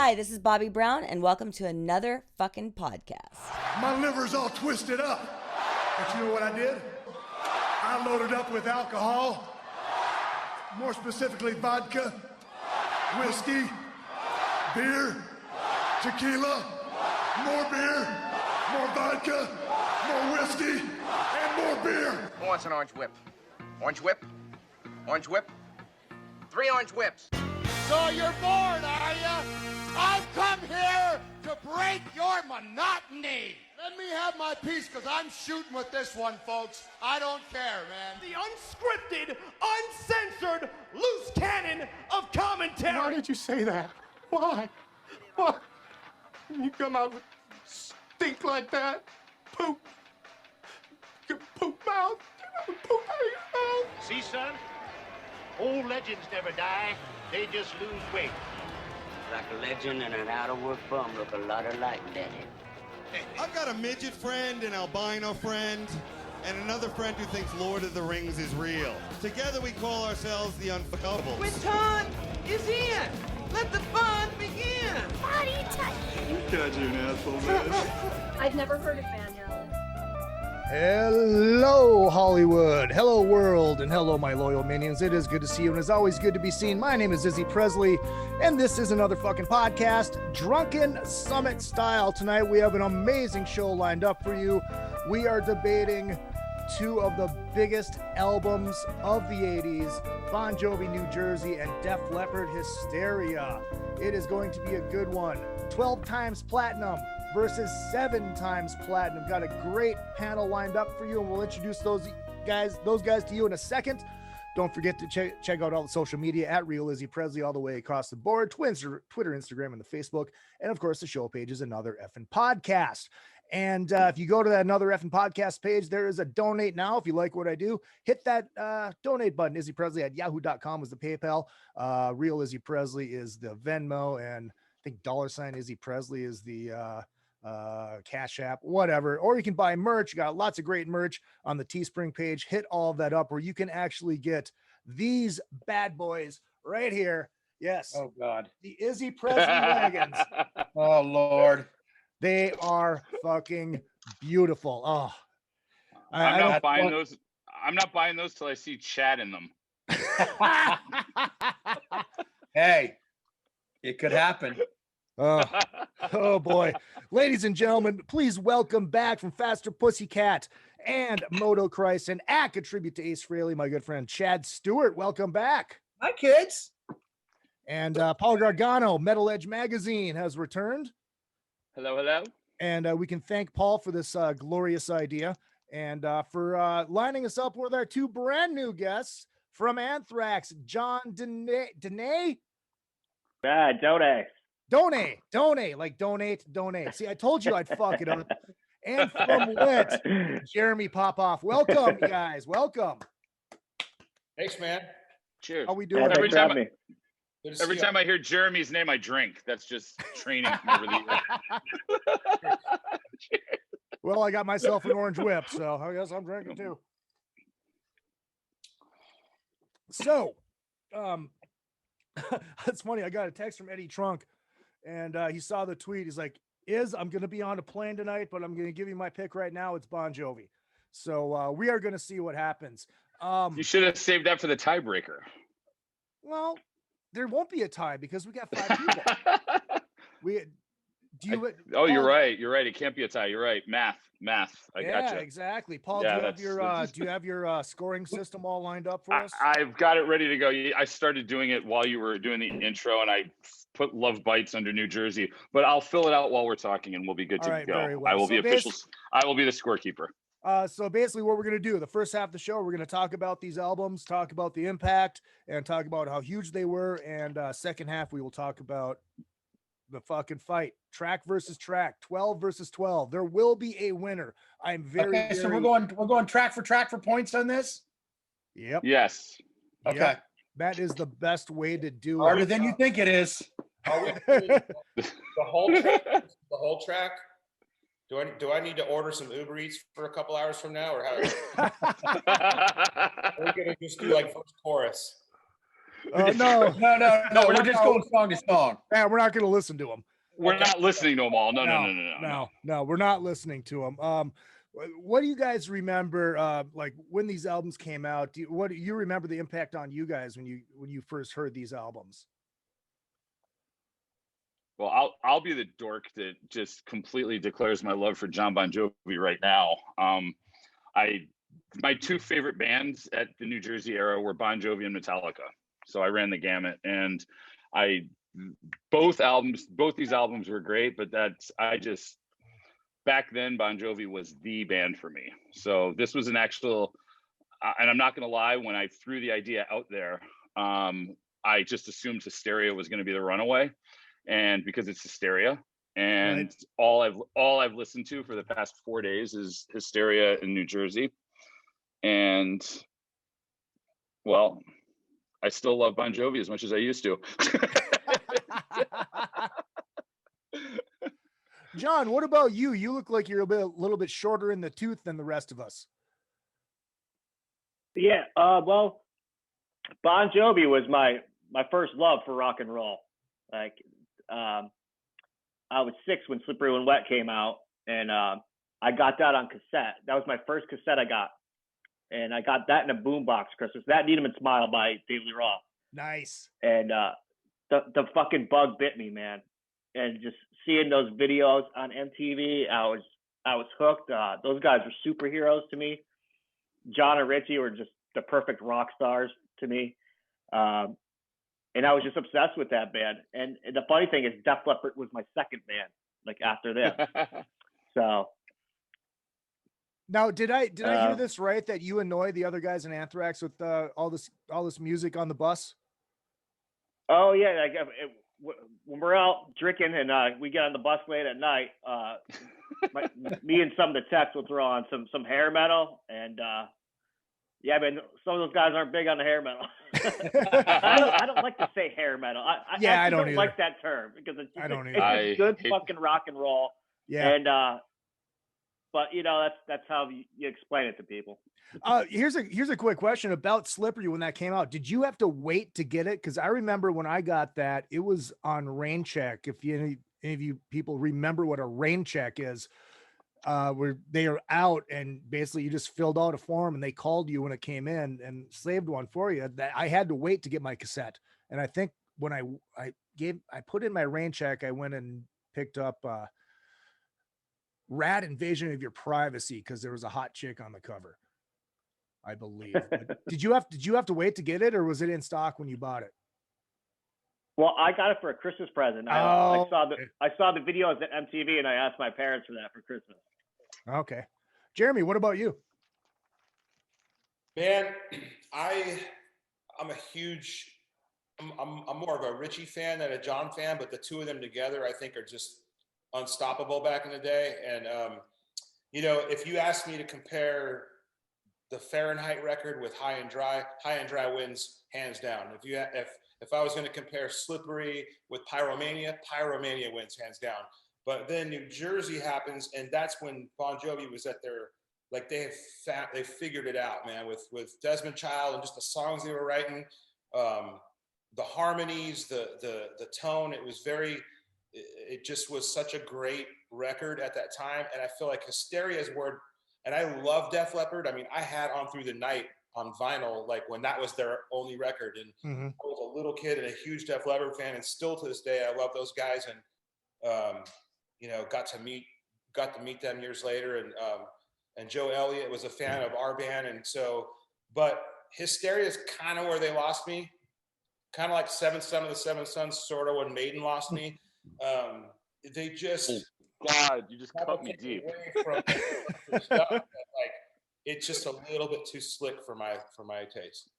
Hi, this is Bobby Brown, and welcome to another fucking podcast. My liver's all twisted up. But you know what I did? I loaded up with alcohol, more specifically vodka, whiskey, beer, tequila, more beer, more vodka, more whiskey, and more beer. Who wants an orange whip? Orange whip? Orange whip? 3 orange whips. So you're bored, are ya? I've come here to break your monotony. Let me have my piece, because I'm shooting with this one, folks. I don't care, man. The unscripted, uncensored, loose cannon of commentary. Why did you say that? Why? What? You come out with stink like that? Poop. Your poop mouth. Poop out of your mouth. See, son? Old legends never die. They just lose weight. Like a legend and an out-of-work bum look a lot alike, Daddy. I've got a midget friend, an albino friend, and another friend who thinks Lord of the Rings is real. Together we call ourselves the Unfuckables. Quinton is in. Let the fun begin. Body touch. You guys are an asshole, man. I've never heard of Van Halen. Hello, Hollywood. Hello, world. And hello, my loyal minions. It is good to see you, and it's always good to be seen. My name is Izzy Presley, and this is another fucking podcast, Drunken Summit style. Tonight, we have an amazing show lined up for you. We are debating two of the biggest albums of the 80s, Bon Jovi New Jersey and Def Leppard Hysteria. It is going to be a good one. 12 times platinum versus 7 times platinum. Got a great panel lined up for you, and we'll introduce those guys to you in a second. Don't forget to check out all the social media at Real Izzy Presley all the way across the board, Twitter, Instagram, and the Facebook. And of course, the show page is Another Effing Podcast. And if you go to that Another Effing Podcast page, there is a donate now. If you like what I do, hit that donate button. Izzy Presley at yahoo.com is the PayPal. Real Izzy Presley is the Venmo. And I think $ Izzy Presley is the CashApp, whatever. Or you can buy merch. You got lots of great merch on the Teespring page. Hit all of that up where you can actually get these bad boys right here. Yes. Oh God. The Izzy Presley wagons. Oh Lord. They are fucking beautiful. Oh, I'm not buying those. I'm not buying those till I see Chad in them. Hey, it could happen. Oh boy. Ladies and gentlemen, please welcome back from Faster Pussycat and Motochrist and a tribute to Ace Frehley, my good friend Chad Stewart. Welcome back. Hi, kids. And Paul Gargano, Metal Edge Magazine, has returned. Hello. And we can thank Paul for this glorious idea and for lining us up with our two brand new guests from Anthrax, John Donais. Donais, like donate. See, I told you I'd fuck it up. And from Wet, Jeremy Popoff. Welcome, you guys. Welcome. Thanks, man. Cheers. How we doing? Every time I hear Jeremy's name, I drink. That's just training from over the years. Well, I got myself an orange whip, so I guess I'm drinking too. So, it's funny. I got a text from Eddie Trunk, and he saw the tweet. He's like, I'm going to be on a plane tonight, but I'm going to give you my pick right now. It's Bon Jovi. So we are going to see what happens. You should have saved that for the tiebreaker. Well, there won't be a tie because we got 5 people. You're right. It can't be a tie. You're right. Math. I gotcha. Yeah, exactly. Paul, do you have your scoring system all lined up for us? I've got it ready to go. I started doing it while you were doing the intro, and I put Love Bites under New Jersey, but I'll fill it out while we're talking, and we'll be good to go. Very well. I will be official. I will be the scorekeeper. So basically what we're going to do, the first half of the show, we're going to talk about these albums, talk about the impact, and talk about how huge they were. And second half, we will talk about the fucking fight, track versus track, 12 versus 12. There will be a winner. I'm very, so we're going track for points on this. Yep. Yes. Okay. Yep. That is the best way to do Harder it. than you think it is. Are we the whole track? The whole track? Do I need to order some Uber Eats for a couple hours from now, or how? We're gonna just do like first chorus. No. No. We're just going song to song. Yeah, we're not going to listen to them. We're not listening to them all. No. We're not listening to them. What do you guys remember? Like when these albums came out, what do you remember the impact on you guys when you first heard these albums? Well, I'll be the dork that just completely declares my love for Jon Bon Jovi right now. My two favorite bands at the New Jersey era were Bon Jovi and Metallica. So I ran the gamut, and both these albums were great, but back then Bon Jovi was the band for me. So this was an actual, and I'm not going to lie, when I threw the idea out there, I just assumed Hysteria was going to be the runaway. And because it's Hysteria, and right. all I've listened to for the past 4 days is Hysteria in New Jersey, and well, I still love Bon Jovi as much as I used to. John, what about you? You look like you're a little bit shorter in the tooth than the rest of us. Yeah, well, Bon Jovi was my first love for rock and roll. Like, I was 6 when Slippery When Wet came out, and I got that on cassette. That was my first cassette I got, and I got that in a boombox Christmas. That Need 'Em and Smile by Dave Lee Roth. Nice. And the fucking bug bit me, man. And just seeing those videos on MTV, I was hooked. Those guys were superheroes to me. John and Richie were just the perfect rock stars to me. And I was just obsessed with that band. And the funny thing is, Def Leppard was my second band, like after them. So. Now, did I hear this right? That you annoy the other guys in Anthrax with all this music on the bus? Oh yeah, like when we're out drinking and we get on the bus late at night, me and some of the techs will throw on some hair metal, and yeah, man, some of those guys aren't big on the hair metal. I don't like to say hair metal. I don't like that term because it's good fucking rock and roll. Yeah. And but you know that's how you explain it to people. Here's a quick question about Slippery when that came out. Did you have to wait to get it? Because I remember when I got that, it was on rain check. If any of you people remember what a rain check is. Where they are out and basically you just filled out a form and they called you when it came in and saved one for you. That I had to wait to get my cassette. And I think when I put in my rain check, I went and picked up Rad Invasion of Your Privacy because there was a hot chick on the cover, I believe. But did you have to wait to get it, or was it in stock when you bought it? Well, I got it for a Christmas present. I saw the videos at MTV, and I asked my parents for that for Christmas. Okay, Jeremy, what about you? Man, I'm a huge. I'm more of a Richie fan than a John fan, but the two of them together, I think, are just unstoppable back in the day. And you know, if you ask me to compare the Fahrenheit record with High and Dry wins hands down. If I was going to compare Slippery with Pyromania wins hands down. But then New Jersey happens, and that's when Bon Jovi was at their, like, they figured it out, man, with Desmond Child and just the songs they were writing, the harmonies, the tone. It just was such a great record at that time. And I feel like Hysteria is where, and I love Def Leppard. I mean, I had On Through the Night on vinyl, like when that was their only record. And I was a little kid and a huge Def Leppard fan, and still to this day, I love those guys. And, you know, got to meet them years later. And Joe Elliott was a fan of our band. And so, but Hysteria is kind of where they lost me, kind of like Seventh Son of the Seventh Sons, sort of when Maiden lost me. They just, God, you just cut me deep. From stuff that, like, it's just a little bit too slick for my taste.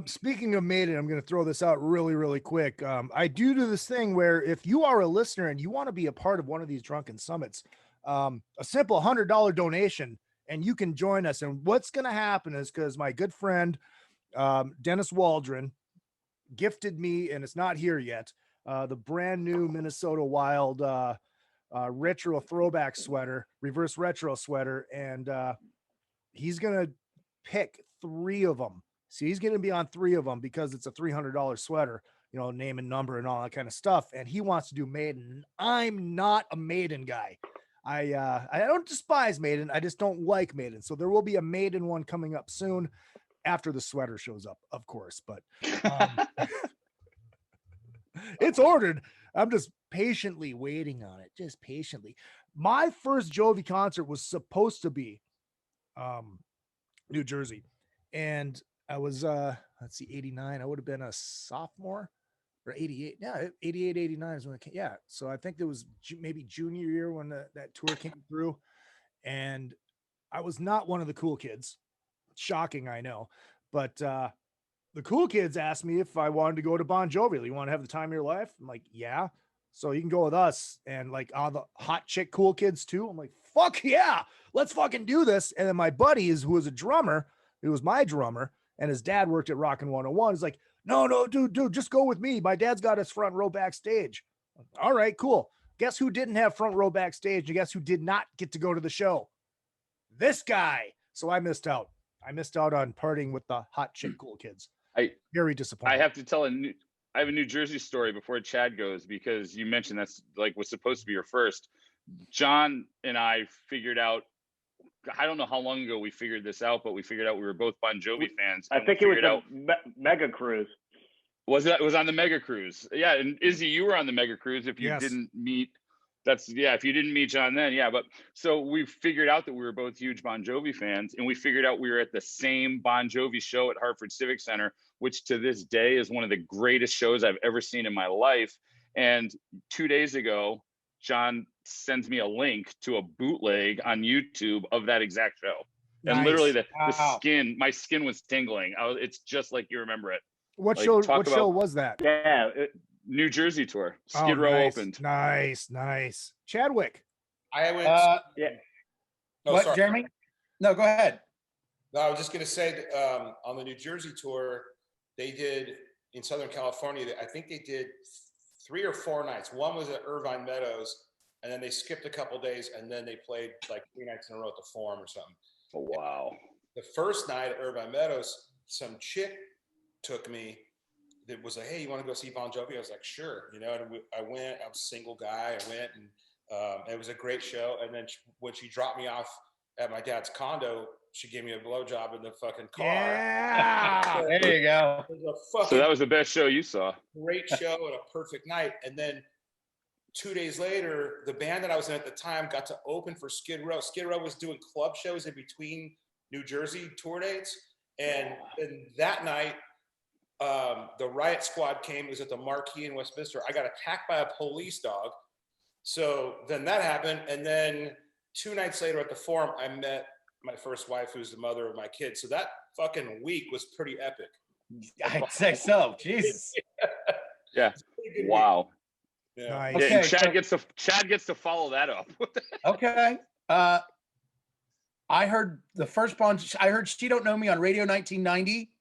Speaking of Maiden, I'm going to throw this out really, really quick. I do this thing where if you are a listener and you want to be a part of one of these Drunken Summits, a simple $100 donation, and you can join us. And what's going to happen is, because my good friend, Dennis Waldron, gifted me, and it's not here yet, the brand new Minnesota Wild retro throwback sweater, reverse retro sweater. And he's going to pick 3 of them So he's going to be on 3 of them because it's a $300 sweater, you know, name and number and all that kind of stuff. And he wants to do Maiden. I'm not a Maiden guy. I don't despise Maiden. I just don't like Maiden. So there will be a Maiden one coming up soon after the sweater shows up, of course. But it's ordered. I'm just patiently waiting on it. Just patiently. My first Jovi concert was supposed to be New Jersey. And I was, let's see, 89. I would have been a sophomore or 88. Yeah, 88, 89 is when it came. Yeah. So I think it was maybe junior year when that tour came through. And I was not one of the cool kids. Shocking, I know. But the cool kids asked me if I wanted to go to Bon Jovi. You want to have the time of your life? I'm like, yeah. So you can go with us. And like all the hot chick cool kids too. I'm like, fuck yeah, let's fucking do this. And then my buddies, who was a drummer, who was my drummer, and his dad worked at Rockin' 101. He's like, no, dude, just go with me. My dad's got his front row backstage. All right, cool. Guess who didn't have front row backstage? And guess who did not get to go to the show? This guy. So I missed out. I missed out on partying with the hot chick cool kids. Very disappointed. I have to tell I have a New Jersey story before Chad goes, because you mentioned that's like was supposed to be your first. John and I figured out, I don't know how long ago we figured this out, but we figured out we were both Bon Jovi fans. I think it was the Mega Cruise. It was on the Mega Cruise. Yeah, and Izzy, you were on the Mega Cruise. If you didn't meet, if you didn't meet John then, yeah. But so we figured out that we were both huge Bon Jovi fans, and we figured out we were at the same Bon Jovi show at Hartford Civic Center, which to this day is one of the greatest shows I've ever seen in my life. And 2 days ago, John sends me a link to a bootleg on YouTube of that exact show. And literally the skin, my skin was tingling. It's just like you remember it. What show was that? Yeah. New Jersey tour. Skid Row opened. Nice. Chadwick. I went. Yeah. No, what, sorry. Jeremy? No, go ahead. No, I was just going to say on the New Jersey tour, they did in Southern California, I think they did 3 or 4 nights. One was at Irvine Meadows, and then they skipped a couple days, and then they played like 3 nights in a row at the Forum or something. Oh, wow. The first night at Irvine Meadows, some chick took me that was like, hey, you want to go see Bon Jovi? I was like, sure. You know, and I went. I was a single guy. I went, and it was a great show. And then when she dropped me off at my dad's condo, she gave me a blowjob in the fucking car. Yeah, there you go. So that was the best show you saw. Great show and a perfect night. And then 2 days later, the band that I was in at the time got to open for Skid Row. Skid Row was doing club shows in between New Jersey tour dates. And that night, the Riot Squad came. It was at the Marquee in Westminster. I got attacked by a police dog. So then that happened. And then 2 nights later at the Forum, I met my first wife, who's the mother of my kids. So that fucking week was pretty epic. I'd say so. Jesus. Yeah. Wow. Yeah. Nice. Yeah, Okay, and Chad gets to follow that up. Okay. I heard the first I heard She Don't Know Me on Radio 1990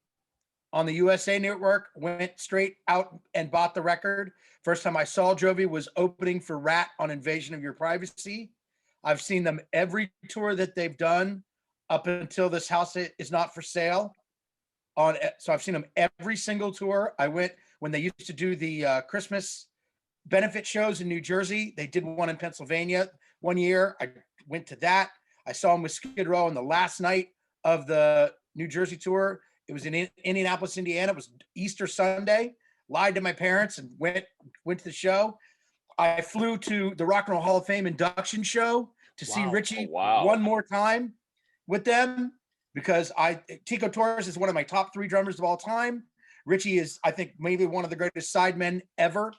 on the USA Network, went straight out and bought the record. First time I saw Jovi was opening for Rat on Invasion of Your Privacy. I've seen them every tour that they've done up until This House Is Not For Sale. So I've seen them every single tour. I went when they used to do the Christmas benefit shows in New Jersey. They did one in Pennsylvania one year. I went to that. I saw them with Skid Row on the last night of the New Jersey tour. It was in Indianapolis, Indiana. It was Easter Sunday. Lied to my parents and went to the show. I flew to the Rock and Roll Hall of Fame induction show to see Richie one more time with them, because Tico Torres is one of my top 3 drummers of all time. Richie is, I think, maybe one of the greatest sidemen ever.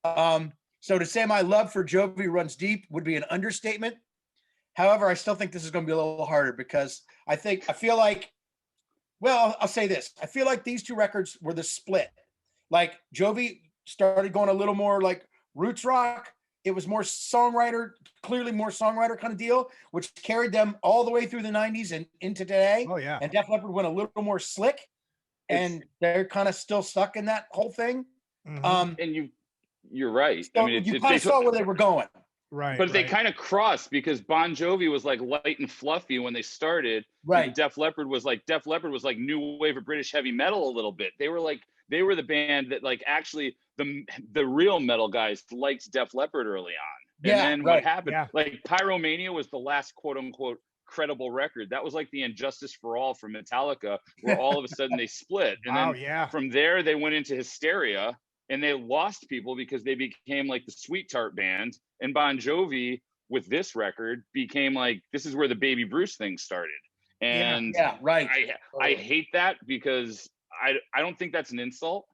So to say my love for Jovi runs deep would be an understatement. However, I still think this is going to be a little harder, because I'll say this. I feel like these 2 records were the split. Like Jovi started going a little more like roots rock. It was more clearly more songwriter kind of deal, which carried them all the way through the 90s and into today. Oh, yeah. And Def Leppard went a little more slick, and they're kind of still stuck in that whole thing. Mm-hmm. And you're right. So you kind of saw where they were going. Right. But they kind of crossed because Bon Jovi was like light and fluffy when they started. Right. And Def Leppard was like new wave of British heavy metal a little bit. They were the band that like actually the real metal guys liked Def Leppard early on. And then what happened? Like Pyromania was the last quote unquote credible record. That was like the Injustice for All from Metallica, where all of a sudden they split. And then from there they went into Hysteria. And they lost people because they became like the Sweet Tart band. And Bon Jovi with this record became like, this is where the Baby Bruce thing started. And I hate that because I don't think that's an insult.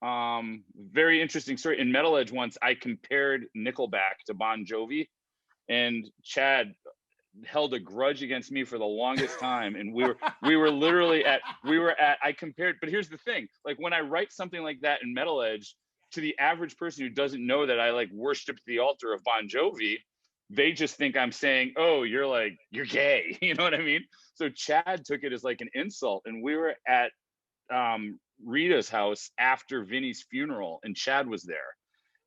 Very interesting story. In Metal Edge once, I compared Nickelback to Bon Jovi, and Chad held a grudge against me for the longest time. And we were literally I compared, but here's the thing, like when I write something like that in Metal Edge, to the average person who doesn't know that I like worshiped the altar of Bon Jovi, they just think I'm saying, oh, you're gay. You know what I mean? So Chad took it as like an insult. And we were at Rita's house after Vinny's funeral, and Chad was there.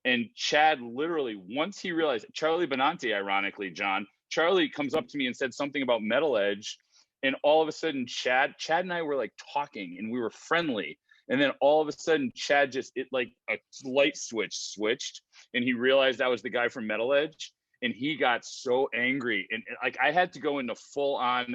And Chad literally, once he realized, Charlie Benante, ironically, John, Charlie comes up to me and said something about Metal Edge, and all of a sudden Chad and I were like talking and we were friendly, and then all of a sudden Chad like a light switched, and he realized I was the guy from Metal Edge, and he got so angry, and like I had to go into full on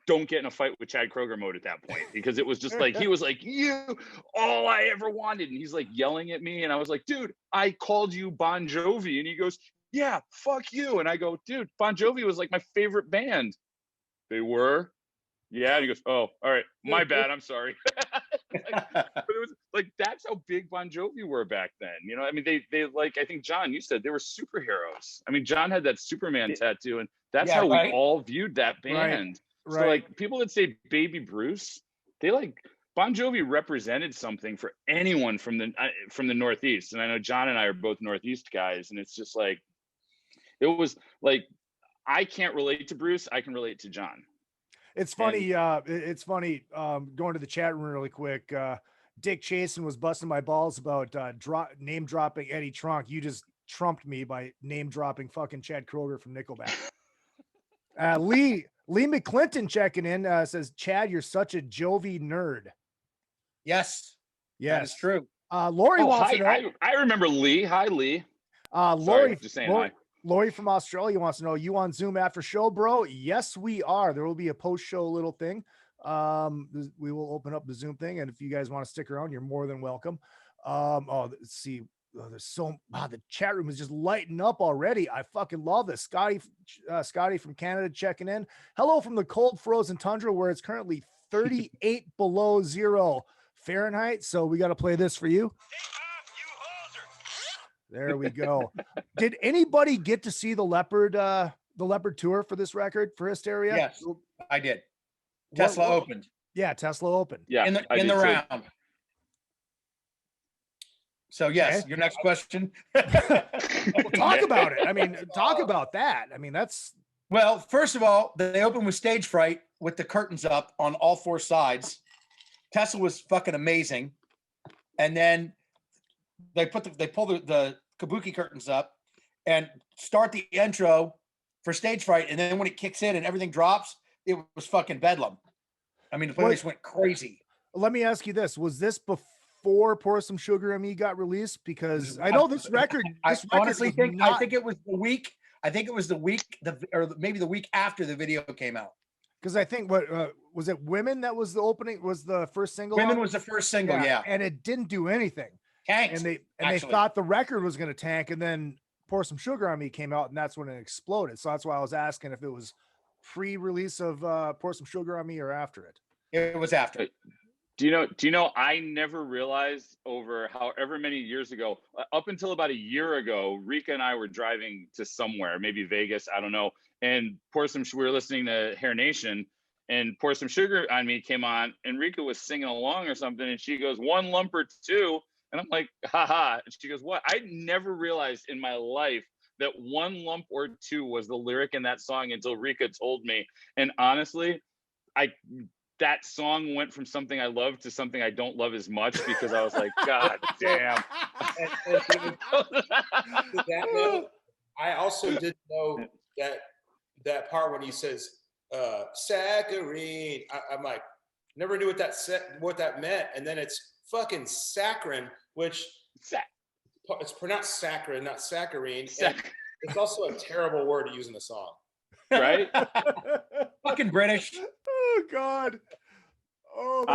don't get in a fight with Chad Kroeger mode at that point, because it was just like he was like, you all I ever wanted, and he's like yelling at me, and I was like, dude, I called you Bon Jovi, and he goes, yeah, fuck you. And I go, dude, Bon Jovi was like my favorite band. They were? Yeah. And he goes, oh, all right, my bad, I'm sorry. But it was like, that's how big Bon Jovi were back then. You know, I mean, they like, I think, John, you said they were superheroes. I mean, John had that Superman tattoo, and that's how we all viewed that band. So like people that say Baby Bruce, they like, Bon Jovi represented something for anyone from the Northeast. And I know John and I are both Northeast guys, and it's just like, it was like, I can't relate to Bruce. I can relate to John. It's funny. Going to the chat room really quick. Dick Chasen was busting my balls about name dropping Eddie Trunk. You just trumped me by name dropping fucking Chad Kroeger from Nickelback. Lee McClinton checking in says, Chad, you're such a Jovi nerd. Yes, that is true. Lori wants to know. I remember Lee. Hi, Lee. Lori, just saying hi. Lori from Australia wants to know, you on Zoom after show, bro? Yes, we are. There will be a post-show little thing. We will open up the Zoom thing, and if you guys want to stick around, you're more than welcome. Let's see. There's the chat room is just lighting up already. I fucking love this. Scotty from Canada checking in. Hello from the cold frozen tundra where it's currently 38 below zero Fahrenheit. So we got to play this for you. There we go. Did anybody get to see the Leopard tour for this record for Hysteria? Yes, I did. Tesla opened. Yeah, Tesla opened. Yeah, in the round. So yes, your next question. Well, talk about it. I mean, talk about that. I mean, that's. Well, first of all, they opened with stage fright with the curtains up on all four sides. Tesla was fucking amazing, and then they pull the kabuki curtains up and start the intro for stage fright, and then when it kicks in and everything drops, it was fucking bedlam. I mean, the place went crazy. Let me ask you this: was this before Pour Some Sugar on Me got released? Because I know this record. I honestly think it was the week. I think it was the week, or maybe the week after the video came out. Because I think was it Women that was the opening, was the first single? Women was the first single, yeah. And it didn't do anything. Tanked, and they thought the record was going to tank, and then Pour Some Sugar on Me came out, and that's when it exploded. So that's why I was asking if it was pre-release of Pour Some Sugar on Me or after it. It was after. Do you know, I never realized over however many years ago, up until about a year ago, Rika and I were driving to somewhere, maybe Vegas, I don't know, and we were listening to Hair Nation, and Pour Some Sugar on Me came on, and Rika was singing along or something, and she goes, one lump or two, and I'm like, haha, and she goes, what? I never realized in my life that one lump or two was the lyric in that song until Rika told me, and honestly, that song went from something I love to something I don't love as much, because I was like, God damn. I also didn't know that part when he says saccharine. I'm like, never knew what that meant, and then it's fucking saccharin, which it's pronounced saccharin, not saccharine. It's also a terrible word to use in the song. Right? Fucking British. Oh God. Oh,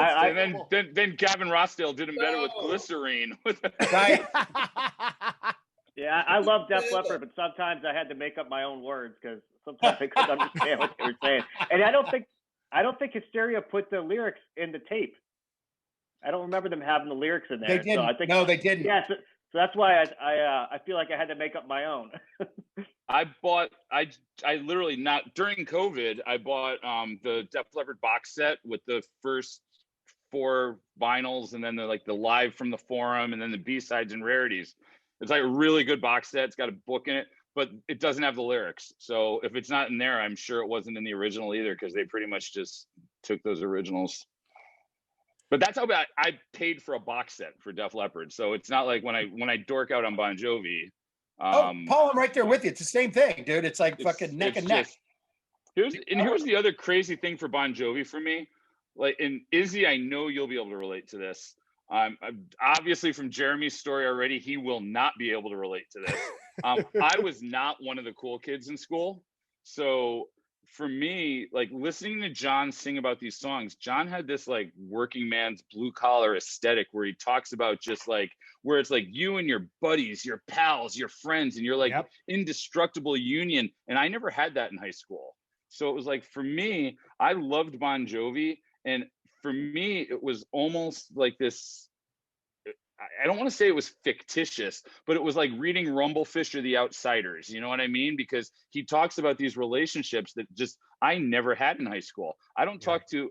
then Gavin Rossdale did him better with glycerine. Yeah, I love Def Leppard, but sometimes I had to make up my own words because sometimes I couldn't understand what they were saying. And I don't think Hysteria put the lyrics in the tape. I don't remember them having the lyrics in there. They didn't. So I think, no, they didn't. Yeah, so that's why I feel like I had to make up my own. I literally not during COVID. I bought the Def Leppard box set with the first 4 vinyls, and then the live from the forum, and then the B-sides and rarities. It's like a really good box set. It's got a book in it, but it doesn't have the lyrics. So if it's not in there, I'm sure it wasn't in the original either, because they pretty much just took those originals. But that's how bad I paid for a box set for Def Leppard. So it's not like when I dork out on Bon Jovi. Paul, I'm right there with you. It's the same thing, dude. It's like fucking neck and neck. Here's the other crazy thing for Bon Jovi for me. Like, and Izzy, I know you'll be able to relate to this. Obviously from Jeremy's story already, he will not be able to relate to this. I was not one of the cool kids in school. So for me, like listening to John sing about these songs, John had this like working man's blue collar aesthetic where he talks about just like, where it's like you and your buddies, your pals, your friends, and you're like indestructible union. And I never had that in high school. So it was like, for me, I loved Bon Jovi. And for me, it was almost like this, I don't want to say it was fictitious, but it was like reading Rumblefish or The Outsiders. You know what I mean? Because he talks about these relationships that just I never had in high school. I talked to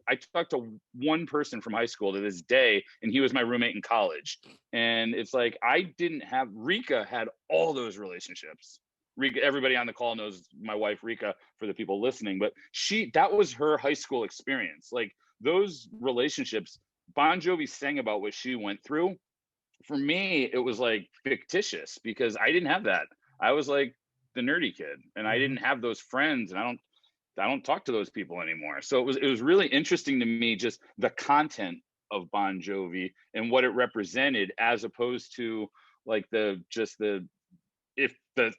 one person from high school to this day, and he was my roommate in college. And it's like, I didn't have, Rika had all those relationships. Rika, everybody on the call knows my wife, Rika, for the people listening, but that was her high school experience. Like those relationships, Bon Jovi sang about what she went through. For me, it was like fictitious because I didn't have that. I was like the nerdy kid, and I didn't have those friends, and I don't talk to those people anymore. So it was really interesting to me, just the content of Bon Jovi and what it represented, as opposed to like the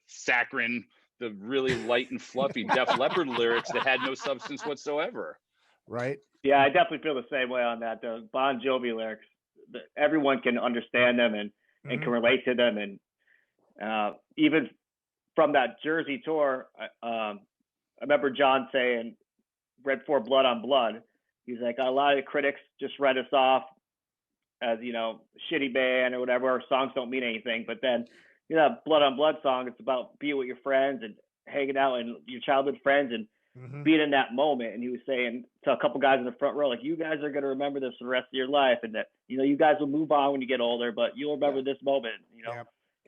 saccharine, the really light and fluffy Def Leppard lyrics that had no substance whatsoever. Right. Yeah, I definitely feel the same way on that. The Bon Jovi lyrics, everyone can understand them and can relate to them. And even from that Jersey tour, I remember John saying, Red for Blood on Blood. He's like, a lot of critics just write us off as, shitty band or whatever. Our songs don't mean anything. But then, that Blood on Blood song, it's about being with your friends and hanging out and your childhood friends and being in that moment. And he was saying to a couple guys in the front row, like, you guys are going to remember this for the rest of your life, and that, you guys will move on when you get older, but you'll remember this moment,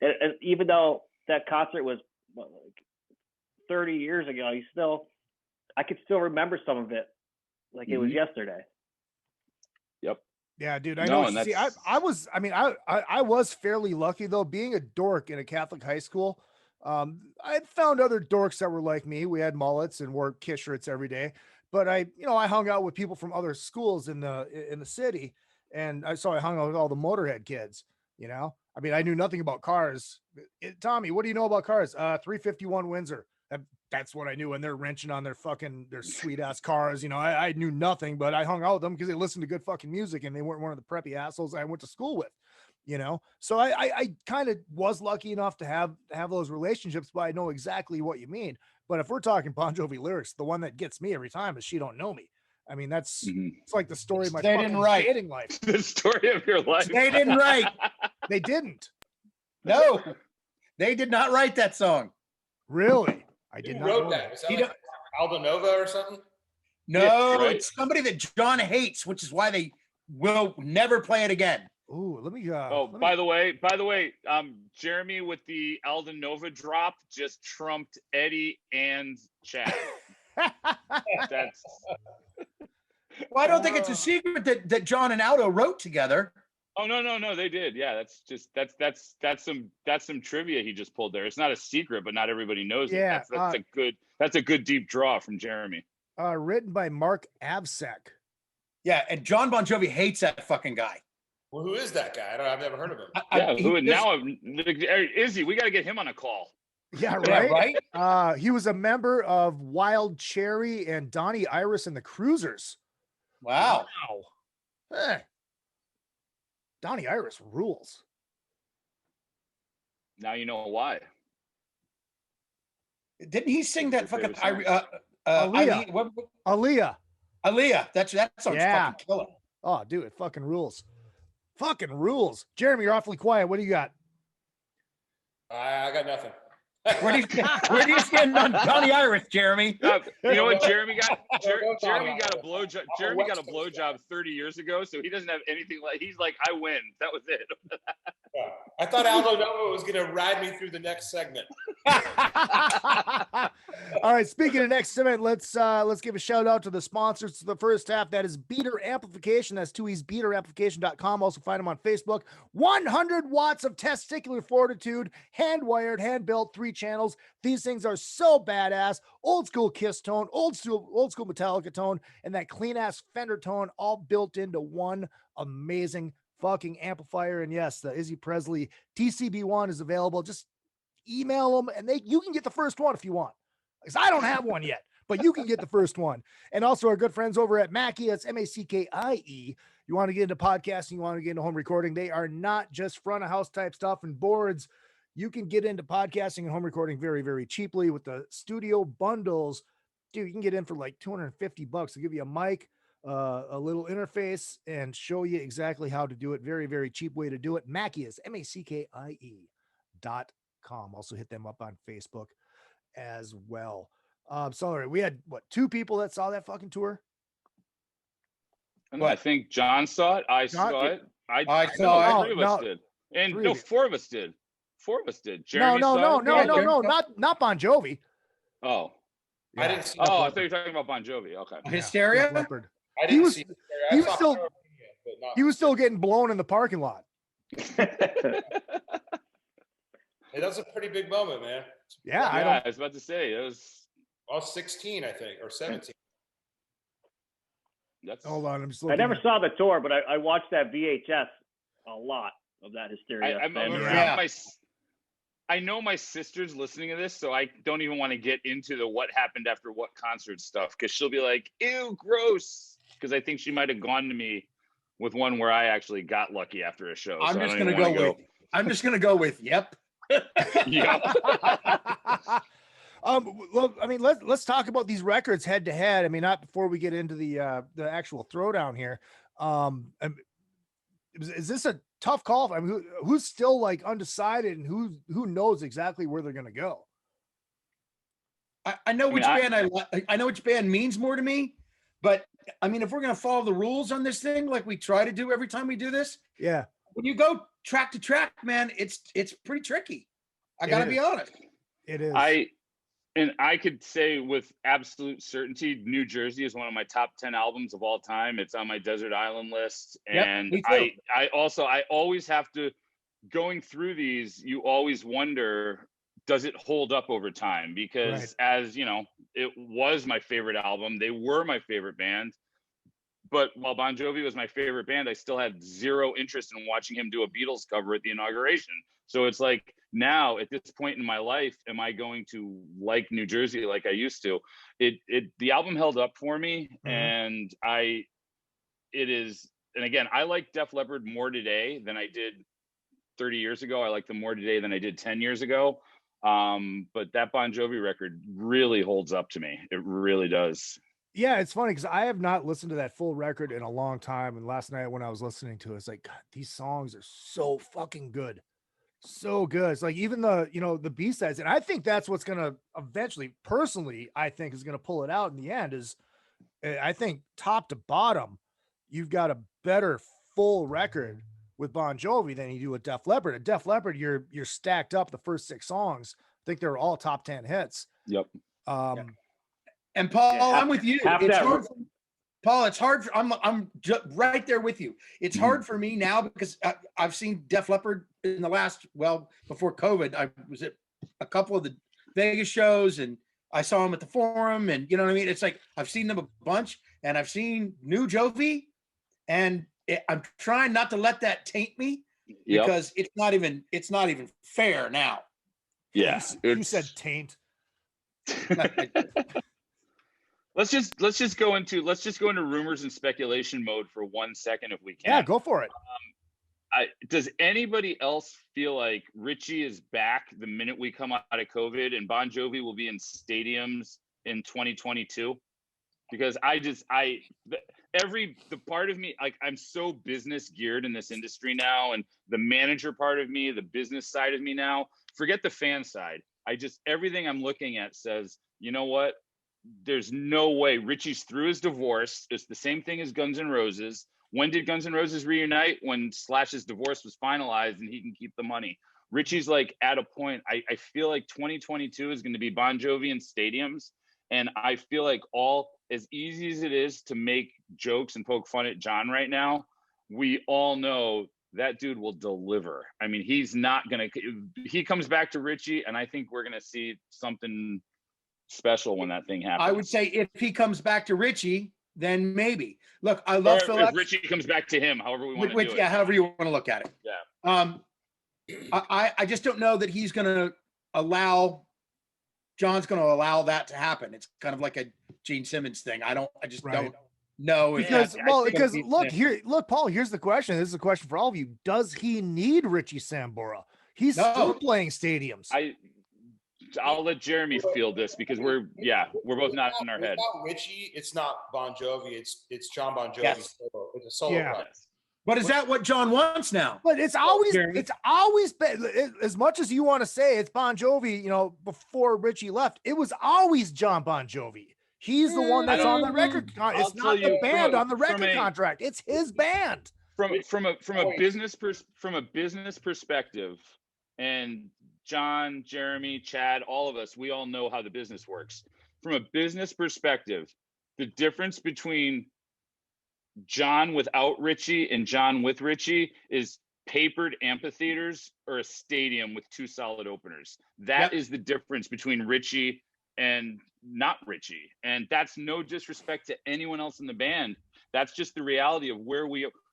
And even though that concert was like 30 years ago, I could still remember some of it like it was yesterday. Yep. Yeah, dude. I know. See, I was fairly lucky though, being a dork in a Catholic high school. I found other dorks that were like me. We had mullets and wore Kiss shirts every day, but I hung out with people from other schools in the city, and I hung out with all the Motorhead kids. I knew nothing about cars. Tommy, what do you know about cars? 351 Windsor. That's what I knew. And they're wrenching on their sweet ass cars. I knew nothing, but I hung out with them because they listened to good fucking music, and they weren't one of the preppy assholes I went to school with. So I kind of was lucky enough to have those relationships, but I know exactly what you mean. But if we're talking Bon Jovi lyrics, the one that gets me every time is She Don't Know Me. I mean, it's like the story of my fucking dating life. The story of your life. They didn't write. They didn't. No, they did not write that song. Really? I did Who not wrote know that? Was that like Aldo Nova or something? No, it's somebody that John hates, which is why they will never play it again. Ooh, let me by the way, Jeremy with the Aldo Nova drop just trumped Eddie and Chad. Well, I don't think it's a secret that John and Aldo wrote together. Oh no, they did. Yeah, that's some trivia he just pulled there. It's not a secret, but not everybody knows it. That's a good deep draw from Jeremy. Written by Mark Avsek. Yeah, and John Bon Jovi hates that fucking guy. Well, who is that guy? I've never heard of him. Izzy, we got to get him on a call. Yeah, right. Right. He was a member of Wild Cherry and Donnie Iris and the Cruisers. Wow. Donnie Iris rules. Now you know why. Didn't he sing that fucking Aaliyah? That song's fucking killer. Oh, dude, it fucking rules. Fucking rules. Jeremy, you're awfully quiet. What do you got? I got nothing. Where do you stand on Donnie Iris, Jeremy? You know what Jeremy got? Jeremy got a blowjob. Jeremy got a blowjob 30 years ago, so he doesn't have anything like. He's like, I win. That was it. I thought Aldo Nova was going to ride me through the next segment. All right. Speaking of next segment, let's give a shout out to the sponsors to the first half. That is Beater Amplification. That's 2E's beateramplification.com. Also find them on Facebook. 100 watts of testicular fortitude, hand wired, hand built, 3 channels. These things are so badass. Old school Kiss tone, old school Metallica tone, and that clean ass Fender tone, all built into one amazing fucking amplifier. And yes, the Izzy Presley TCB1 is available. Just email them and you can get the first one if you want, because I don't have one yet, but you can get the first one. And also our good friends over at Mackie, that's Mackie. You want to get into podcasting, you want to get into home recording. They are not just front of house type stuff and boards. You can get into podcasting and home recording very, very cheaply with the studio bundles. Dude, you can get in for like $250. They'll give you a mic, a little interface, and show you exactly how to do it. Very, very cheap way to do it. Mackie is MACKIE.com. Also hit them up on Facebook as well. Sorry, we had 2 people that saw that fucking tour. I think John saw it. I saw it. I saw it. 3 of us did. And no, 4 of us did. 4 of us did. Jeremy no, not Bon Jovi. Oh. Yeah. I didn't see. I thought you were talking about Bon Jovi. Okay. Hysteria? I didn't see Hysteria. He was still getting blown in the parking lot. Hey, that was a pretty big moment, man. Yeah, I was about to say it was. I was 16, I think, or 17. Hold on, I'm just I never saw the tour, but I watched that VHS a lot of that Hysteria. I know my sister's listening to this, so I don't even want to get into the what happened after what concert stuff, because she'll be like, ew, gross. Because I think she might have gone to me with one where I actually got lucky after a show. I'm just going to go with, yep. Yeah. Well, I mean, let's talk about these records head to head. I mean, not before we get into the actual throwdown here. Is this a tough call? I mean, who's still like undecided, and who knows exactly where they're going to go? I know which band I know which band means more to me, but I mean, if we're going to follow the rules on this thing, like we try to do every time we do this, yeah. When you go track to track, man, it's pretty tricky. I got to be honest. It is. I could say with absolute certainty, New Jersey is one of my top 10 albums of all time. It's on my Desert Island list. And I always have to, going through these, you always wonder, does it hold up over time? Because as you know, it was my favorite album. They were my favorite band. But while Bon Jovi was my favorite band, I still had zero interest in watching him do a Beatles cover at the inauguration. So it's like, now at this point in my life, am I going to like New Jersey like I used to? The album held up for me, and and again, I like Def Leppard more today than I did 30 years ago. I like them more today than I did 10 years ago. But that Bon Jovi record really holds up to me. It really does. Yeah, it's funny because I have not listened to that full record in a long time. And last night when I was listening to it, it's like, God, these songs are so fucking good. So good. It's like even the B-sides. And I think that's what's going to eventually, personally, I think is going to pull it out in the end is I think top to bottom, you've got a better full record with Bon Jovi than you do with Def Leppard. At Def Leppard, you're stacked up the first 6 songs. I think they're all top 10 hits. Yep. And Paul, I'm with you. Paul, it's hard. I'm right there with you. It's hard for me now because I've seen Def Leppard in the last, before COVID, I was at a couple of the Vegas shows and I saw them at the Forum, and you know what I mean? It's like, I've seen them a bunch, and I've seen new Jovi, and I'm trying not to let that taint me because it's not even fair now. Yeah. You said taint. Let's just go into rumors and speculation mode for 1 second if we can. Yeah, go for it. Does anybody else feel like Richie is back the minute we come out of COVID and Bon Jovi will be in stadiums in 2022? Because the part of me, like, I'm so business geared in this industry now, and the manager part of me, the business side of me now, forget the fan side. Everything I'm looking at says, you know what? There's no way. Richie's through his divorce. It's the same thing as Guns N' Roses. When did Guns N' Roses reunite? When Slash's divorce was finalized and he can keep the money. Richie's like at a point, I feel like 2022 is going to be Bon Jovi in stadiums. And I feel like as easy as it is to make jokes and poke fun at John right now, we all know that dude will deliver. I mean, he comes back to Richie, and I think we're going to see something special when that thing happens. I would say if he comes back to Richie, then maybe. Look, I love Phil X. If Richie comes back to him, however we want to do it. Yeah, however you want to look at it. Yeah. I just don't know that he's going to John's going to allow that to happen. It's kind of like a Gene Simmons thing. Don't know. Because look, Paul, here's the question. This is a question for all of you. Does he need Richie Sambora? He's still playing stadiums. I'll let Jeremy feel this because we're both not in our head. Without Richie, it's not Bon Jovi. It's John Bon Jovi. Yes. Solo. It's a solo project. But is that what John wants now? But it's always been, as much as you want to say it's Bon Jovi, before Richie left, it was always John Bon Jovi. He's the one that's on the record. It's not the band on the record contract. It's his band. From a business perspective, and John, Jeremy, Chad, all of us, we all know how the business works. From a business perspective, the difference between John without Richie and John with Richie is papered amphitheaters or a stadium with two solid openers. That is the difference between Richie and not Richie. And that's no disrespect to anyone else in the band. That's just the reality of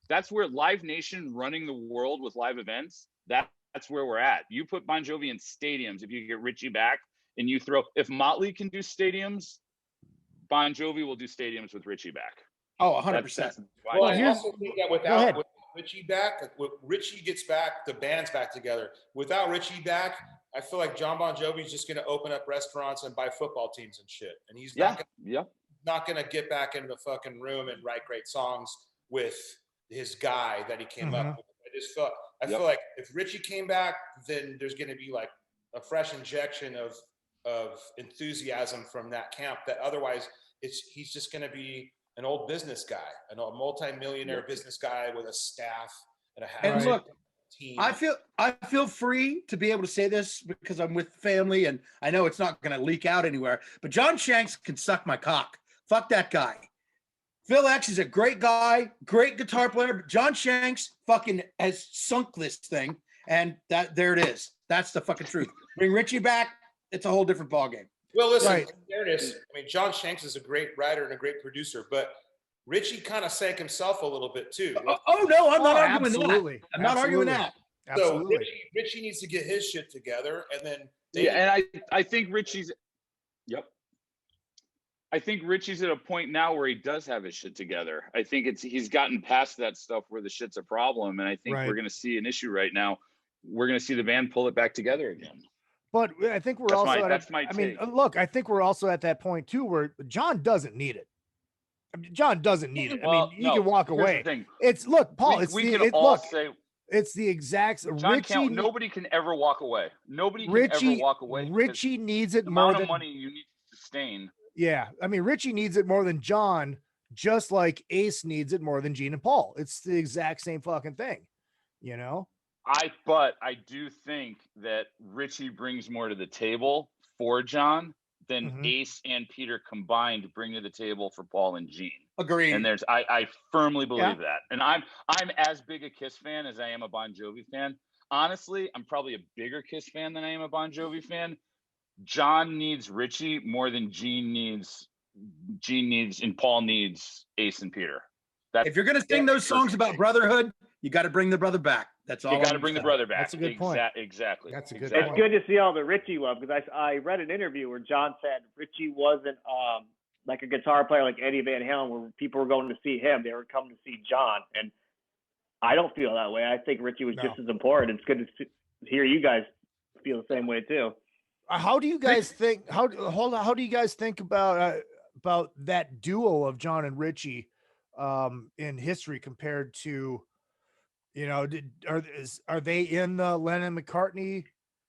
that's where Live Nation running the world with live events, that's where we're at. You put Bon Jovi in stadiums, if you get Richie back, and if Motley can do stadiums, Bon Jovi will do stadiums with Richie back. Oh, 100%. Well, I also think that without Richie back, when Richie gets back, the band's back together. Without Richie back, I feel like John Bon Jovi's just going to open up restaurants and buy football teams and shit. And he's not going to get back into the fucking room and write great songs with his guy that he came up with. I feel like if Richie came back, then there's going to be like a fresh injection of enthusiasm from that camp that otherwise he's just going to be an old business guy, a multi-millionaire business guy with a staff and a house. And look, team. I feel free to be able to say this because I'm with family and I know it's not going to leak out anywhere, but John Shanks can suck my cock. Fuck that guy. Phil X is a great guy, great guitar player, but John Shanks fucking has sunk this thing, and there it is. That's the fucking truth. Bring Richie back, it's a whole different ballgame. Well, listen, in fairness, I mean, John Shanks is a great writer and a great producer, but Richie kind of sank himself a little bit too. No, I'm not arguing that. I'm not arguing that. So Richie needs to get his shit together, and then I think Richie's. Yep. I think Richie's at a point now where he does have his shit together. I think he's gotten past that stuff where the shit's a problem, and I think we're going to see an issue right now. We're going to see the band pull it back together again. But I think we're look, I think we're also at that point too where John doesn't need it. I mean, John doesn't need it. Well, I mean, he can walk away. It's Paul. it's the exact. Nobody can ever walk away. Nobody can ever walk away. Richie needs it the more amount than of money you need to sustain. Yeah, I mean, Richie needs it more than John, just like Ace needs it more than Gene and Paul. It's the exact same fucking thing, you know. But I do think that Richie brings more to the table for John than Ace and Peter combined bring to the table for Paul and Gene. Agreed. And I firmly believe that. And I'm as big a Kiss fan as I am a Bon Jovi fan. Honestly, I'm probably a bigger Kiss fan than I am a Bon Jovi fan. John needs Richie more than Gene needs and Paul needs Ace and Peter. If you're gonna sing those songs about brotherhood, you got to bring the brother back. That's all. You got to bring the brother back. That's a good point. Exactly. That's a good It's point. good to see all the Richie love, because I read an interview where John said Richie wasn't like a guitar player like Eddie Van Halen, where people were going to see him. They were coming to see John. And I don't feel that way. I think Richie was just as important. It's good to hear you guys feel the same way too. How do you guys think? How do you guys think about that duo of John and Richie in history compared to, you know, are they in the Lennon McCartney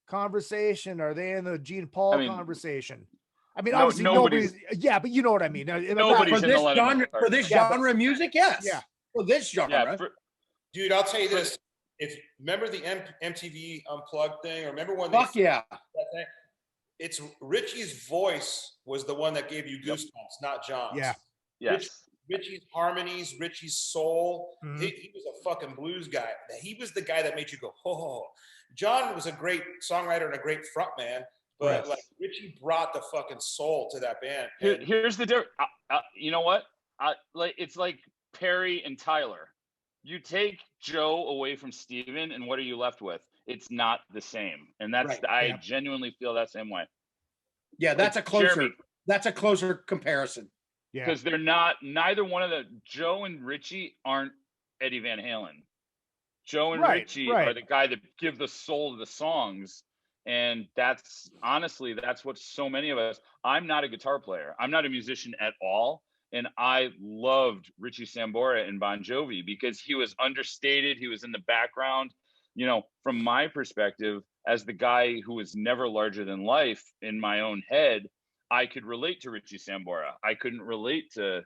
conversation? Are they in the Gene Paul conversation? I mean, obviously nobody's. Yeah, but you know what I mean. Nobody's in the Lennon for this genre of music. Yes. Yeah. For this genre. Yeah, dude, I'll tell you this. If remember the MTV Unplugged thing, or remember when that thing? It's Richie's voice was the one that gave you goosebumps, not John's. Yeah. Yes. Richie's harmonies, Richie's soul. Mm-hmm. He was a fucking blues guy. He was the guy that made you go, oh. John was a great songwriter and a great frontman, but like Richie brought the fucking soul to that band. Here's the difference. You know what? It's like Perry and Tyler. You take Joe away from Steven, and what are you left with? It's not the same. And that's I genuinely feel that same way. Yeah, that's a closer comparison. Yeah. Because they're neither one of Joe and Richie aren't Eddie Van Halen. Joe and Richie are the guy that give the soul to the songs. And that's what so many of us, I'm not a guitar player. I'm not a musician at all. And I loved Richie Sambora and Bon Jovi because he was understated. He was in the background. You know, from my perspective, as the guy who was never larger than life in my own head, I could relate to Richie Sambora. I couldn't relate to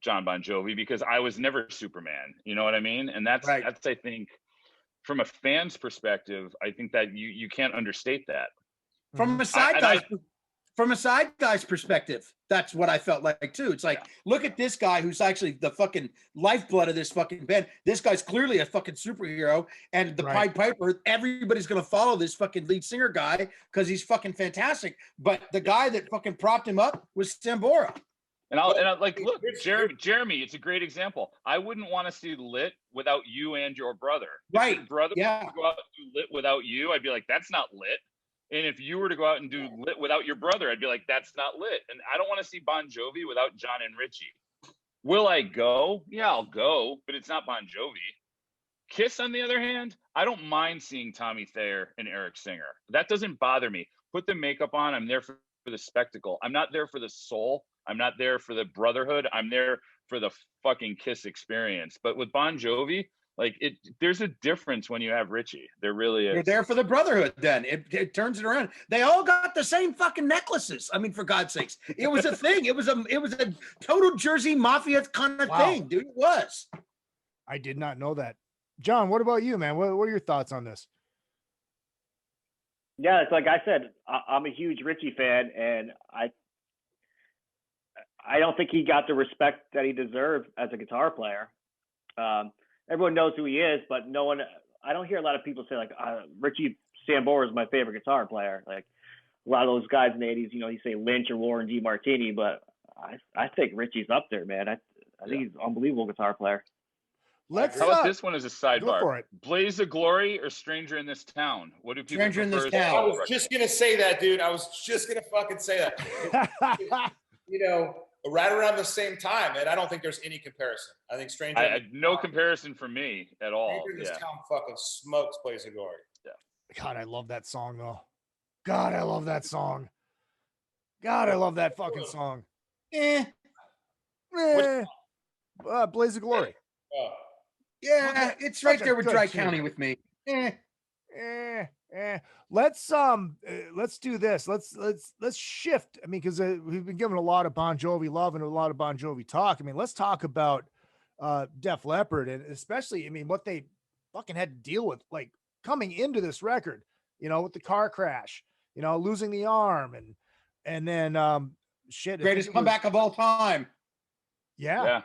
John Bon Jovi because I was never Superman. You know what I mean? And that's I think, from a fan's perspective, I think that you can't understate that. From a side guy's perspective, that's what I felt like too. It's like, look at this guy who's actually the fucking lifeblood of this fucking band. This guy's clearly a fucking superhero, and the Pied Piper, everybody's gonna follow this fucking lead singer guy because he's fucking fantastic. But the guy that fucking propped him up was Sambora. And I like, look, Jeremy, it's a great example. I wouldn't want to see Lit without you and your brother. If your brother go out and do Lit without you, I'd be like, that's not lit. And if you were to go out and do Lit without your brother, I'd be like, that's not lit. And I don't want to see Bon Jovi without John and Richie. Will I go? Yeah, I'll go, but it's not Bon Jovi. Kiss, on the other hand, I don't mind seeing Tommy Thayer and Eric Singer. That doesn't bother me. Put the makeup on. I'm there for the spectacle. I'm not there for the soul. I'm not there for the brotherhood. I'm there for the fucking Kiss experience. But with Bon Jovi, like there's a difference when you have Richie. There really is. You're there for the brotherhood. Then it turns it around. They all got the same fucking necklaces. I mean, for God's sakes, it was a thing. It was a total Jersey Mafia kind of thing, dude. It was. I did not know that. John, what about you, man? What are your thoughts on this? Yeah, it's like I said, I'm a huge Richie fan, and I don't think he got the respect that he deserved as a guitar player. Everyone knows who he is, but I don't hear a lot of people say like Richie Sambora is my favorite guitar player. Like a lot of those guys in the 80s, you know, you say Lynch or Warren DeMartini, but I think Richie's up there, man. I think he's an unbelievable guitar player. How about this one as a sidebar? Blaze of Glory or Stranger in This Town? What do people Stranger in This Town. I was just going to say that, dude. I was just going to fucking say that. You know, right around the same time, and I don't think there's any comparison. I think Stranger. No comparison for me at all. Stranger in This Town fucking smokes Blaze of Glory. Yeah. God, I love that song though. God, I love that song. God, I love that fucking song. Blaze of Glory. Yeah, it's right there with Dry County with me. Let's do this. Let's shift. I mean, because we've been given a lot of Bon Jovi love and a lot of Bon Jovi talk. I mean, let's talk about Def Leppard, and especially, I mean, what they fucking had to deal with, like coming into this record, you know, with the car crash, you know, losing the arm, and then shit. Greatest comeback of all time. Yeah,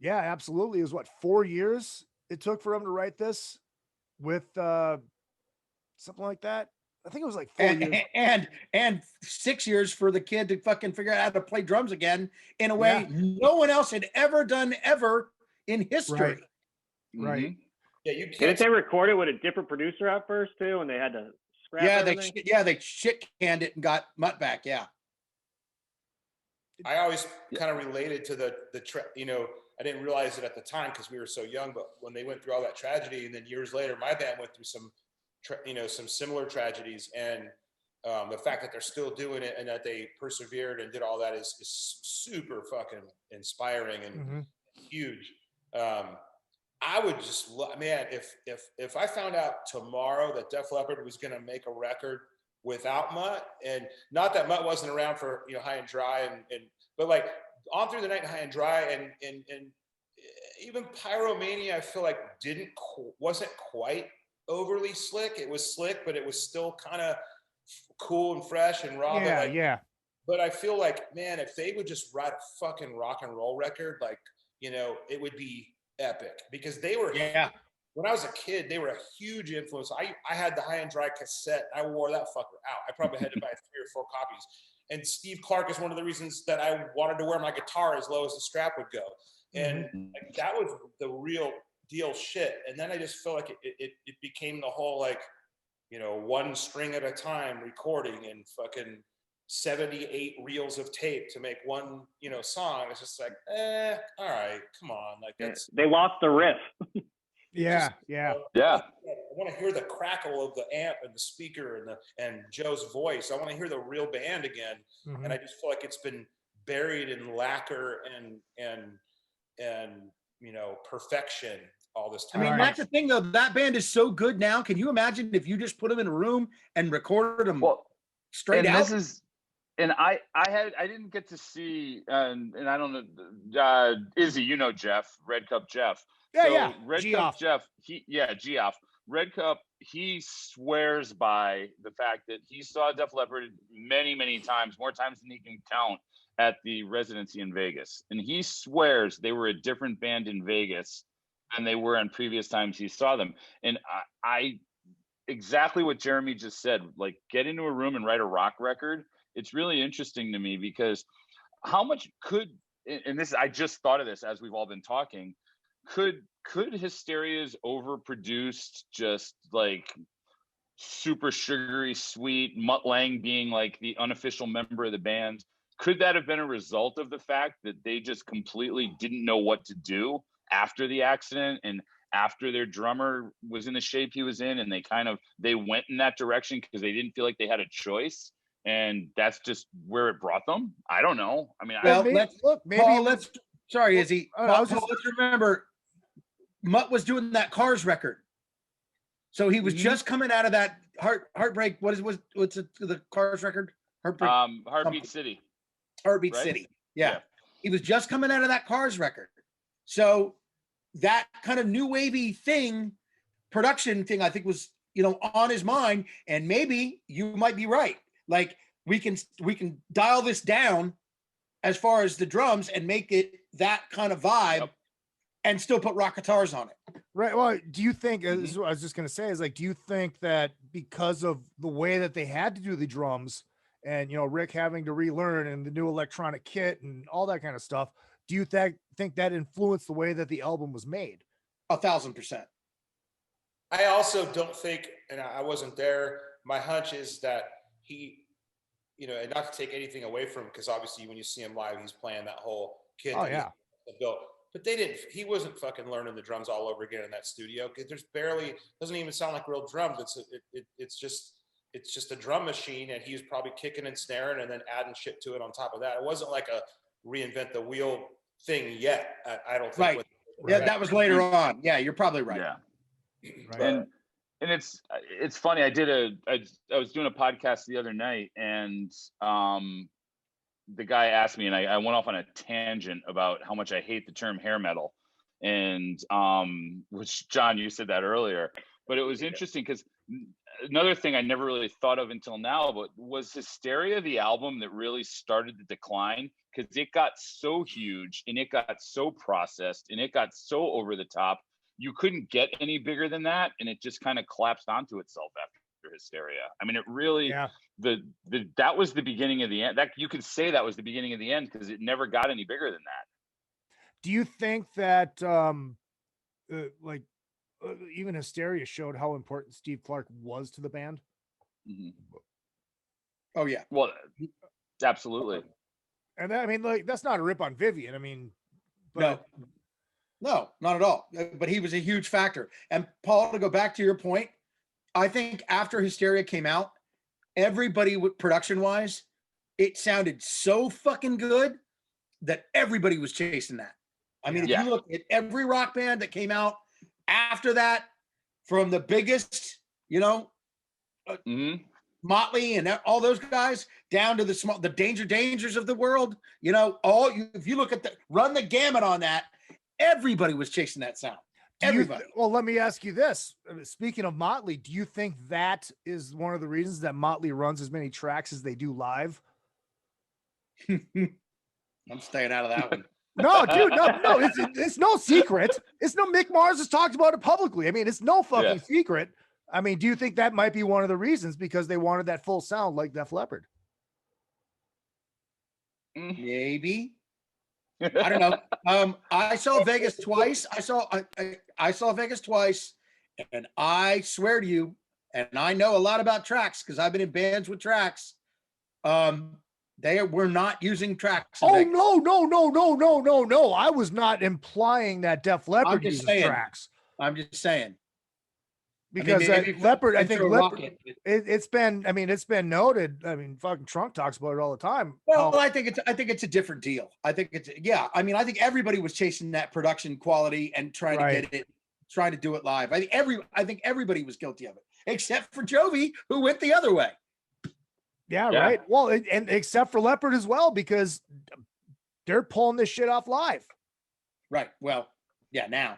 absolutely. It was what, 4 years it took for him to write this with something like that. I think it was like 4 years. And 6 years for the kid to fucking figure out how to play drums again in a way no one else had ever done in history. Right. Yeah, you can't. Didn't they record it with a different producer at first too, and they had to scrap everything? They shit canned it and got Mutt back. Yeah. I always kind of related to the I didn't realize it at the time because we were so young, but when they went through all that tragedy, and then years later, my band went through some similar tragedies, and the fact that they're still doing it and that they persevered and did all that is super fucking inspiring and huge. I would just, man, if I found out tomorrow that Def Leppard was going to make a record without Mutt, and not that Mutt wasn't around for High and Dry, but like On Through the Night and High and Dry, and even Pyromania, I feel like wasn't quite overly slick. It was slick, but it was still kind of cool and fresh and raw. But I feel like, man, if they would just write a fucking rock and roll record, like, it would be epic, because they were, when I was a kid, they were a huge influence. I had the High and Dry cassette. I wore that fucker out. I probably had to buy 3 or 4 copies. And Steve Clark is one of the reasons that I wanted to wear my guitar as low as the strap would go. And like, that was the real deal shit. And then I just feel like it became the whole, like, one string at a time recording and fucking 78 reels of tape to make one, song. It's just like, all right, come on. Like, they lost the riff. Yeah. I want to hear the crackle of the amp and the speaker and Joe's voice. I want to hear the real band again. And I just feel like it's been buried in lacquer and perfection all this time. I mean, that's the thing though. That band is so good now. Can you imagine if you just put them in a room and recorded them straight out? I didn't get to see, and I don't know, Izzy, Jeff, Red Cup Jeff. Red Cup Jeff, Geoff. Red Cup, he swears by the fact that he saw Def Leppard many, many times, more times than he can count, at the residency in Vegas. And he swears they were a different band in Vegas than they were in previous times he saw them. And I exactly what Jeremy just said, like, get into a room and write a rock record. It's really interesting to me, because how much could, and this, I just thought of this as we've all been talking, could Hysteria's overproduced, just like super sugary sweet, Mutt Lange being like the unofficial member of the band, could that have been a result of the fact that they just completely didn't know what to do after the accident and after their drummer was in the shape he was in, and they went in that direction because they didn't feel like they had a choice? And that's just where it brought them. I don't know. I mean, sorry, Izzy. Let's remember, Mutt was doing that Cars record, so he was just coming out of that heartbreak. What's the Cars record? Heartbeat City. Heartbeat City. Yeah, he was just coming out of that Cars record, so that kind of new wavy production thing, I think was on his mind. And maybe you might be right. Like, we can dial this down as far as the drums and make it that kind of vibe, and still put rock guitars on it. Right. Well, do you think, this is what I was just going to say, is like, do you think that because of the way that they had to do the drums and, Rick having to relearn and the new electronic kit and all that kind of stuff, do you think that influenced the way that the album was made? 1,000%. I also don't think, and I wasn't there, my hunch is that he, and not to take anything away from him, because obviously when you see him live, he's playing that whole kit. But he wasn't fucking learning the drums all over again in that studio. There's doesn't even sound like real drums. It's just a drum machine, and he was probably kicking and snaring and then adding shit to it on top of that. It wasn't like a reinvent the wheel thing yet. I don't think. Right. That was later on. Yeah, you're probably right. Yeah. Right. And it's funny. I was doing a podcast the other night, and the guy asked me, and I went off on a tangent about how much I hate the term hair metal, and which, John, you said that earlier, but it was interesting because another thing I never really thought of until now, but was Hysteria the album that really started the decline? Because it got so huge and it got so processed and it got so over the top. You couldn't get any bigger than that, and it just kind of collapsed onto itself after Hysteria. I mean, it really that was the beginning of the end. That you could say that was the beginning of the end because it never got any bigger than that. Do you think that even Hysteria showed how important Steve Clark was to the band? Mm-hmm. Oh yeah, well, absolutely. And that, I mean, like, that's not a rip on Vivian. I mean, but no, not at all. But he was a huge factor. And Paul, to go back to your point, I think after Hysteria came out, everybody, production-wise, it sounded so fucking good that everybody was chasing that. I mean, if you look at every rock band that came out after that, from the biggest, Motley and all those guys, down to the dangers of the world, if you look at run the gamut on that, everybody was chasing that sound. Everybody. Well, let me ask you this. Speaking of Motley, do you think that is one of the reasons that Motley runs as many tracks as they do live? I'm staying out of that one. No, dude, no, it's no secret. It's no, Mick Mars has talked about it publicly. I mean, it's no fucking secret. I mean, do you think that might be one of the reasons, because they wanted that full sound like Def Leppard? Maybe. I don't know. I saw Vegas twice. I saw Vegas twice, and I swear to you, and I know a lot about tracks because I've been in bands with tracks. They were not using tracks. Oh, no. I was not implying that Def Leppard uses tracks. I'm just saying. Because Leppard, I think Leppard, it's been noted. I mean, fucking Trunk talks about it all the time. Well, I think it's a different deal. I think I think everybody was chasing that production quality and trying to do it live. I think everybody was guilty of it, except for Jovi, who went the other way. Yeah, right. Well, and except for Leppard as well, because they're pulling this shit off live. Right. Well, yeah, now.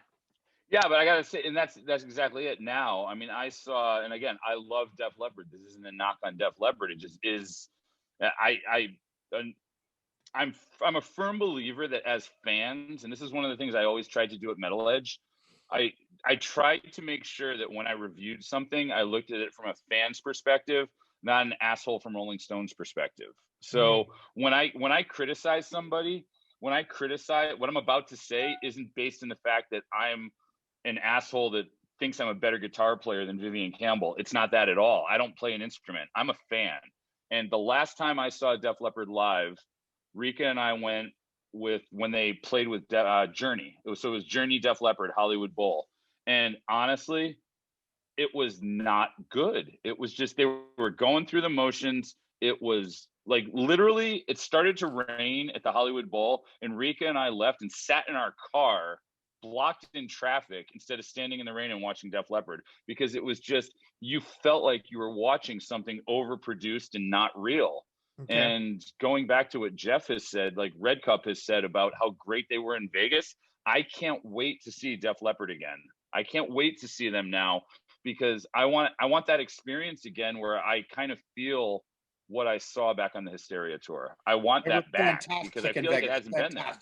Yeah, but I gotta say, and that's exactly it. Now, I mean, I saw, and again, I love Def Leppard. This isn't a knock on Def Leppard. It just is. I'm a firm believer that as fans, and this is one of the things I always tried to do at Metal Edge. I tried to make sure that when I reviewed something, I looked at it from a fan's perspective, not an asshole from Rolling Stone's perspective. So when I criticize somebody, what I'm about to say isn't based in the fact that I'm an asshole that thinks I'm a better guitar player than Vivian Campbell. It's not that at all. I don't play an instrument. I'm a fan. And the last time I saw Def Leppard live, Rika and I went when they played with Journey. It was Journey, Def Leppard, Hollywood Bowl. And honestly, it was not good. It was just, they were going through the motions. It was like, literally, it started to rain at the Hollywood Bowl, and Rika and I left and sat in our car, blocked in traffic, instead of standing in the rain and watching Def Leppard, because it was just, you felt like you were watching something overproduced and not real. Okay. And going back to what Jeff has said, like Red Cup has said about how great they were in Vegas, I can't wait to see Def Leppard again. I can't wait to see them now, because I want that experience again where I kind of feel what I saw back on the Hysteria tour. I want that back, because I feel like it hasn't been there.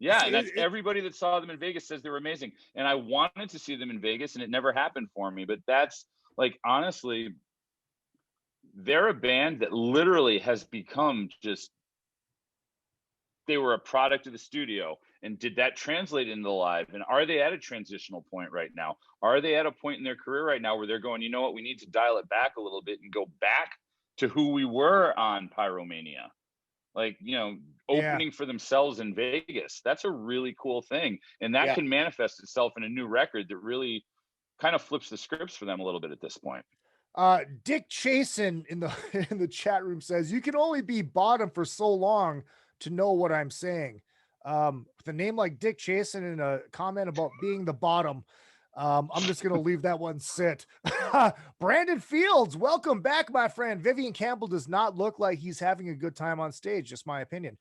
Yeah, and that's everybody that saw them in Vegas says they were amazing. And I wanted to see them in Vegas, and it never happened for me. But that's, like, honestly, they're a band that literally has become just, they were a product of the studio. And did that translate into live? And are they at a transitional point right now? Are they at a point in their career right now where they're going, you know what, we need to dial it back a little bit and go back to who we were on Pyromania? Like, you know, opening for themselves in Vegas. That's a really cool thing. And that can manifest itself in a new record that really kind of flips the scripts for them a little bit at this point. Dick Chasen in the chat room says, you can only be bottom for so long to know what I'm saying. With a name like Dick Chasen in a comment about being the bottom, I'm just going to leave that one sit. Brandon Fields, welcome back, my friend. Vivian Campbell does not look like he's having a good time on stage, just my opinion.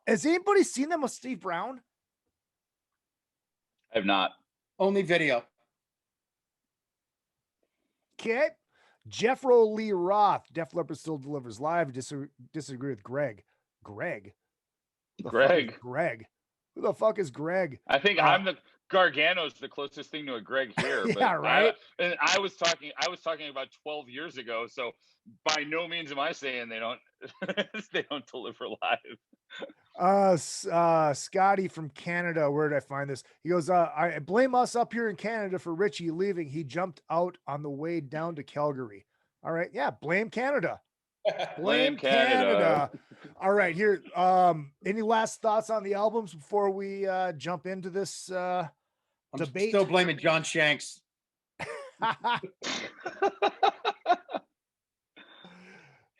Has anybody seen them with Steve Brown? I have not. Only video. Okay. Jeffro Lee Roth, Def Leppard still delivers live. Disagree with Greg. Greg? Greg. Who the fuck is Greg? I think I'm the Gargano's the closest thing to a Greg here. Yeah, right. I was talking about 12 years ago. So by no means am I saying they don't they don't deliver live. Scotty from Canada. Where did I find this? He goes, I blame us up here in Canada for Richie leaving. He jumped out on the way down to Calgary. All right. Yeah. Blame Canada. Blame Canada. All right, here. Any last thoughts on the albums before we jump into this I'm debate? Still blaming John Shanks.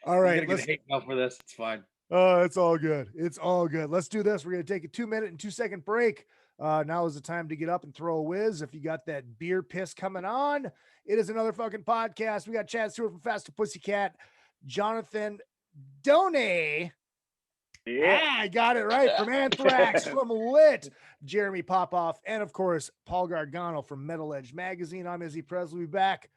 All right, let's hate mail for this. It's fine. It's all good. It's all good. Let's do this. We're gonna take a 2-minute and 2-second break. Now is the time to get up and throw a whiz. If you got that beer piss coming on, it is another fucking podcast. We got Chad Stewart from Fast to Pussycat, Jonathan Donais. Yeah, I got it right. From Anthrax, from Lit, Jeremy Popoff, and of course, Paul Gargano from Metal Edge Magazine. I'm Izzy Presley. We'll be back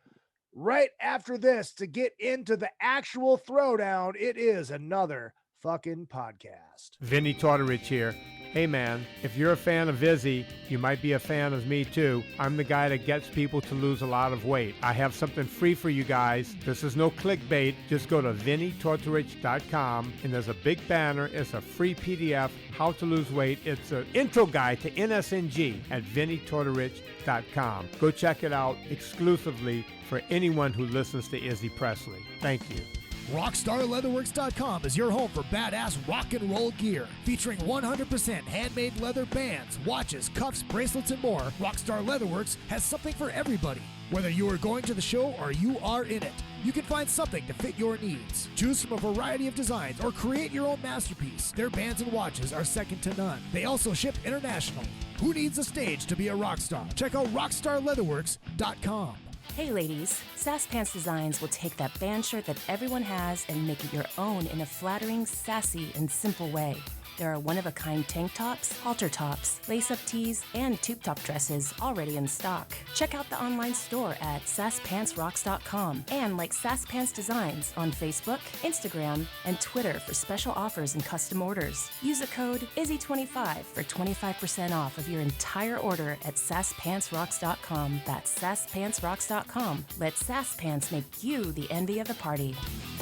right after this to get into the actual throwdown. It is another fucking podcast. Vinny Tortorich here. Hey man, if you're a fan of Izzy, you might be a fan of me too. I'm the guy that gets people to lose a lot of weight. I have something free for you guys. This is no clickbait. Just go to vinnytortorich.com and there's a big banner. It's a free PDF, how to lose weight. It's an intro guide to NSNG at vinnytortorich.com. Go check it out exclusively for anyone who listens to Izzy Presley. Thank you. RockstarLeatherworks.com is your home for badass rock and roll gear. Featuring 100% handmade leather bands, watches, cuffs, bracelets, and more, Rockstar Leatherworks has something for everybody. Whether you are going to the show or you are in it, you can find something to fit your needs. Choose from a variety of designs or create your own masterpiece. Their bands and watches are second to none. They also ship internationally. Who needs a stage to be a rock star? Check out RockstarLeatherworks.com. Hey ladies, Sass Pants Designs will take that band shirt that everyone has and make it your own in a flattering, sassy, and simple way. There are one-of-a-kind tank tops, halter tops, lace-up tees, and tube top dresses already in stock. Check out the online store at sasspantsrocks.com and like Sass Pants Designs on Facebook, Instagram, and Twitter for special offers and custom orders. Use the code IZZY25 for 25% off of your entire order at sasspantsrocks.com. That's sasspantsrocks.com. Let Sass Pants make you the envy of the party.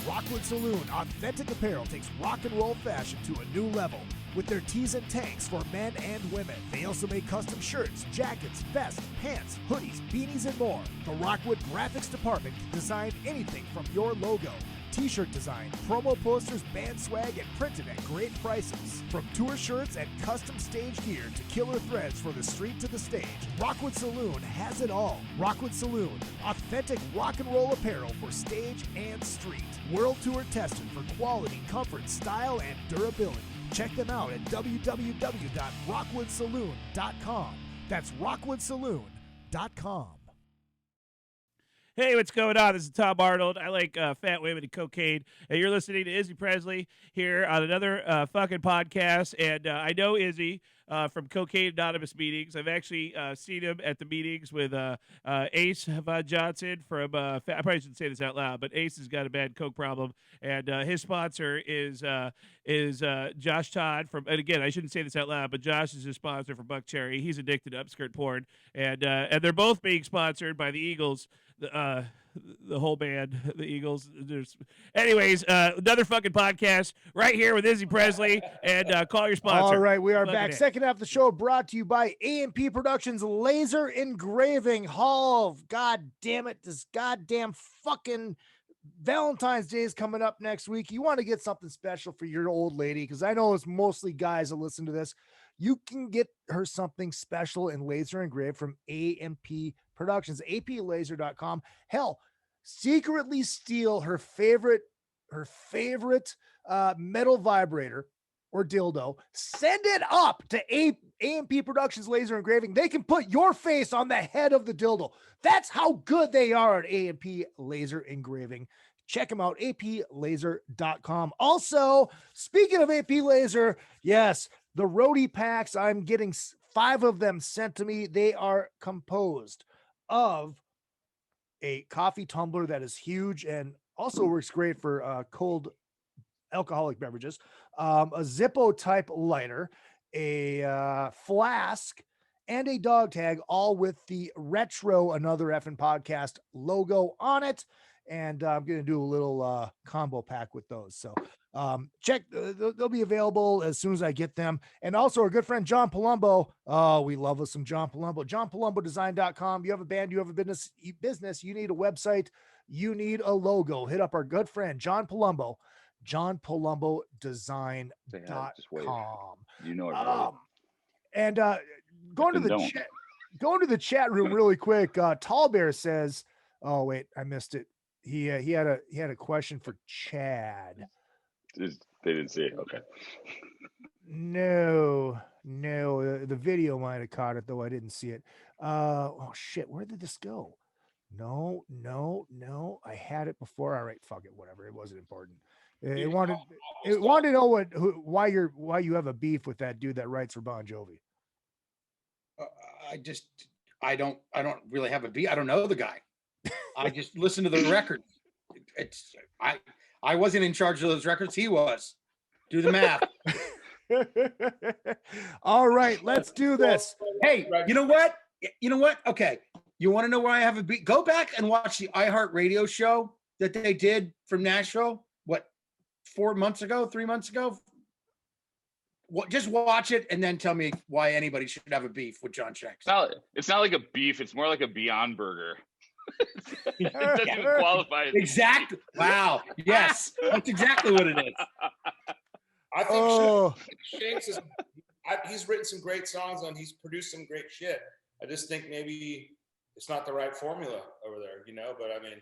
Rockwood Saloon Authentic Apparel takes rock and roll fashion to a new level. With their tees and tanks for men and women. They also make custom shirts, jackets, vests, pants, hoodies, beanies, and more. The Rockwood Graphics Department can design anything from your logo, t-shirt design, promo posters, band swag, and printed at great prices. From tour shirts and custom stage gear to killer threads for the street to the stage, Rockwood Saloon has it all. Rockwood Saloon, authentic rock and roll apparel for stage and street. World tour tested for quality, comfort, style, and durability. Check them out at www.rockwoodsaloon.com. That's rockwoodsaloon.com. Hey, what's going on? This is Tom Arnold. I like fat women and cocaine. And you're listening to Izzy Presley here on another fucking podcast. And I know Izzy from Cocaine Anonymous meetings. I've actually seen him at the meetings with Ace Von Johnson from, I probably shouldn't say this out loud, but Ace has got a bad coke problem. And his sponsor is Josh Todd from, and again, I shouldn't say this out loud, but Josh is his sponsor for Buck Cherry. He's addicted to upskirt porn. And they're both being sponsored by the Eagles. The whole band, the Eagles. Anyways, another fucking podcast right here with Izzy Presley, and call your sponsor. All right, we are Fucking back. Second half of the show brought to you by A&P Productions Laser Engraving Hall. God damn it, this goddamn fucking Valentine's Day is coming up next week. You want to get something special for your old lady, because I know it's mostly guys that listen to this. You can get her something special in laser engraved from A&P Productions, aplaser.com. Hell, secretly steal her favorite metal vibrator or dildo, send it up to A&P Productions Laser Engraving. They can put your face on the head of the dildo. That's how good they are at A&P Laser Engraving. Check them out, aplaser.com. Also, speaking of AP Laser, yes, the Roadie packs, I'm getting 5 of them sent to me. They are composed of a coffee tumbler that is huge and also works great for cold alcoholic beverages, a Zippo type lighter, a flask, and a dog tag, all with the retro Another Effing Podcast logo on it. And I'm going to do a little combo pack with those. So check, they'll be available as soon as I get them. And also our good friend, John Palumbo. Oh, we love us some John Palumbo. JohnPalumboDesign.com. You have a band, you have a business, you need a website, you need a logo. Hit up our good friend, John Palumbo, JohnPalumboDesign.com. You know it, right? And going to the chat room really quick. Tall Bear says, "Oh wait, I missed it. He had a question for Chad." They didn't see it. Okay. No, the video might have caught it though. I didn't see it. Oh shit, where did this go? No. I had it before. All right, fuck it, whatever. It wasn't important. It wanted to know why you have a beef with that dude that writes for Bon Jovi. I don't really have a beef. I don't know the guy. I just listen to the records. I wasn't in charge of those records. He was. Do the math. All right, let's do this. Hey, you know what? Okay. You want to know why I have a beat? Go back and watch the iHeartRadio show that they did from Nashville. What, 3 months ago? Just watch it and then tell me why anybody should have a beef with John Shanks. It's not like a beef. It's more like a Beyond Burger. It doesn't even qualify. Exactly. Wow. Yes, that's exactly what it is. I think Shanks is. He's written some great songs and he's produced some great shit. I just think maybe it's not the right formula over there, But I mean,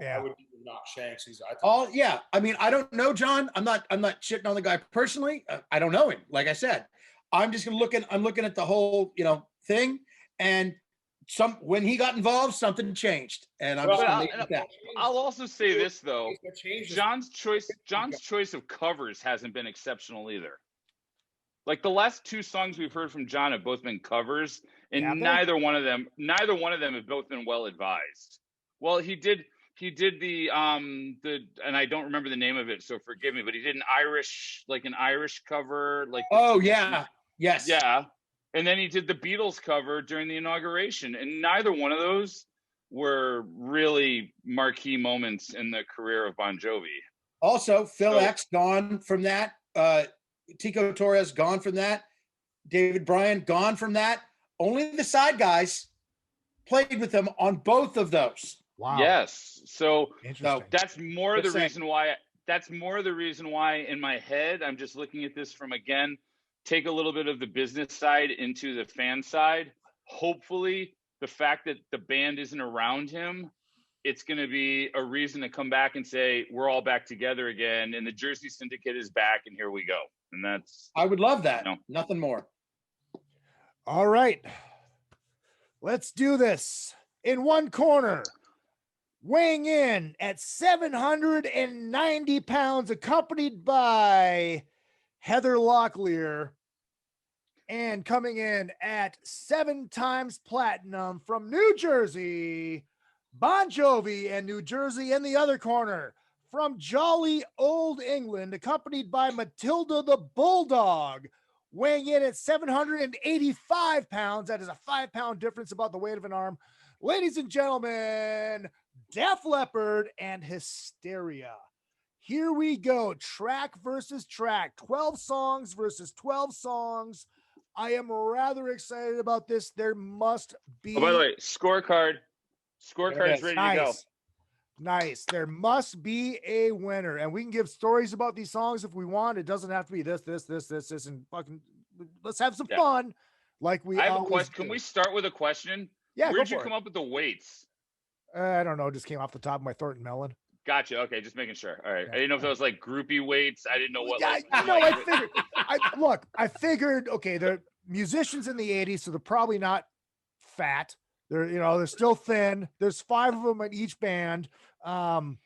I would not Shanks. I mean, I don't know John. I'm not shitting on the guy personally. I don't know him. Like I said, I'm just gonna I'm looking at the whole thing, and when he got involved, something changed, and I'm just gonna leave it at that. I'll also say this though: John's choice of covers hasn't been exceptional either. Like the last 2 songs we've heard from John have both been covers, and neither one of them have both been well advised. Well, he did the and I don't remember the name of it, so forgive me, but he did an Irish cover, like yes. Yeah. And then he did the Beatles cover during the inauguration, and neither one of those were really marquee moments in the career of Bon Jovi. Also, Phil X gone from that. Tico Torres gone from that. David Bryan gone from that. Only the side guys played with them on both of those. Wow. Yes. So that's more the reason why. That's more the reason why in my head I'm just looking at this from, again, take a little bit of the business side into the fan side. Hopefully, the fact that the band isn't around him, it's going to be a reason to come back and say we're all back together again, and the Jersey Syndicate is back, and here we go. And I would love that. Nothing more. All right. Let's do this. In one corner, weighing in at 790 pounds, accompanied by Heather Locklear, and coming in at 7 times platinum from New Jersey, Bon Jovi, and New Jersey in the other corner. From jolly old England, accompanied by Matilda the Bulldog, weighing in at 785 pounds. That is a 5-pound difference, about the weight of an arm. Ladies and gentlemen, Def Leppard and Hysteria. Here we go. Track versus track. 12 songs versus 12 songs. I am rather excited about this. There must be... Oh, by the way, scorecard. Scorecard's ready to go. Nice. There must be a winner, and we can give stories about these songs if we want. It doesn't have to be this, and fucking. Let's have some fun, like we. I have a question. Can we start with a question? Yeah. Where'd you come up with the weights? I don't know. It just came off the top of my Thornton Melon. Gotcha. Okay, just making sure. All right. I didn't know if that was like groupie weights. I didn't know what. Yeah, I figured. I figured. Okay, the musicians in the '80s, so they're probably not fat. They're still thin. There's 5 of them in each band. And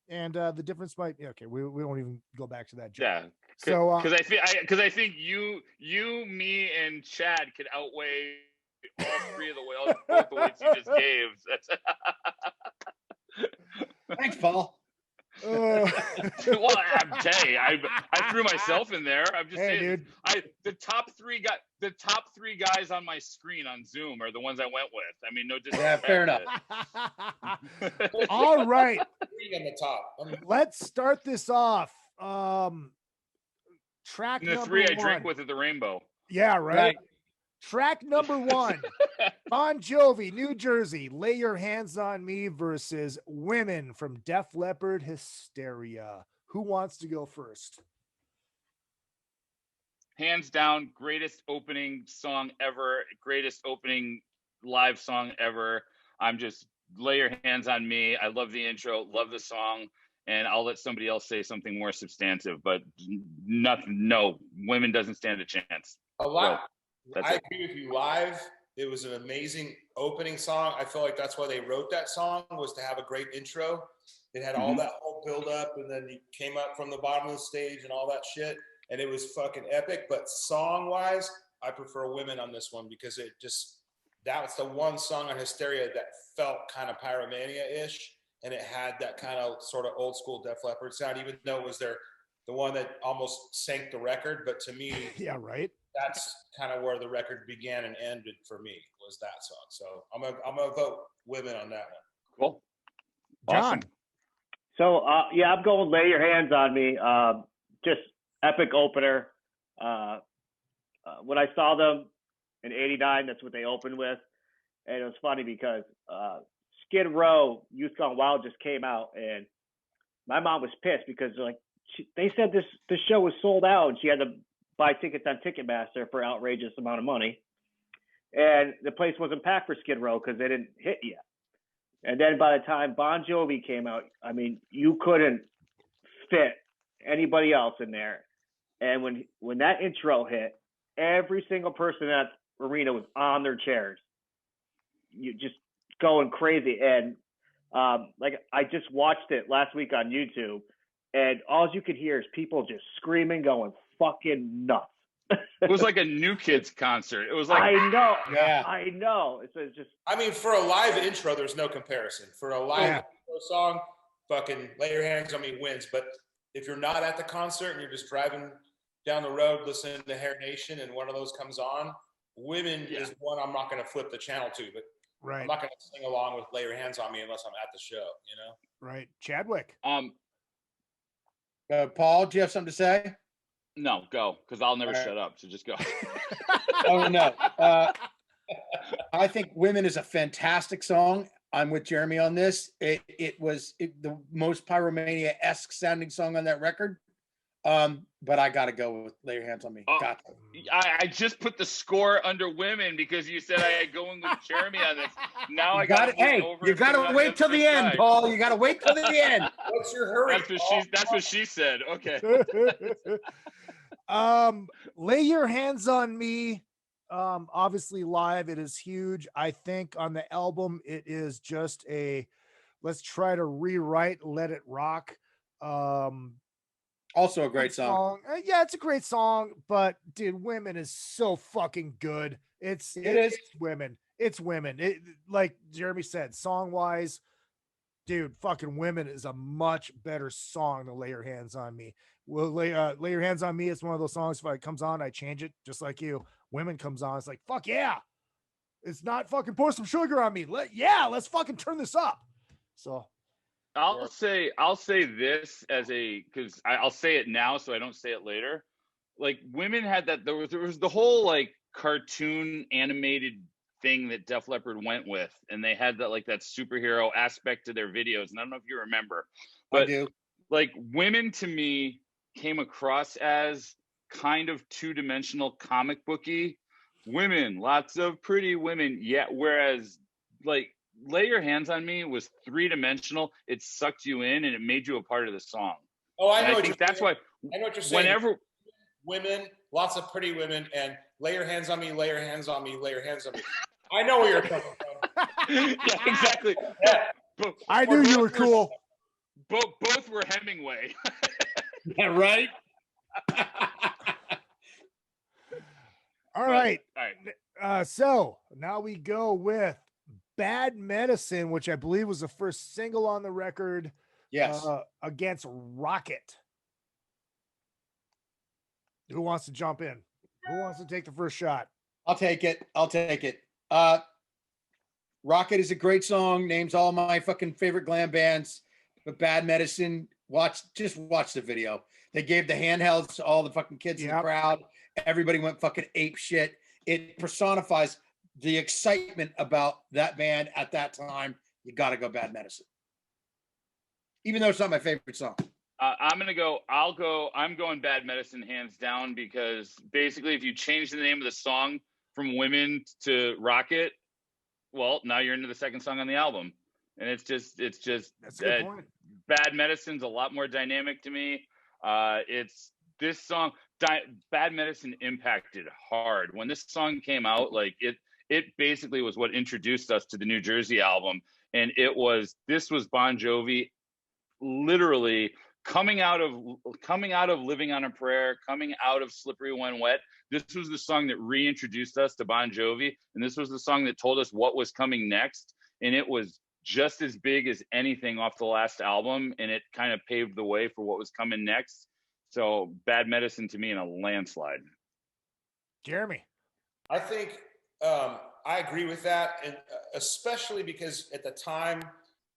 the difference might be okay. We won't even go back to that joke. Yeah. So because I think you, me, and Chad could outweigh all 3 of both the weights you just gave. Thanks, Paul. Well, I'm telling you, I threw myself in there. I'm just saying, dude. The top three guys on my screen on Zoom are the ones I went with. I mean, no disrespect. Yeah, fair enough. All right. Three on the top. Let's start this off. Track And the number three I one. drink with at the Rainbow. Yeah, right. Track number 1, Bon Jovi, New Jersey, Lay Your Hands on Me versus Women from Def Leppard Hysteria. Who wants to go first? Hands down, greatest opening song ever, greatest opening live song ever. I'm just Lay Your Hands on Me. I love the intro, love the song, and I'll let somebody else say something more substantive, but Women doesn't stand a chance. A lot. So, I agree with you. Live, it was an amazing opening song. I feel like that's why they wrote that song, was to have a great intro. It had all that whole build up, and then you came up from the bottom of the stage and all that shit, and it was fucking epic. But song wise, I prefer Women on this one, because that was the one song on Hysteria that felt kind of Pyromania-ish, and it had that kind of sort of old school Def Leppard sound, even though it was the one that almost sank the record. But to me, yeah, right. That's kind of where the record began and ended for me, was that song. So I'm gonna vote Women on that one. Cool. John. So I'm going Lay Your Hands on Me. Just epic opener. When I saw them in '89, that's what they opened with, and it was funny because Skid Row, Youth Gone Wild just came out, and my mom was pissed because they said this show was sold out, and she had to buy tickets on Ticketmaster for outrageous amount of money. And the place wasn't packed for Skid Row because they didn't hit yet. And then by the time Bon Jovi came out, I mean, you couldn't fit anybody else in there. And when that intro hit, every single person in that arena was on their chairs. You just going crazy. And I just watched it last week on YouTube, and all you could hear is people just screaming, going fucking nuts. It was like a New Kids concert. It was like, I know. Yeah. I know. It's just. I mean, for a live intro, there's no comparison. For a live intro song, fucking Lay Your Hands on Me wins. But if you're not at the concert and you're just driving down the road listening to Hair Nation and one of those comes on, Women is one I'm not going to flip the channel to. But I'm not going to sing along with Lay Your Hands on Me unless I'm at the show, you know? Right. Chadwick. Paul, do you have something to say? No, go, because I'll never shut up. So just go. Oh, no. I think Women is a fantastic song. I'm with Jeremy on this. It was the most Pyromania-esque sounding song on that record. But I got to go with Lay Your Hands on Me. I just put the score under Women because you said I had going with Jeremy on this. Now I got got Hey, you got to wait till the end, Paul. You got to wait till the end. What's your hurry? That's what she said. Okay. Lay Your Hands on Me. Obviously live, it is huge. I think on the album, it is just let's try to rewrite Let It Rock. Also a great song. Yeah, it's a great song, but dude, Women is so fucking good. It is Women. It's Women. Like Jeremy said, song wise, dude, fucking Women is a much better song than Lay Your Hands on Me. Well, Lay Your Hands on Me. It's one of those songs. If it comes on, I change it just like you. Women comes on, it's like, fuck yeah. It's not fucking pour some sugar on me. Let's fucking turn this up. So I'll say this because I'll say it now so I don't say it later. Like Women had that there was the whole like cartoon animated thing that Def Leppard went with, and they had that that superhero aspect to their videos. And I don't know if you remember, but I do. Like Women to me came across as kind of two-dimensional comic booky women, lots of pretty women. Yeah, whereas like Lay Your Hands on Me was three-dimensional. It sucked you in and it made you a part of the song. Oh, I know. I think that's why. I know what you're saying. Whenever Women, lots of pretty women, and Lay Your Hands on Me, Lay Your Hands on Me, Lay Your Hands on Me. I know where you're coming from. Yeah, exactly. Yeah. I knew you were cool. Both were Hemingway. Yeah, right. All right. All right. So now we go with Bad Medicine, which I believe was the first single on the record. Yes. Against Rocket. Who wants to jump in? Who wants to take the first shot? I'll take it. Rocket is a great song. Names all my fucking favorite glam bands. But Bad Medicine, just watch the video. They gave the handhelds to all the fucking kids in the crowd. Everybody went fucking ape shit. It personifies the excitement about that band at that time. You got to go Bad Medicine. Even though it's not my favorite song. I'm going Bad Medicine hands down, because basically if you change the name of the song from Women to Rocket, well, now you're into the second song on the album. And it's just That's a good point. Bad Medicine's a lot more dynamic to me. It's this song, Bad Medicine impacted hard. When this song came out, like it basically was what introduced us to the New Jersey album. And this was Bon Jovi literally coming out of Living on a Prayer, coming out of Slippery When Wet. This was the song that reintroduced us to Bon Jovi, and this was the song that told us what was coming next. And it was just as big as anything off the last album, and it kind of paved the way for what was coming next. So Bad Medicine to me in a landslide. Jeremy. I think I agree with that, and especially because at the time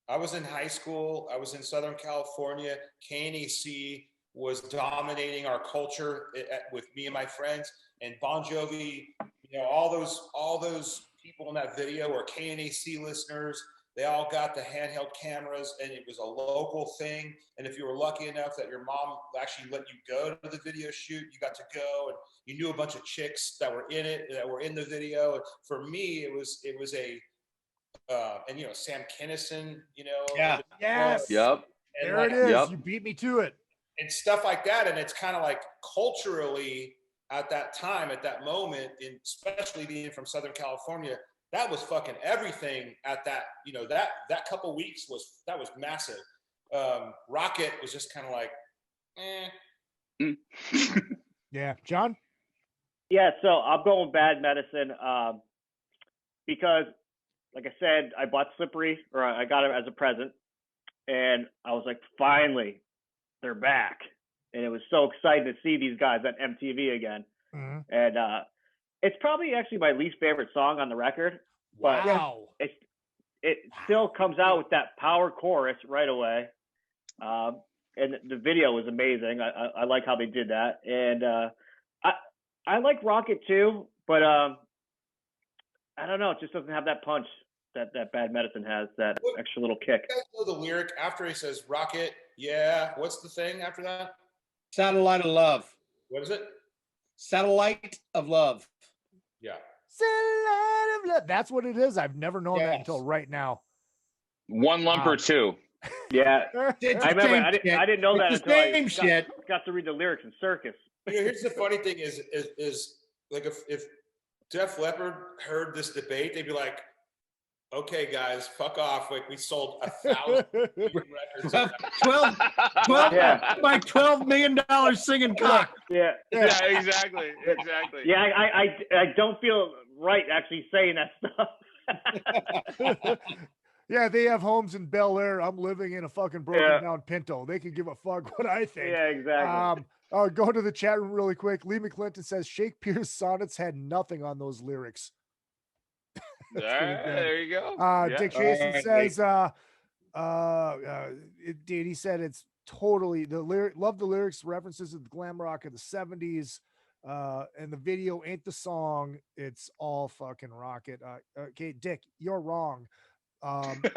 I was in high school, I was in Southern California. KNAC was dominating our culture with me and my friends, and Bon Jovi. You know, all those people in that video were KNAC listeners. They all got the handheld cameras, and it was a local thing. And if you were lucky enough that your mom actually let you go to the video shoot, you got to go, and you knew a bunch of chicks that were in it, that were in the video. And for me, it was a, and you know, Sam Kinison, you know. Yeah. Yes. Yep. And there it is. You beat me to it. And stuff like that. And it's kind of like culturally at that time, at that moment, and especially being from Southern California, that was fucking everything at that, you know, that couple weeks was massive. Rocket was just kind of like, Yeah. John? Yeah, so I'm going Bad Medicine because, like I said, I bought Slippery, or I got it as a present, and I was like, finally, they're back. And it was so exciting to see these guys on MTV again. Mm-hmm. And it's probably actually my least favorite song on the record. But wow. It still comes out with that power chorus right away. And the video was amazing. I like how they did that. And I like Rocket too, but I don't know. It just doesn't have that punch that Bad Medicine has, that extra little kick. You guys know the lyric after he says Rocket, yeah, what's the thing after that? Satellite of Love. What is it? Satellite of Love. Yeah. Satellite of Love. That's what it is. I've never known that until right now. One lump or two. Yeah. I remember. I didn't know that until I got to read the lyrics in Circus. You know, here's the funny thing is like if Def Leppard heard this debate, they'd be like, okay, guys, fuck off. Like, we sold 1,000 records. 12 like $12 million singing cock. Yeah, exactly. Yeah, I don't feel right actually saying that stuff. Yeah, they have homes in Bel Air. I'm living in a fucking broken down Pinto. They can give a fuck what I think. Yeah, exactly. Go to the chat room really quick. Lee McClinton says Shakespeare's sonnets had nothing on those lyrics. There you go. Dick Jason says, he said it's totally the lyric. Love the lyrics, references to the glam rock of the 70s. And the video ain't the song. It's all fucking Rocket. Okay, Dick, you're wrong. And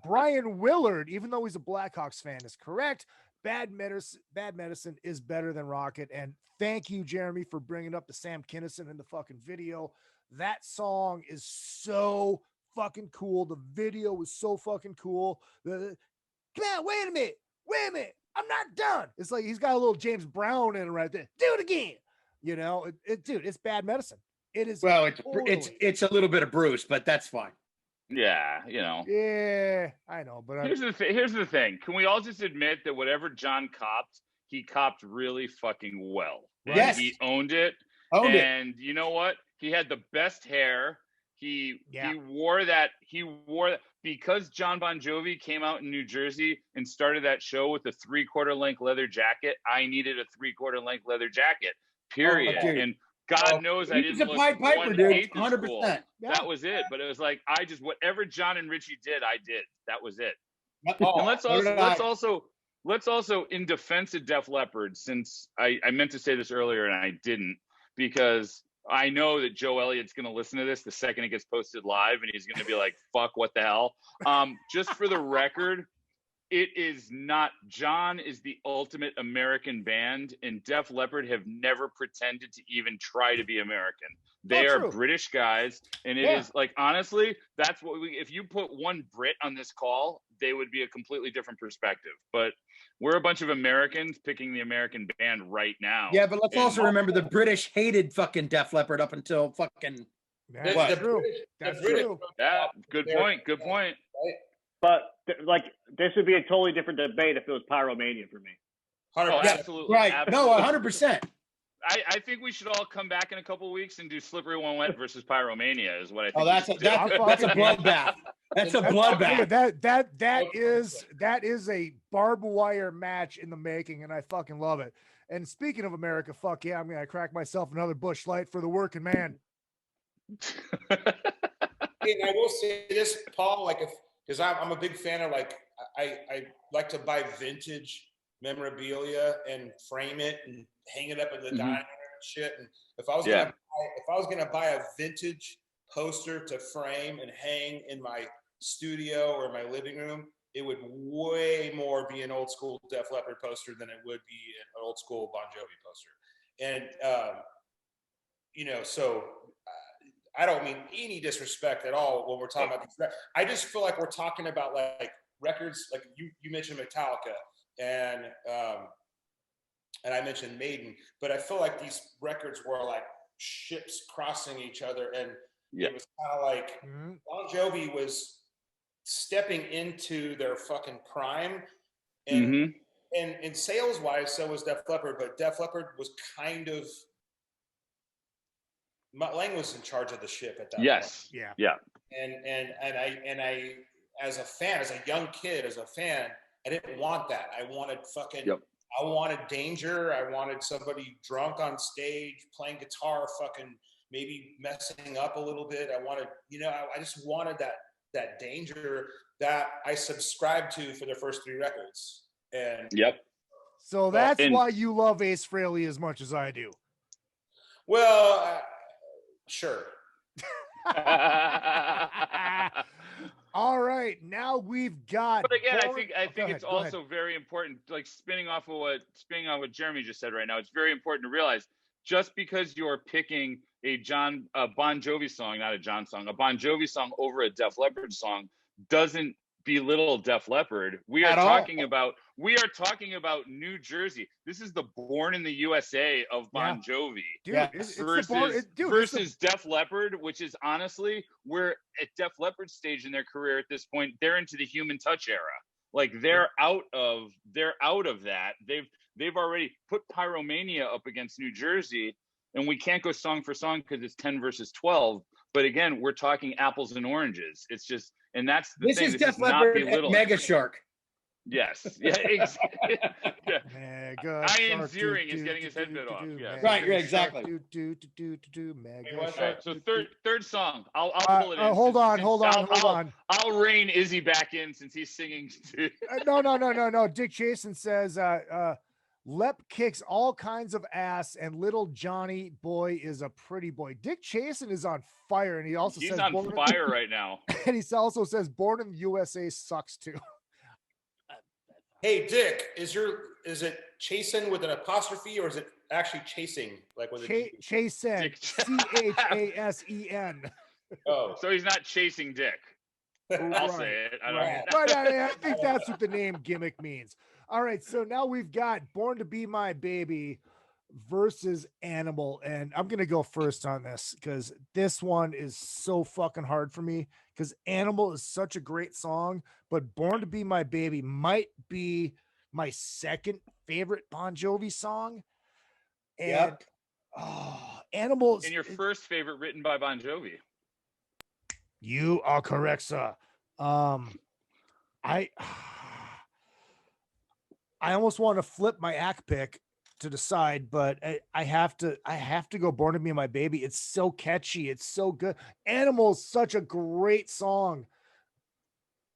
Brian Willard, even though he's a Blackhawks fan, is correct. Bad Medicine is better than Rocket. And thank you, Jeremy, for bringing up the Sam Kinison in the fucking video. That song is so fucking cool. The video was so fucking cool. Come on, wait a minute. I'm not done. It's like he's got a little James Brown in it right there. Do it again. You know, dude, it's Bad Medicine. It is. Well, totally. it's a little bit of Bruce, but that's fine. Yeah, you know. Yeah, I know, but here's the thing. Can we all just admit that whatever John copped, he copped really fucking well. Right? Yes, he owned it. And you know what? He had the best hair. He wore that because John Bon Jovi came out in New Jersey and started that show with a 3/4 length leather jacket. I needed a 3/4 length leather jacket, period. And God knows I didn't look Pied Piper, dude. 100%. Yeah. That was it. But it was like whatever John and Richie did, I did. That was it. Oh, and let's also in defense of Def Leppard, since I meant to say this earlier and I didn't, because I know that Joe Elliott's going to listen to this the second it gets posted live, and he's going to be like, fuck, what the hell? Just for the record, it is not. John is the ultimate American band, and Def Leppard have never pretended to even try to be American. They are British guys, and it is like, honestly, that's what if you put one Brit on this call, they would be a completely different perspective. But we're a bunch of Americans picking the American band right now. Yeah, but let's also remember the British hated fucking Def Leppard up until fucking. That's true. That's true. Yeah, good point. Good point. But like, this would be a totally different debate if it was Pyromania for me. 100%. Oh, absolutely. Right. Absolutely. No, 100%. I think we should all come back in a couple of weeks and do Slippery When Wet versus Pyromania is what I think. Oh, that's a bloodbath. That's a bloodbath. That is a barbed wire match in the making, and I fucking love it. And speaking of America, fuck yeah, I'm gonna crack myself another Busch Light for the working man. And I will say this, Paul, because I'm a big fan of I like to buy vintage memorabilia and frame it and hang it up in the diner and shit. And if I was gonna buy a vintage poster to frame and hang in my studio or my living room, it would way more be an old school Def Leppard poster than it would be an old school Bon Jovi poster. And so I don't mean any disrespect at all when we're talking about these. I just feel like we're talking about like records, like you mentioned Metallica and I mentioned Maiden, but I feel like these records were like ships crossing each other, and it was kind of like Bon Jovi was stepping into their fucking prime, and and sales wise, so was Def Leppard, but Def Leppard was kind of Mutt Lange was in charge of the ship at that point. Yeah. And I as a fan, as a young kid, as a fan, I didn't want that. I wanted I wanted danger. I wanted somebody drunk on stage playing guitar, fucking maybe messing up a little bit. I wanted, I just wanted that danger that I subscribed to for the first 3 records. And so that's why you love Ace Frehley as much as I do. Well, sure. All right, now we've got. But again, I think it's also very important, like spinning off of what Jeremy just said right now. It's very important to realize just because you're picking a Bon Jovi song, not a John song, a Bon Jovi song over a Def Leppard song doesn't belittle Def Leppard. We are talking about New Jersey. This is the Born in the USA of Bon Jovi. Dude, versus Def Leppard, which is honestly, we're at Def Leppard's stage in their career at this point. They're into the Human Touch era. Like they're out of that. They've already put Pyromania up against New Jersey, and we can't go song for song because it's 10 versus 12. But again, we're talking apples and oranges. It's just, and that's the thing. This is Def Leppard and Mega Shark. Yes. Yeah. Exactly. Mega Ian Ziering is getting his head bit off. Yeah. Right. Yeah. Exactly. Mega Shark. So third song. I'll pull it in. Hold on. I'll rein Izzy back in since he's singing too. No. Dick Chasen says, Lep kicks all kinds of ass, and little Johnny boy is a pretty boy. Dick Chasen is on fire, and he also he's says on fire right now. And he also says Born in the USA sucks too. Hey Dick, is it Chasen with an apostrophe, or is it actually chasing like with a Chasen? CHASEN. Oh, so he's not chasing Dick. I'll say it. I don't know. Right. I think that's what the name gimmick means. All right, so now we've got Born to Be My Baby versus Animal, and I'm going to go first on this because this one is so fucking hard for me because Animal is such a great song, but Born to Be My Baby might be my second favorite Bon Jovi song. And Animal. And your first favorite written by Bon Jovi. You are correct, sir. I almost want to flip my act pick to decide, but I have to go Born to Be My Baby. It's so catchy. It's so good. Animal's such a great song.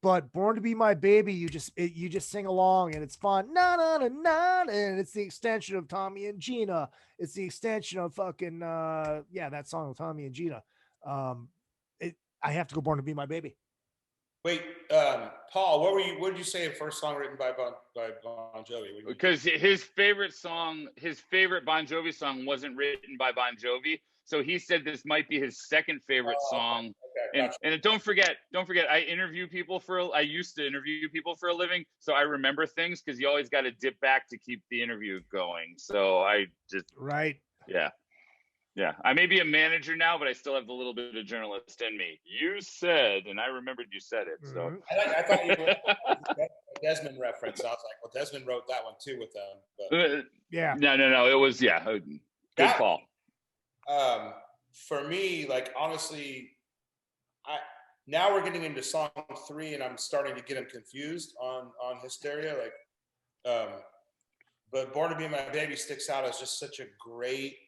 But Born to Be My Baby, you just sing along and it's fun. Na na na na, and it's the extension of Tommy and Gina. It's the extension of fucking that song with Tommy and Gina. I have to go Born to Be My Baby. Wait, Paul, what did you say the first song written by Bon Jovi? Because his favorite Bon Jovi song wasn't written by Bon Jovi. So he said this might be his second favorite song. Okay, gotcha. And don't forget, I used to interview people for a living. So I remember things because you always got to dip back to keep the interview going. So I just, right. Yeah. Yeah, I may be a manager now, but I still have the little bit of journalist in me. You said, and I remembered you said it. So I thought you were a Desmond reference. I was like, well, Desmond wrote that one too with them. But yeah, no, it was good call. For me, like honestly, now we're getting into song 3, and I'm starting to get them confused on Hysteria. Like, but Born to Be My Baby sticks out as just such a great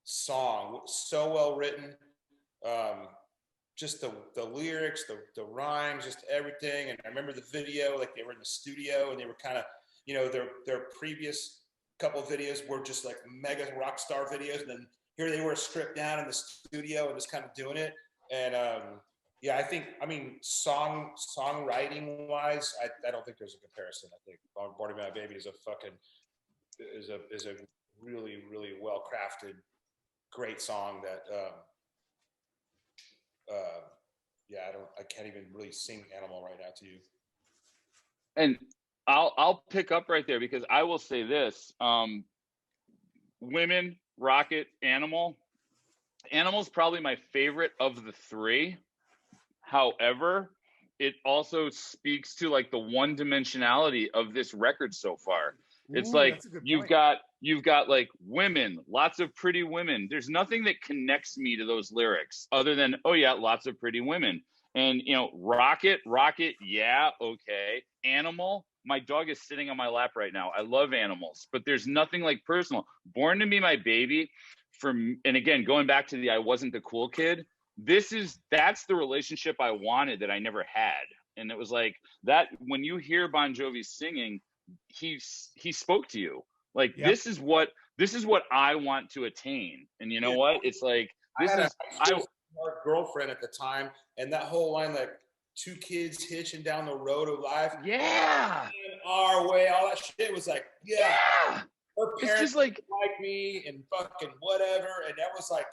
song, so well written, just the lyrics, the rhymes, just everything. And I remember the video, like they were in the studio and they were kind of, their previous couple of videos were just like mega rock star videos, and then here they were stripped down in the studio and just kind of doing it. And I mean songwriting wise, I don't think there's a comparison. I think Born to Be My Baby is a really, really well crafted, great song that I can't even really sing Animal right now to you. And I'll pick up right there because I will say this: Women, Rocket, Animal's probably my favorite of the 3. However, it also speaks to like the one dimensionality of this record so far. It's like you've got like women, lots of pretty women. There's nothing that connects me to those lyrics other than, oh yeah, lots of pretty women. And Rocket, yeah, okay. Animal, my dog is sitting on my lap right now. I love animals, but there's nothing like personal. Born to Be My Baby, and again, going back to the I wasn't the cool kid, that's the relationship I wanted that I never had. And it was like that when you hear Bon Jovi singing, he spoke to you like, yep. This is what I want to attain. And you know what? It's like, I had a girlfriend at the time, and that whole line, like 2 kids hitching down the road of life. Yeah. Our way, all that shit was like, yeah. Her parents just like me and fucking whatever. And that was like,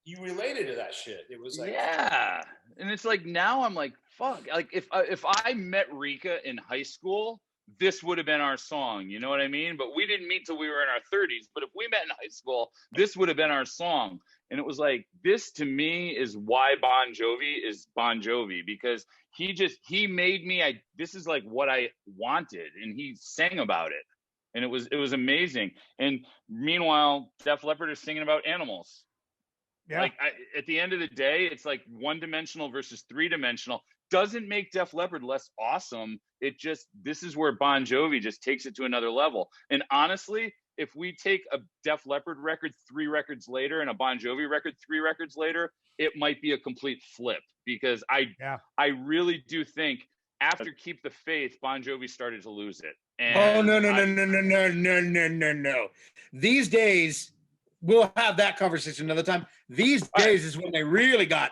you related to that shit. It was like, yeah. And it's like, now I'm like, fuck, like if I met Rika in high school, this would have been our song, you know what I mean? But we didn't meet till we were in our 30s. But if we met in high school, this would have been our song. And it was like, this to me is why Bon Jovi is Bon Jovi, because he made me, this is like what I wanted. And he sang about it. And it was amazing. And meanwhile, Def Leppard is singing about animals. Yeah. Like at the end of the day, it's like one-dimensional versus three-dimensional. Doesn't make Def Leppard less awesome. This is where Bon Jovi just takes it to another level. And honestly, if we take a Def Leppard record 3 records later and a Bon Jovi record 3 records later, it might be a complete flip, because I really do think after Keep the Faith, Bon Jovi started to lose it. And no. These days, we'll have that conversation another time. These days is when they really got.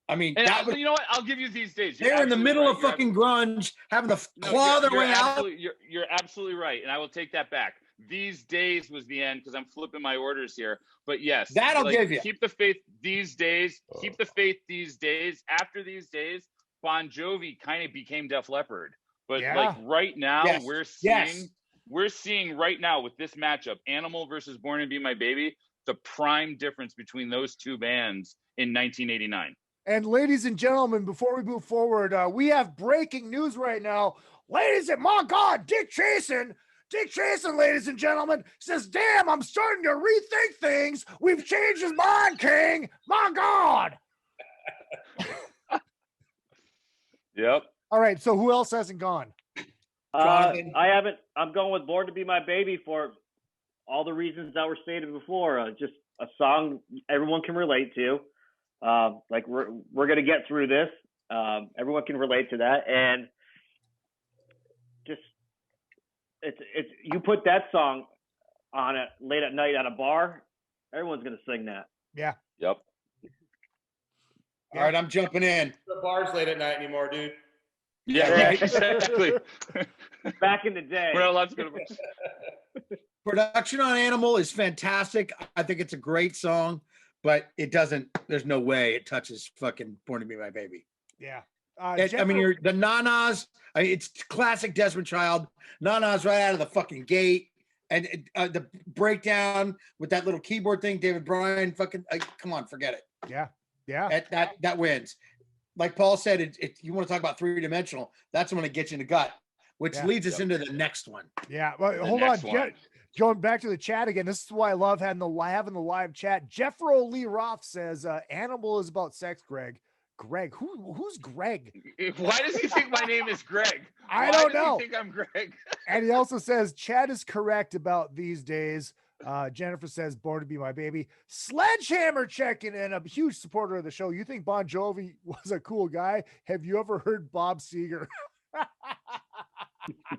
I mean, you know what? I'll give you These Days. They're in the middle of fucking grunge, having to claw their way out. You're absolutely right, and I will take that back. These Days was the end, because I'm flipping my orders here. But yes, that'll give you. Keep the Faith, These Days. Keep the Faith, These Days. After These Days, Bon Jovi kind of became Def Leppard. But like right now, we're seeing right now with this matchup, Animal versus Born to Be My Baby, the prime difference between those two bands in 1989. And ladies and gentlemen, before we move forward, we have breaking news right now. My God, Dick Chasen, ladies and gentlemen, says, damn, I'm starting to rethink things. We've changed his mind, King. My God. Yep. All right. So who else hasn't gone? I haven't. I'm going with "Born to Be My Baby" for all the reasons that were stated before. Just a song everyone can relate to. Like we're gonna get through this. Everyone can relate to that, and just it's you put that song on it late at night at a bar, everyone's gonna sing that. Yeah. Yep. All right, I'm jumping in. The bars late at night anymore, dude. Yeah, right. Exactly. Back in the day. We're not allowed to go to Production on Animal is fantastic. I think it's a great song, but it doesn't. There's no way it touches fucking "Born to Be My Baby." Yeah. I mean, you're the Nanas. It's classic Desmond Child. Nanas right out of the fucking gate, and the breakdown with that little keyboard thing. David Bryan, fucking come on, forget it. Yeah. Yeah. That wins. Like Paul said, you want to talk about three-dimensional. That's when it gets you in the gut, which leads us into the next one. Yeah. Well, hold on. Going back to the chat again. This is why I love having the live chat. Jeffro Lee Roth says, "Animal is about sex." Greg, who's Greg? Why does he think my name is Greg? I don't know. Why does he think I'm Greg? And he also says, Chad is correct about these days. Jennifer says, "Born to Be My Baby." Sledgehammer checking in, a huge supporter of the show. You think Bon Jovi was a cool guy? Have you ever heard Bob Seger?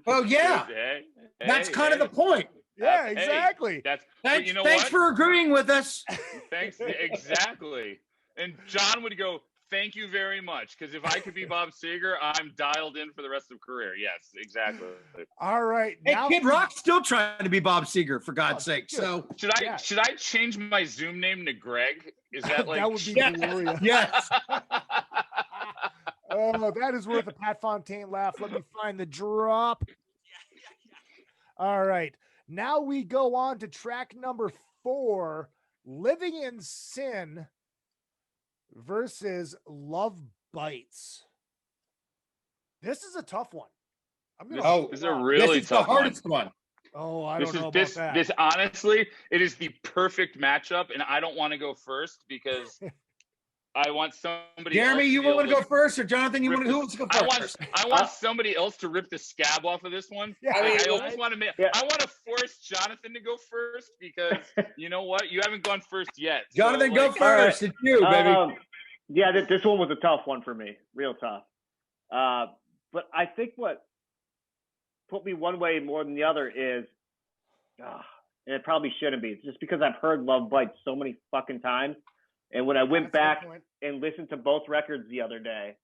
Oh yeah, that's kind of the point. Yeah, exactly. Thanks for agreeing with us. Thanks, exactly. And John would go, "Thank you very much," because if I could be Bob Seger, I'm dialed in for the rest of career. Yes, exactly. All right. Hey, Kid Rock's still trying to be Bob Seger, for God's sake. So should I change my Zoom name to Greg? Is that like that would be glorious? Yes. Oh, that is worth a Pat Fontaine laugh. Let me find the drop. All right. Now we go on to track number 4, "Living in Sin" versus "Love Bites." This is a tough one. This is a really tough the hardest one. Oh, I don't know about that. This honestly, it is the perfect matchup, and I don't want to go first because I want somebody. Jeremy, else you want to go first, or Jonathan? Who wants to go first? I want somebody else to rip the scab off of this one. Yeah, I almost want to I want to force Jonathan to go first because you know what? You haven't gone first yet. Jonathan, go first. It's you, baby. Yeah, this one was a tough one for me, real tough. But I think what put me one way more than the other is, and it probably shouldn't be, it's just because I've heard "Love Bites" so many fucking times. And when I went back and listened to both records the other day,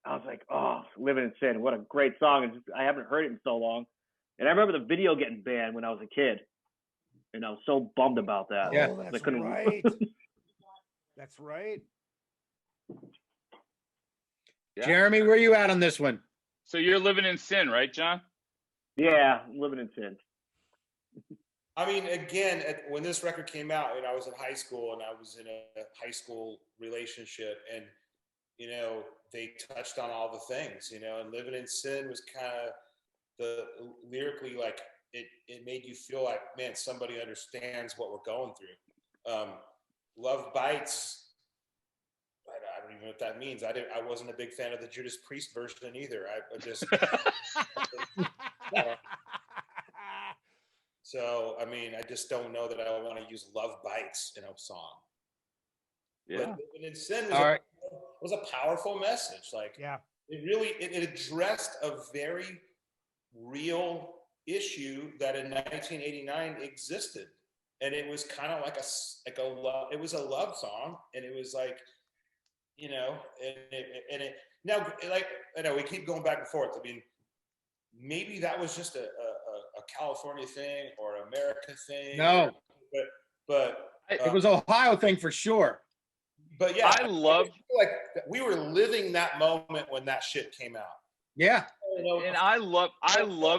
I was like, oh, "Living in Sin," what a great song. And I haven't heard it in so long. And I remember the video getting banned when I was a kid. And I was so bummed about that. Yeah, that's right. That's right. Yeah. Jeremy, where are you at on this one? So you're "Living in Sin," right, John? Yeah, "Living in Sin." I mean, again, when this record came out, I was in high school and I was in a high school relationship, and they touched on all the things, and "Living in Sin" was kind of the lyrically, like it made you feel like, man, somebody understands what we're going through. "Love Bites," I don't even know what that means. I wasn't a big fan of the Judas Priest version either. I just so, I mean, I just don't know that I want to use "Love Bites" in a song. Yeah. But "Living in Sin" was a powerful message. Like, it really, it addressed a very real issue that in 1989 existed. And it was kind of like it was a love song. And it was like, now, like, I know we keep going back and forth. I mean, maybe that was just a California thing or an America thing. No, but it was an Ohio thing for sure. But yeah, I love like we were living that moment when that shit came out. Yeah, and I love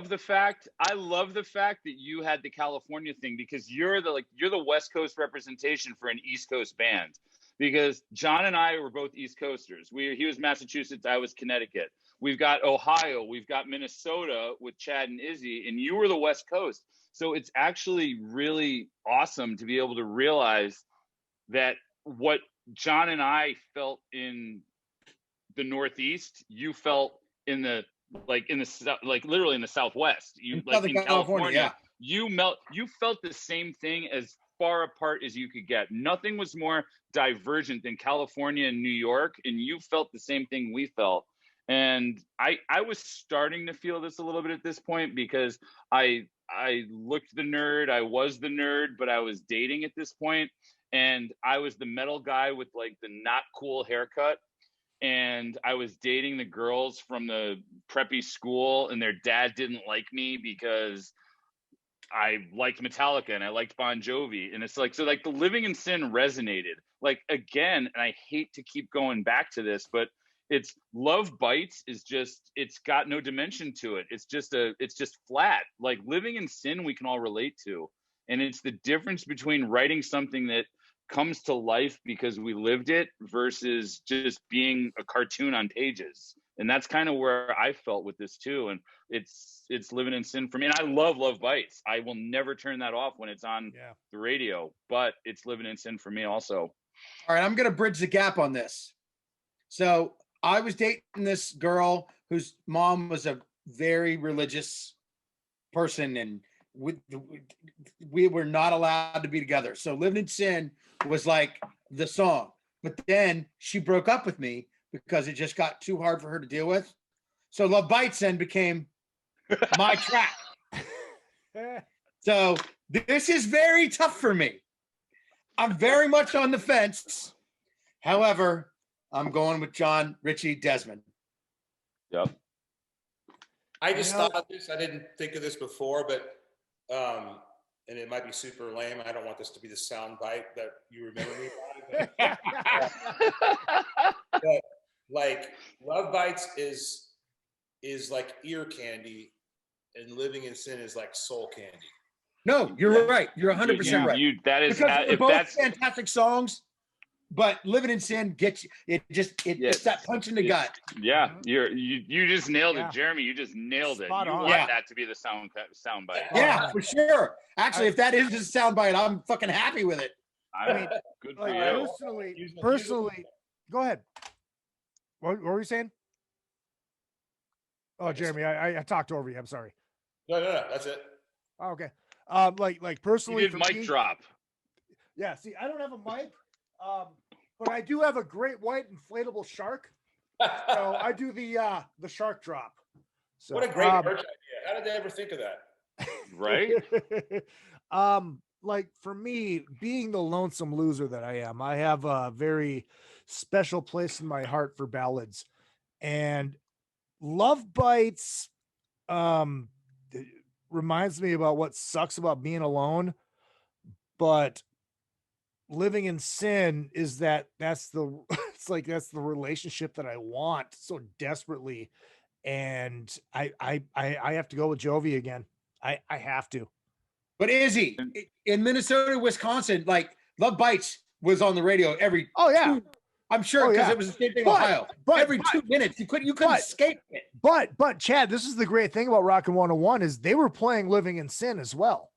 the fact that you had the California thing because you're the West Coast representation for an East Coast band. Because John and I were both East Coasters. He was Massachusetts, I was Connecticut. We've got Ohio, we've got Minnesota with Chad and Izzy, and you were the West Coast. So it's actually really awesome to be able to realize that what John and I felt in the Northeast, you felt in the literally in the Southwest. You In like Southern in California, yeah. you felt the same thing as far apart as you could get. Nothing was more divergent than California and New York, and you felt the same thing we felt. And I was starting to feel this a little bit at this point because I looked the nerd, I was the nerd, but I was dating at this point, and I was the metal guy with like the not cool haircut. And I was dating the girls from the preppy school, and their dad didn't like me because I liked Metallica and I liked Bon Jovi. And it's like, so like the Living in Sin resonated. Like, again, and I hate to keep going back to this, but it's Love Bites is just, it's got no dimension to it. It's just flat. Like Living in Sin, we can all relate to. And it's the difference between writing something that comes to life because we lived it versus just being a cartoon on pages. And that's kind of where I felt with this too. And it's Living in Sin for me. And I love Love Bites. I will never turn that off when it's on the radio, but it's Living in Sin for me also. All right, I'm going to bridge the gap on this. So I was dating this girl whose mom was a very religious person, and we were not allowed to be together. So Living in Sin was like the song. But then she broke up with me because it just got too hard for her to deal with. So Love Bites then became my track. So this is very tough for me. I'm very much on the fence. However, I'm going with John, Richie, Desmond. Yep. I just thought of this. I didn't think of this before, but and it might be super lame. I don't want this to be the sound bite that you remember me by. But like Love Bites is like ear candy, and Living in Sin is like soul candy. No, you're right. You're 100% right. That is because they're both fantastic songs, but Living in Sin gets you. It's that punch in the gut. Yeah, you just nailed it, Jeremy. You just nailed it. Spot You on. want that to be the sound bite. Yeah, for sure. Actually, if that is the sound bite, I'm fucking happy with it. I mean, good for you. Personally, go ahead. What were you saying? Oh, Jeremy, I talked over you. I'm sorry. No, that's it. Oh, okay. Like personally, You did mic drop. Yeah. See, I don't have a mic, but I do have a great white inflatable shark. So I do the shark drop. So what a great merch idea! How did they ever think of that? Right. Like for me, being the lonesome loser that I am, I have a very special place in my heart for ballads, and Love Bites reminds me about what sucks about being alone, but Living in Sin is that's the relationship that I want so desperately, and I have to go with Jovi again. I have to. But Izzy, in Minnesota, Wisconsin, like Love Bites was on the radio every. Oh yeah. I'm sure because it was the same thing in Ohio. But every 2 minutes, you couldn't escape it. But Chad, this is the great thing about Rockin' 101 is they were playing Living in Sin as well.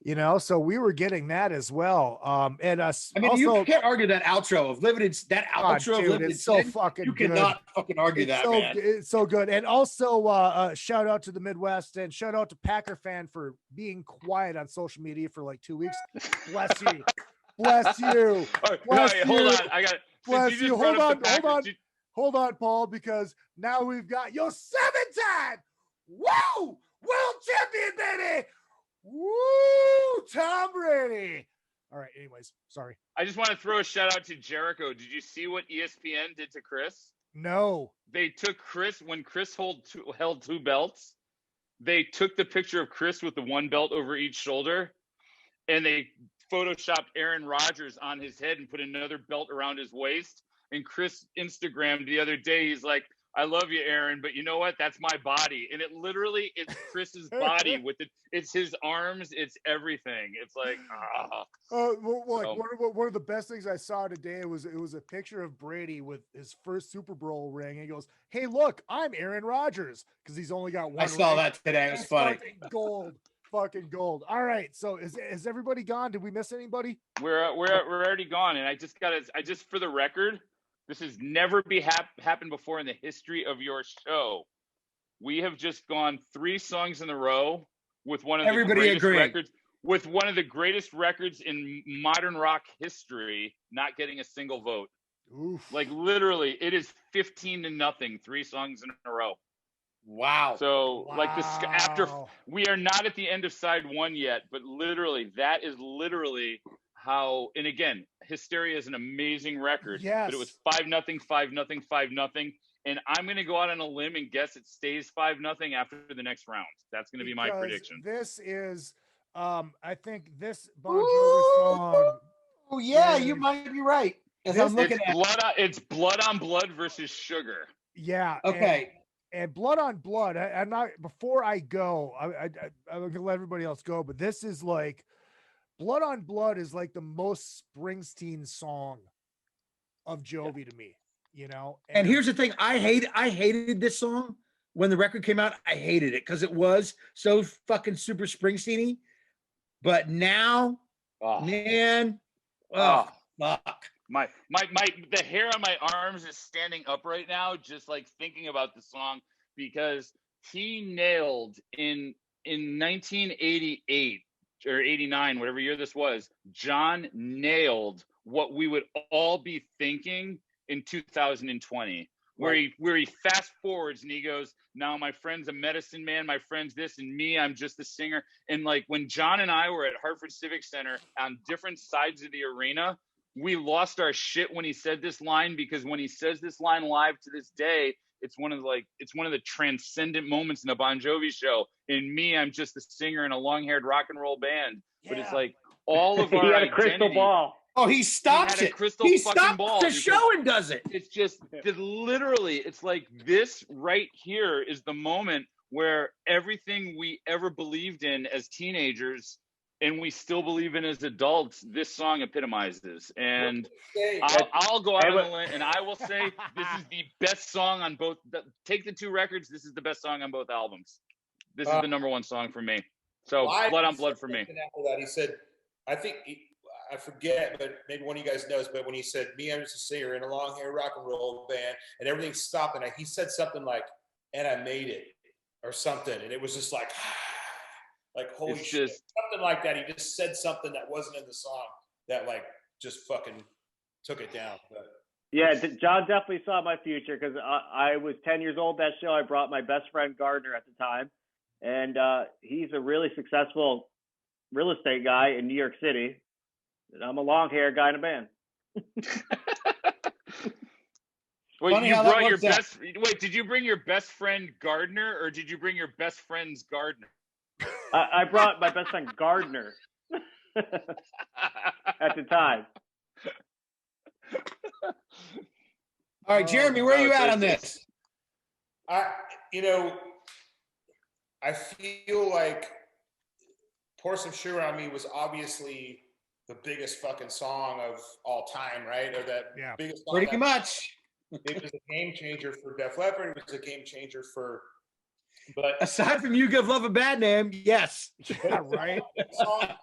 You know, so we were getting that as well. And us. I mean, also, you can't argue that outro of Living in That outro of Living in it's so Sin, fucking you good. cannot fucking argue that, man. It's so good. And also shout out to the Midwest and shout out to Packer Fan for being quiet on social media for like 2 weeks. Bless you. Bless you. Bless you. Hold on. I got it. Bless you. Hold on, Paul, because now we've got your 7-time world champion, baby. Woo, Tom Brady. All right. Anyways, sorry. I just want to throw a shout out to Jericho. Did you see what ESPN did to Chris? No. They took Chris when Chris held two belts. They took the picture of Chris with the one belt over each shoulder, and they photoshopped Aaron Rodgers on his head and put another belt around his waist. And Chris Instagrammed the other day, he's like, I love you, Aaron, but you know what? That's my body. And it literally, it's Chris's body with it. It's his arms. It's everything. It's like, one of the best things I saw today was it was a picture of Brady with his first Super Bowl ring. And he goes, hey, look, I'm Aaron Rodgers. Because he's only got one. I saw that today. It was funny. Gold. fucking gold. All right, so is everybody gone? Did we miss anybody? We're already gone, and I just for the record, this has never happened before in the history of your show. We have just gone 3 songs in a row with one of the greatest records, with one of the greatest records in modern rock history, not getting a single vote. Oof. Like literally, it is 15-0, 3 songs in a row. Wow. So like this after we are not at the end of side 1 yet, but literally that is literally how. And again, Hysteria is an amazing record. Yes. But it was 5-0, 5-0, 5-0. And I'm going to go out on a limb and guess it stays 5-0 after the next round. That's going to be my prediction. This is, I think this Bon Jovi song. Oh yeah, you might be right. It's Blood on Blood versus Sugar. Yeah. Okay. And Blood on Blood. I'm not. Before I go, I'm gonna let everybody else go. But this is like, Blood on Blood is like the most Springsteen song of Jovi to me. You know. And here's the thing: I hated this song when the record came out. I hated it because it was so fucking super Springsteen-y. But now, man, fuck. My the hair on my arms is standing up right now, just like thinking about the song, because he nailed in 1988 or 89, whatever year this was, John nailed what we would all be thinking in 2020, where he fast forwards and he goes, now my friend's a medicine man, my friend's this, and me, I'm just a singer. And like when John and I were at Hartford Civic Center on different sides of the arena, we lost our shit when he said this line, because when he says this line live to this day, it's one of the transcendent moments in a Bon Jovi show. In me, I'm just a singer in a long-haired rock and roll band. Yeah. But it's like all of our he had a identity, crystal ball. Oh, he stops it. He stops the show and does it. It's just literally, it's like this right here is the moment where everything we ever believed in as teenagers and we still believe in as adults, this song epitomizes. And I'll go out on a limb and I will say this is the best song on both. Take the 2 records. This is the best song on both albums. This is the #1 song for me. So Blood on Blood for me. After that, he said, I think, I forget, but maybe one of you guys knows, but when he said, me, I'm just a singer in a long hair rock and roll band, and everything stopped, and he said something like, and I made it, or something. And it was just like, holy shit. Something like that. He just said something that wasn't in the song that like just fucking took it down. But yeah, John definitely saw my future, because I was 10 years old that show. I brought my best friend Gardner at the time, and he's a really successful real estate guy in New York City. And I'm a long hair guy in a band. Did you bring your best friend Gardner, or did you bring your best friend's Gardner? I brought my best friend Gardner at the time. All right, Jeremy, where are you at on this? I feel like Pour Some Sugar on Me was obviously the biggest fucking song of all time, right? Or that biggest song. Pretty much. It was a game changer for Def Leppard. It was a game changer for. But aside from You Give Love a Bad Name, yes. Yeah, right. Song,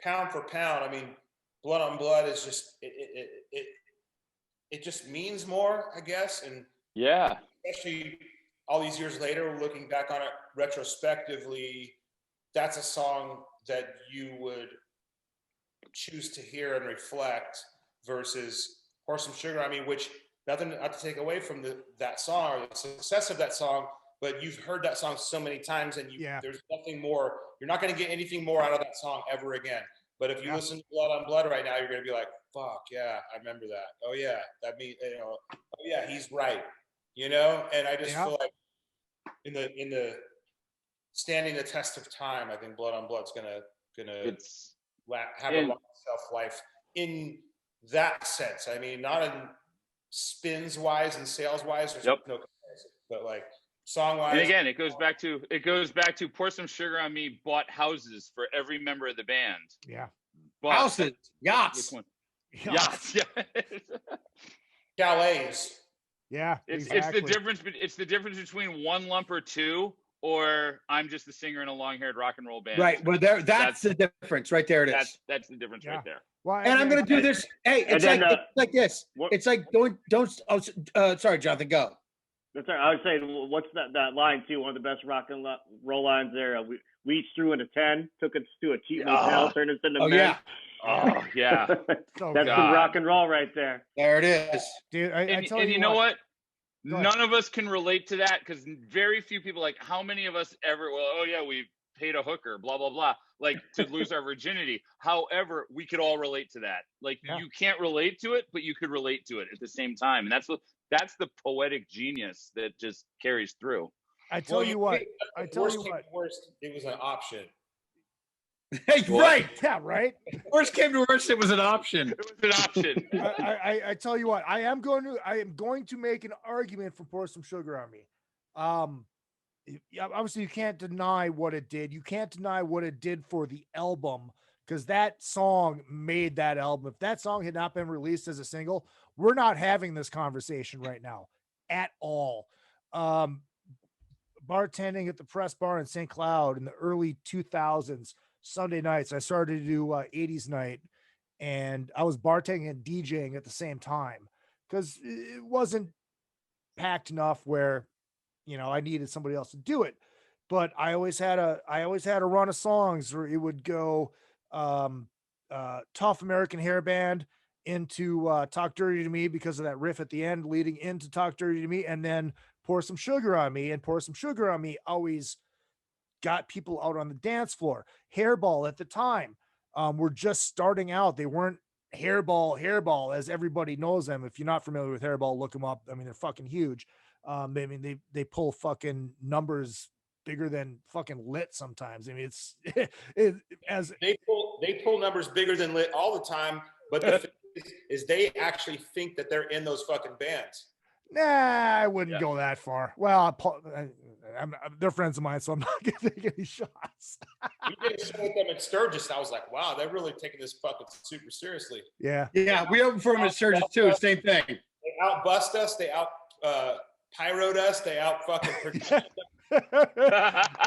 pound for pound, I mean, Blood on Blood is just it just means more, I guess, and yeah, especially all these years later, looking back on it retrospectively, that's a song that you would choose to hear and reflect versus Pour Some Sugar on Me, which not to take away from that song or the success of that song, but you've heard that song so many times, and there's nothing more. You're not going to get anything more out of that song ever again. But if you listen to Blood on Blood right now, you're going to be like, fuck, yeah, I remember that. Oh, yeah, that means, oh, yeah, he's right. And I just feel like in the standing the test of time, I think Blood on Blood's going to have a long shelf-life in that sense. I mean, not in spins-wise and sales-wise, there's no comparison, but like, song-wise. And again, it goes back to Pour Some Sugar on Me bought houses for every member of the band. Yeah. Houses, yachts. Yachts. Yeah. Chalets. Yeah. It's the difference between one lump or two, or I'm just the singer in a long-haired rock and roll band. Right. Well, that's the difference right there. It is. That's the difference right there. Well, And I'm going to do this. Hey, it's like this. It's like don't. Sorry, Jonathan. Go. That's right. I was saying, what's that line too? One of the best rock and roll lines there. We each threw in a 10, took us to a cheap motel, turned us into men. Yeah. Oh yeah. That's some rock and roll right there. There it is, dude. And you know what? None of us can relate to that because very few people, like, how many of us ever, well, oh yeah, we paid a hooker, blah, blah, blah, like to lose our virginity. However, we could all relate to that. Like you can't relate to it, but you could relate to it at the same time. And that's the poetic genius that just carries through. I tell you what, worst, it was an option. Hey, right. Yeah, right. Worst came to worst, it was an option. It was an option. I tell you what, I am going to make an argument for Pour Some Sugar on Me. Obviously you can't deny what it did. You can't deny what it did for the album, because that song made that album. If that song had not been released as a single, we're not having this conversation right now at all. Bartending at the Press Bar in St. Cloud in the early 2000s, Sunday nights, I started to do 80s night, and I was bartending and DJing at the same time because it wasn't packed enough where, I needed somebody else to do it. But I always had a run of songs where it would go Tough American Hair Band into Talk Dirty to Me because of that riff at the end leading into Talk Dirty to Me, and then Pour Some Sugar on Me. And Pour Some Sugar on Me always got people out on the dance floor. Hairball at the time were just starting out. They weren't Hairball as everybody knows them. If you're not familiar with Hairball, look them up. I mean, they're fucking huge. They pull fucking numbers bigger than fucking Lit sometimes. I mean, they pull numbers bigger than Lit all the time, but the thing is they actually think that they're in those fucking bands. Nah, I wouldn't go that far. Well, they're friends of mine, so I'm not going to take any shots. We did a show with them at Sturgis. I was like, wow, they're really taking this fucking super seriously. Yeah. Yeah, we opened for them at Sturgis too. Same thing. They outbust us. They out pyroed us. They out fucking.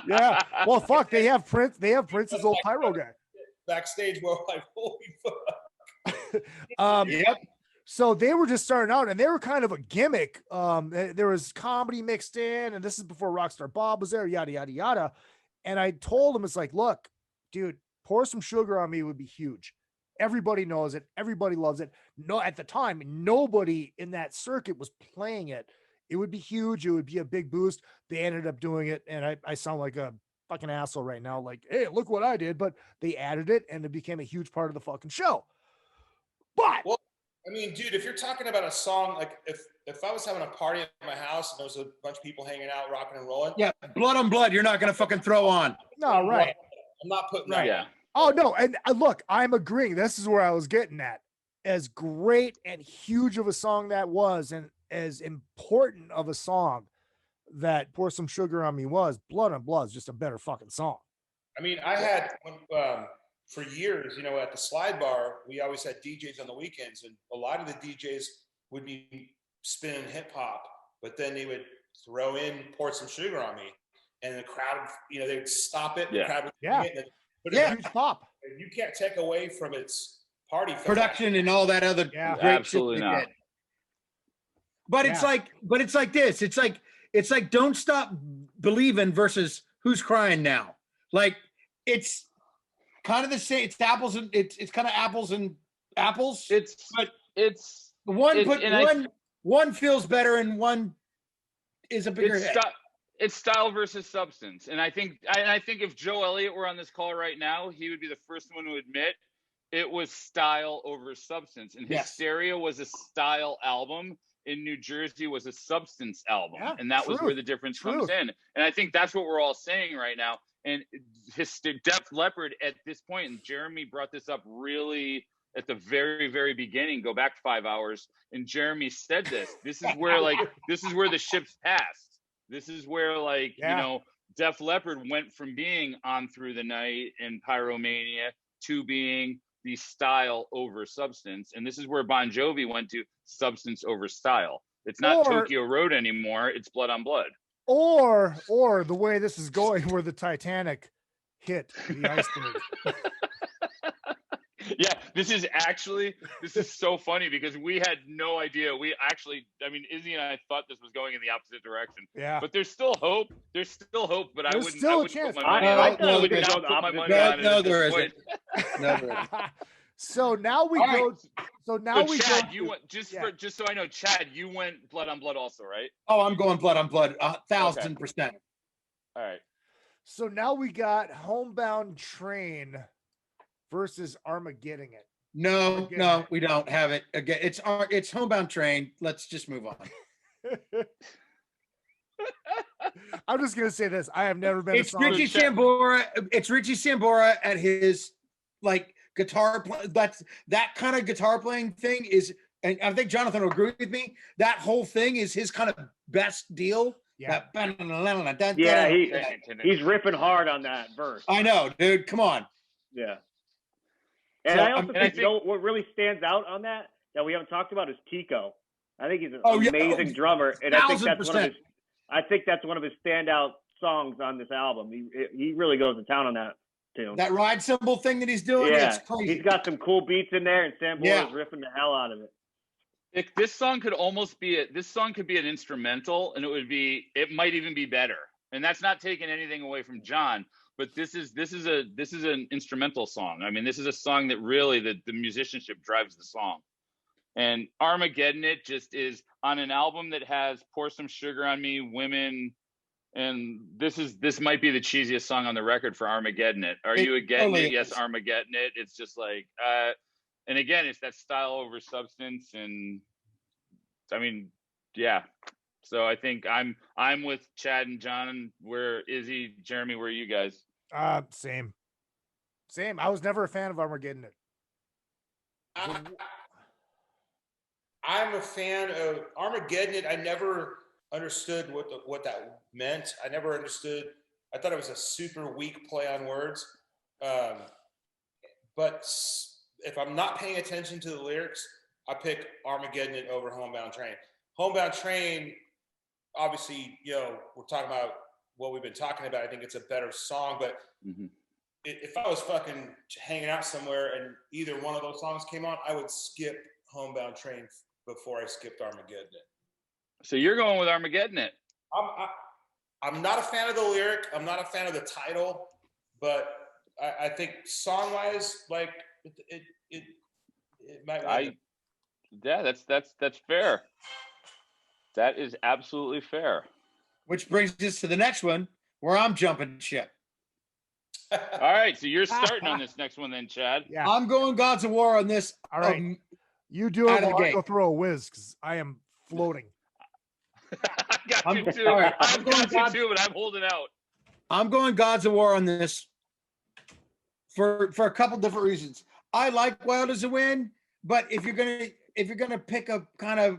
Yeah. Well, fuck. They have Prince's old pyro guy backstage. We're like, holy fuck. Yep. So they were just starting out, and they were kind of a gimmick. There was comedy mixed in, and this is before Rockstar Bob was there, yada, yada, yada. And I told him, it's like, look, dude, Pour Some Sugar on Me would be huge. Everybody knows it. Everybody loves it. No, at the time, nobody in that circuit was playing it. It would be huge. It would be a big boost. They ended up doing it, and I sound like a fucking asshole right now. Like, hey, look what I did. But they added it, and it became a huge part of the fucking show. But... Well, I mean, dude, if you're talking about a song, like if I was having a party at my house and there was a bunch of people hanging out, rocking and rolling. Yeah, Blood on Blood, you're not going to fucking throw on. No, right. I'm not putting that. Right. Yeah. Oh, no. And look, I'm agreeing. This is where I was getting at. As great and huge of a song that was, and as important of a song that Pour Some Sugar on Me was, Blood on Blood is just a better fucking song. I mean, I had... for years, at the Slide Bar, we always had DJs on the weekends, and a lot of the DJs would be spinning hip hop, but then they would throw in Pour Some Sugar on Me, and the crowd, they would stop it. Yeah. The crowd would huge pop. You can't take away from its party production and all that other great absolutely shit not. Did. But it's like this. It's like Don't Stop Believing versus Who's Crying Now. Like it's kind of the same. It's apples and it's kind of apples and apples. One feels better and one is a bigger hit. It's style versus substance, and I think if Joe Elliott were on this call right now, he would be the first one to admit it was style over substance. And Hysteria was a style album. In New Jersey was a substance album, and that was where the difference comes in. And I think that's what we're all saying right now. And Def Leppard at this point, and Jeremy brought this up really at the very, very beginning, go back 5 hours, and Jeremy said this is where the ship's passed. This is where Def Leppard went from being On Through the Night and Pyromania to being the style over substance. And this is where Bon Jovi went to substance over style. It's not Tokyo Road anymore. It's Blood on Blood. Or the way this is going, where the Titanic hit the iceberg. Yeah, this is so funny because we had no idea. Izzy and I thought this was going in the opposite direction. Yeah. But there's still hope. There's still hope, but I wouldn't put my money on it. I I would would not go put the my opposite money on it. No, at there this isn't. point. No, there isn't. So now we All go. right. So now we Chad, go. you went just so I know, Chad, you went blood on blood also, right? Oh, I'm going blood on blood, 1,000%. All right. So now we got Homebound Train versus Armageddon It. No, we don't have it. Again, it's Homebound Train. Let's just move on. I'm just gonna say this. I have never been. It's Richie Sambora. It's Richie Sambora at his like guitar. That kind of guitar playing thing is, and I think Jonathan will agree with me. That whole thing is his kind of best deal. Yeah, he's ripping hard on that verse. I know, dude. Come on. Yeah. And I also think, what really stands out on that we haven't talked about is Tico. I think he's an amazing drummer, and I think that's one of his standout songs on this album. He really goes to town on that tune. That ride cymbal thing that he's doing, it's crazy. He's got some cool beats in there, and Sambora's riffing the hell out of it. This song could almost be this song could be an instrumental, and it might even be better. And that's not taking anything away from John, but this is an instrumental song. I mean, this is a song that really the musicianship drives the song. And Armageddon It just is on an album that has Pour Some Sugar on Me, Women, and this might be the cheesiest song on the record for Armageddon It. Are you again? Totally Yes, Armageddon It. It's just like and again, it's that style over substance, and I mean, yeah. So I think I'm with Chad and John. Where Izzy, Jeremy? Where are you guys? Same. I was never a fan of Armageddon It. I'm a fan of Armageddon It. I never understood what that meant. I never understood. I thought it was a super weak play on words. But if I'm not paying attention to the lyrics, I pick Armageddon It over Homebound Train. Homebound Train, obviously, we're talking about what we've been talking about. I think it's a better song, but if I was fucking hanging out somewhere and either one of those songs came on, I would skip Homebound Train before I skipped Armageddon It. So you're going with Armageddon It. I'm not a fan of the lyric. I'm not a fan of the title, but I think song-wise, like it might. Yeah, that's fair. That is absolutely fair. Which brings us to the next one, where I'm jumping ship. All right, so you're starting on this next one then, Chad. Yeah, I'm going Gods of War on this. All right, you do it while I go throw a whiz because I am floating. I got you too. Right, I've got you too, but I'm holding out. I'm going Gods of War on this for a couple different reasons. I like Wild as a Wind, but if you're gonna pick a kind of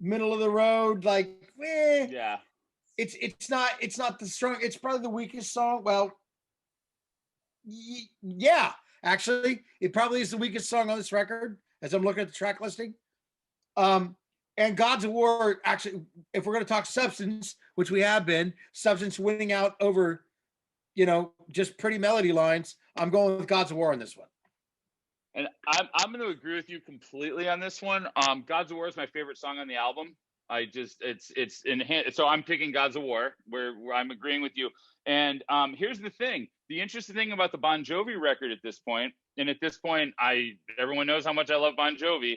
middle of the road, like yeah, it's not the strong. It's probably the weakest song. Well, yeah, actually, it probably is the weakest song on this record as I'm looking at the track listing. And Gods of War, actually, if we're going to talk substance, which we have been, substance winning out over, just pretty melody lines, I'm going with Gods of War on this one. And I'm going to agree with you completely on this one. Gods of War is my favorite song on the album. It's in hand, so I'm picking Gods of War, where I'm agreeing with you. And here's the thing: the interesting thing about the Bon Jovi record at this point, everyone knows how much I love Bon Jovi.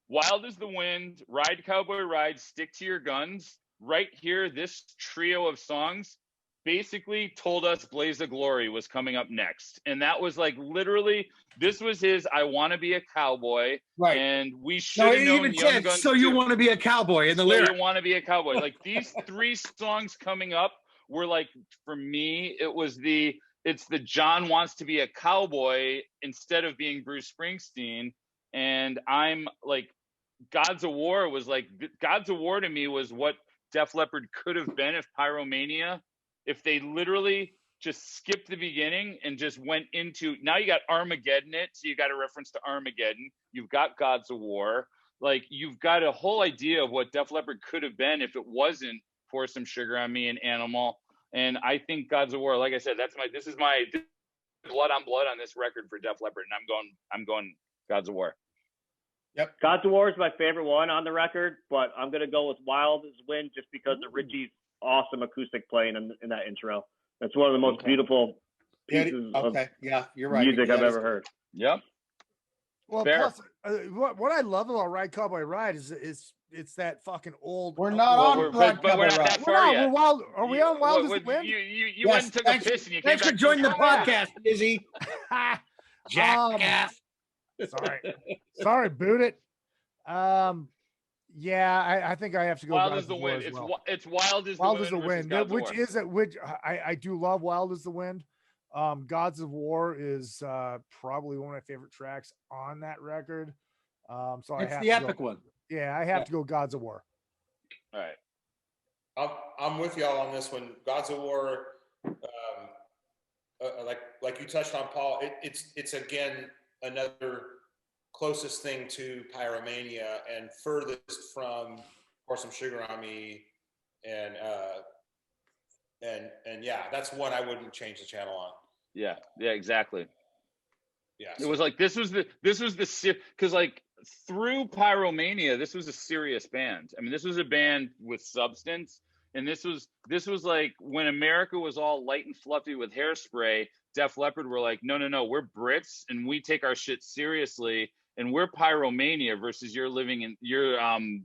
Wild as the Wind, Ride Cowboy Ride, Stick to Your Guns. Right here, this trio of songs basically told us Blaze of Glory was coming up next. And that was like literally, this was his I Want to Be a Cowboy. Right. And we should have known even Young said, Guns so too. you want to be a cowboy in the lyric. You want to be a cowboy. Like these three songs coming up were like, for me, it's the John wants to be a cowboy instead of being Bruce Springsteen. And I'm like, Gods of War was like, Gods of War to me was what Def Leppard could have been if Pyromania, if they literally just skipped the beginning and just went into, now you got Armageddon It, so you got a reference to Armageddon. You've got Gods of War. Like, you've got a whole idea of what Def Leppard could have been if it wasn't Pour Some Sugar on Me, and Animal. And I think Gods of War, like I said, this is my blood on blood on this record for Def Leppard, and I'm going Gods of War. Yep. Gods of War is my favorite one on the record, but I'm gonna go with Wild as Wind just because of Richie's awesome acoustic playing in that intro. That's one of the most beautiful pieces of you're right. music I've ever heard. Yep. Well, Fair. plus, what I love about Ride Cowboy Ride is it's that fucking old. We're not on Ride but we're Cowboy not Ride. that far yet. We're wild. Are we on Wild as the Wind? You went and took a piss and you came Thanks for back. joining the podcast, Izzy. Jackass. Sorry, boot it. Yeah, I think I have to go. Wild Gods as the of War Wind. as well. It's Wild as the Wild Wind. as the versus Wind, Gods of which War. is which I do love. Wild as the Wind. Gods of War is probably one of my favorite tracks on that record. So It's I have the to epic go, one. Yeah, I have to go Gods of War. All right. I'm with y'all on this one. Gods of War, like you touched on, Paul. It's again another closest thing to Pyromania and furthest from Pour Some Sugar on Me, and yeah, that's one I wouldn't change the channel on. Yeah, exactly. Yeah, it was like this was the because like through Pyromania, this was a serious band. I mean, this was a band with substance, and this was like when America was all light and fluffy with Hairspray. Def Leppard were like, no, we're Brits and we take our shit seriously, and we're Pyromania versus you're living in your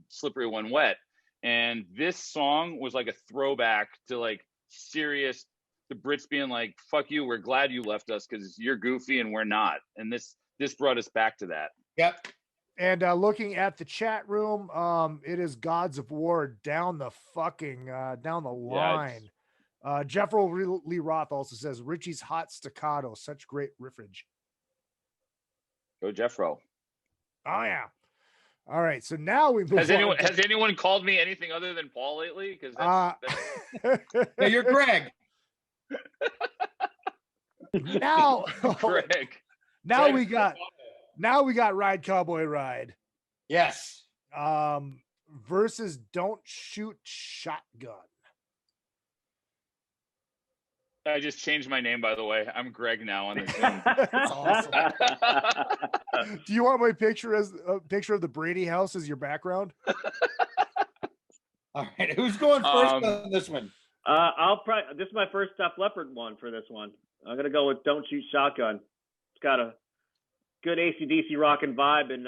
Slippery When Wet. And this song was like a throwback to like serious. The Brits being like, fuck you, we're glad you left us because you're goofy and we're not. And this brought us back to that. Yep. And looking at the chat room, it is Gods of War down the line. Jeffro Lee Roth also says Richie's hot staccato, such great riffage. Go Jeffro. Oh yeah. All right, so now we move on. Has anyone called me anything other than Paul lately? Because yeah, you're Greg. Now, Greg. Now we got Ride Cowboy Ride. Yes. Versus Don't Shoot Shotgun. I just changed my name, by the way. I'm Greg now on the Zoom. That's awesome. Do you want my picture as a picture of the Brady house as your background? All right, who's going first on this one? This is my first Def Leppard one for this one. I'm gonna go with Don't Shoot Shotgun. It's got a good AC/DC rockin' vibe and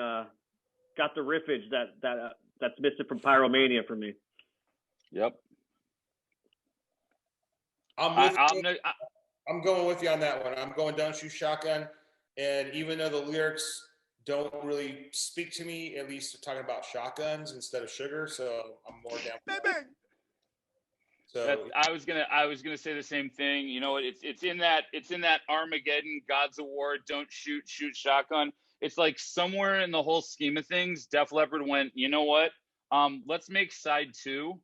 got the riffage that's missing from Pyromania for me. Yep. I'm going with you on that one. I'm going Don't Shoot Shotgun. And even though the lyrics don't really speak to me, at least they're talking about shotguns instead of sugar, so I'm more down. So I was gonna say the same thing. You know, it's in that Armageddon, Gods of War, Don't Shoot Shotgun. It's like somewhere in the whole scheme of things, Def Leppard went, you know what? Let's make side 2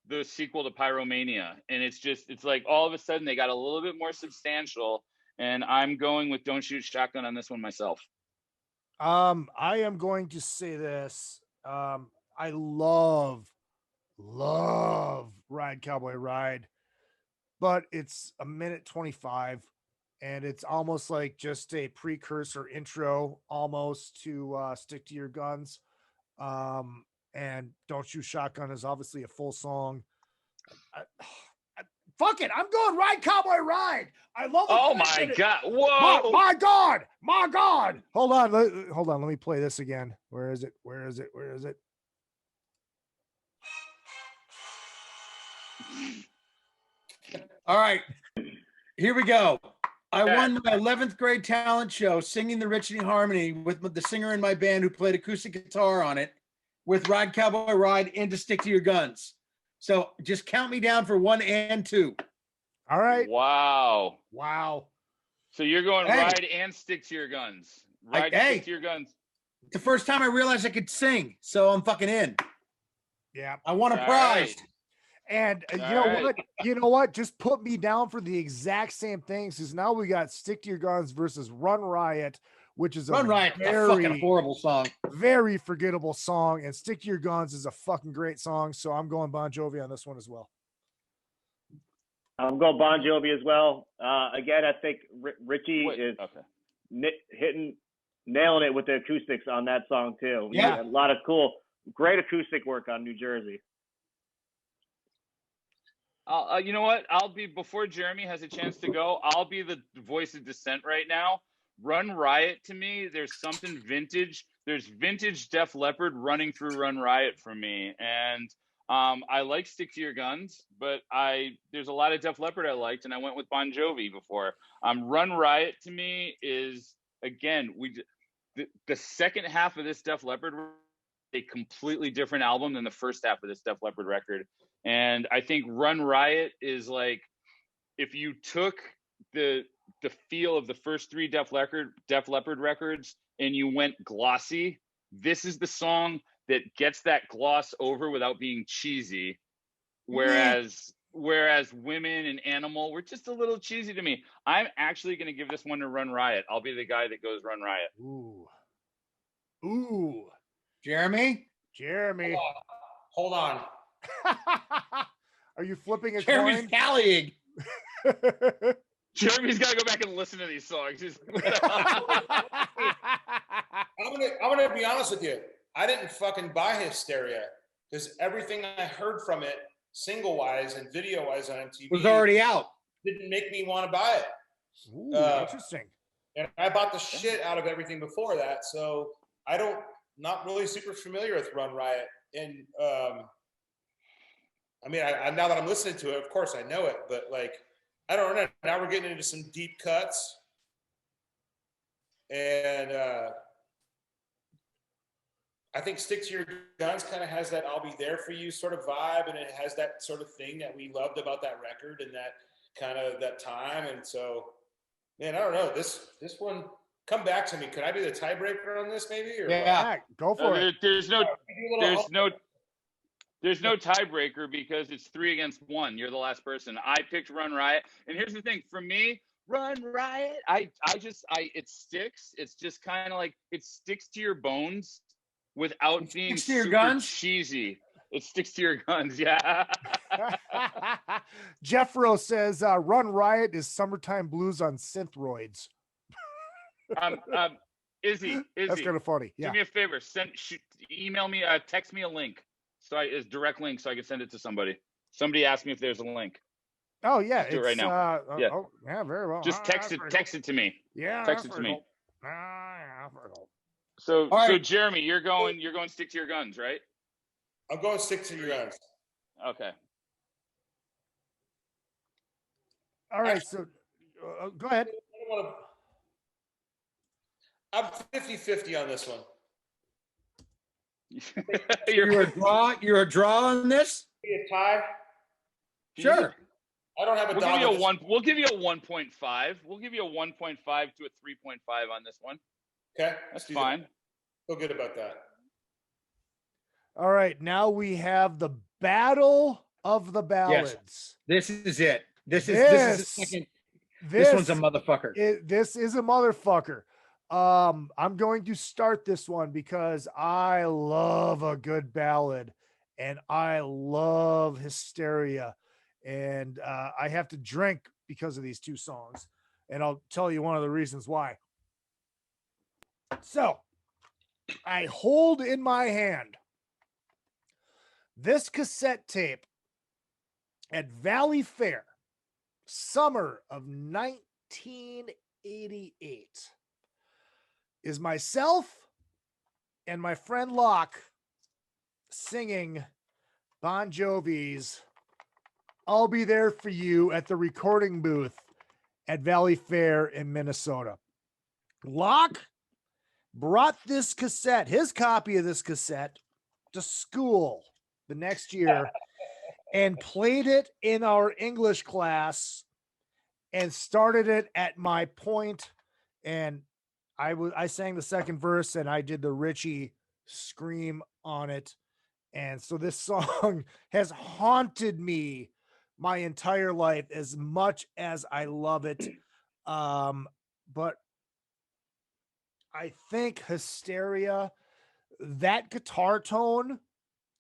the sequel to Pyromania. And it's like all of a sudden they got a little bit more substantial. And I'm going with Don't Shoot Shotgun on this one myself. I am going to say this. I love Ride Cowboy Ride, but it's a minute 25 and it's almost like just a precursor intro almost to Stick to Your Guns. And Don't Shoot Shotgun is obviously a full song. Fuck it. I'm going Ride Cowboy Ride. I love it. Oh my God. Whoa. My God. Hold on. Let me play this again. Where is it? All right. Here we go. I won my 11th grade talent show singing the Richie Harmony with the singer in my band who played acoustic guitar on it with Ride Cowboy Ride into Stick to Your Guns. So just count me down for 1 and 2. All right. Wow. So you're going Ride and Stick to Your Guns. Stick to Your Guns. It's the first time I realized I could sing, so I'm fucking in. Yeah. I won a prize. Right. And you know what? Just put me down for the exact same things, because now we got Stick to Your Guns versus Run Riot which is Run a Riot, a very fucking horrible song. very forgettable song, and Stick to Your Guns is a fucking great song. So I'm going Bon Jovi on this one as well. I'm going Bon Jovi as well. Again, I think Richie is nailing it with the acoustics on that song too. Yeah. A lot of great acoustic work on New Jersey. You know what? Before Jeremy has a chance to go, I'll be the voice of dissent right now. Run Riot, to me, there's something vintage. There's vintage Def Leppard running through Run Riot for me. And I like Stick to Your Guns, but there's a lot of Def Leppard I liked, and I went with Bon Jovi before. Run Riot, to me, is, again, the second half of this Def Leppard, a completely different album than the first half of this Def Leppard record. And I think Run Riot is like, if you took the feel of the first three Def Leppard records and you went glossy, this is the song that gets that gloss over without being cheesy. Whereas Women and Animal were just a little cheesy to me. I'm actually going to give this one to Run Riot. I'll be the guy that goes Run Riot. Ooh. Jeremy? Hold on. Are you flipping a Jeremy's coin? tallying. Jeremy's got to go back and listen to these songs. I'm gonna be honest with you. I didn't fucking buy Hysteria because everything I heard from it, single wise and video wise on MTV, was already out. Didn't make me want to buy it. Ooh, interesting. And I bought the shit out of everything before that, so not really super familiar with Run Riot. And I mean, now that I'm listening to it, of course I know it, but like, I don't know. Now we're getting into some deep cuts, and I think Stick to Your Guns kind of has that "I'll be there for you" sort of vibe, and it has that sort of thing that we loved about that record and that kind of that time. And so, man, I don't know. This one, come back to me. Could I be the tiebreaker on this, maybe? Or Yeah, go for it. There's no tiebreaker because it's 3-1. You're the last person. I picked Run Riot, and here's the thing: for me, Run Riot, it sticks. It's just kind of like it sticks to your bones without being super cheesy. It sticks to your guns, yeah. Jeffro says, "Run Riot is summertime blues on synthroids." Izzy, that's kind of funny. Yeah. Do me a favor, email me, text me a link. It's direct link so I can send it to somebody. Somebody asked me if there's a link. Oh yeah, do it right now. Yeah. Oh, yeah, very well. Just text it to me. Yeah, text it to me. Yeah, so Jeremy, you're going Stick to Your Guns, right? I'm going Stick to Your Guns. Okay. All right, so go ahead. I'm 50-50 on this one. You're a draw on this? Be a tie? Sure. I don't have a dog. We'll give you a 1.5. We'll give you a 1.5 to a 3.5 on this one. Okay. That's fine. Feel good about that. All right, now we have the Battle of the Ballads. Yes. This is it. This one's a motherfucker. This is a motherfucker. I'm going to start this one because I love a good ballad and I love Hysteria, and I have to drink because of these two songs, and I'll tell you one of the reasons why. So I hold in my hand this cassette tape at Valley Fair, summer of 1988. Is myself and my friend Locke singing Bon Jovi's "I'll Be There for You" at the recording booth at Valley Fair in Minnesota. Locke brought this cassette, his copy of this cassette, to school the next year and played it in our English class and started it at my point, and I sang the second verse and I did the Richie scream on it. And so this song has haunted me my entire life as much as I love it. But I think Hysteria, that guitar tone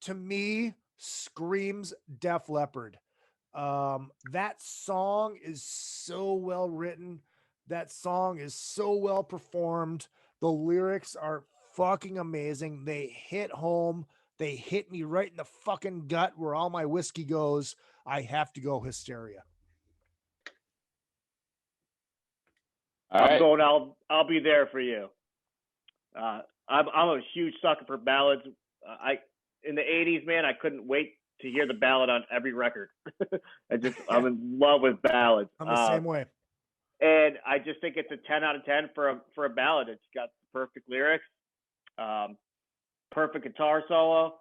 to me screams Def Leppard. That song is so well written. That song is so well performed. The lyrics are fucking amazing. They hit home. They hit me right in the fucking gut where all my whiskey goes. I have to go Hysteria. I'm going. I'll be there for you. I'm a huge sucker for ballads. In the '80s, man, I couldn't wait to hear the ballad on every record. I'm in love with ballads. I'm the same way. And I just think it's a 10 out of 10 for a ballad. It's got perfect lyrics, perfect guitar solo.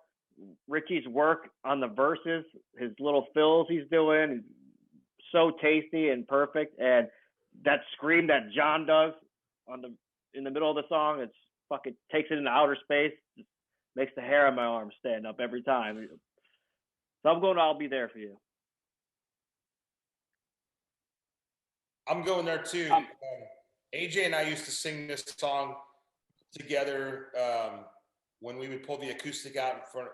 Richie's work on the verses, his little fills he's doing, so tasty and perfect. And that scream that John does in the middle of the song, it's fucking takes it into outer space. Just makes the hair on my arm stand up every time. So I'm going. I'll be there for you. I'm going there too. AJ and I used to sing this song together when we would pull the acoustic out in front,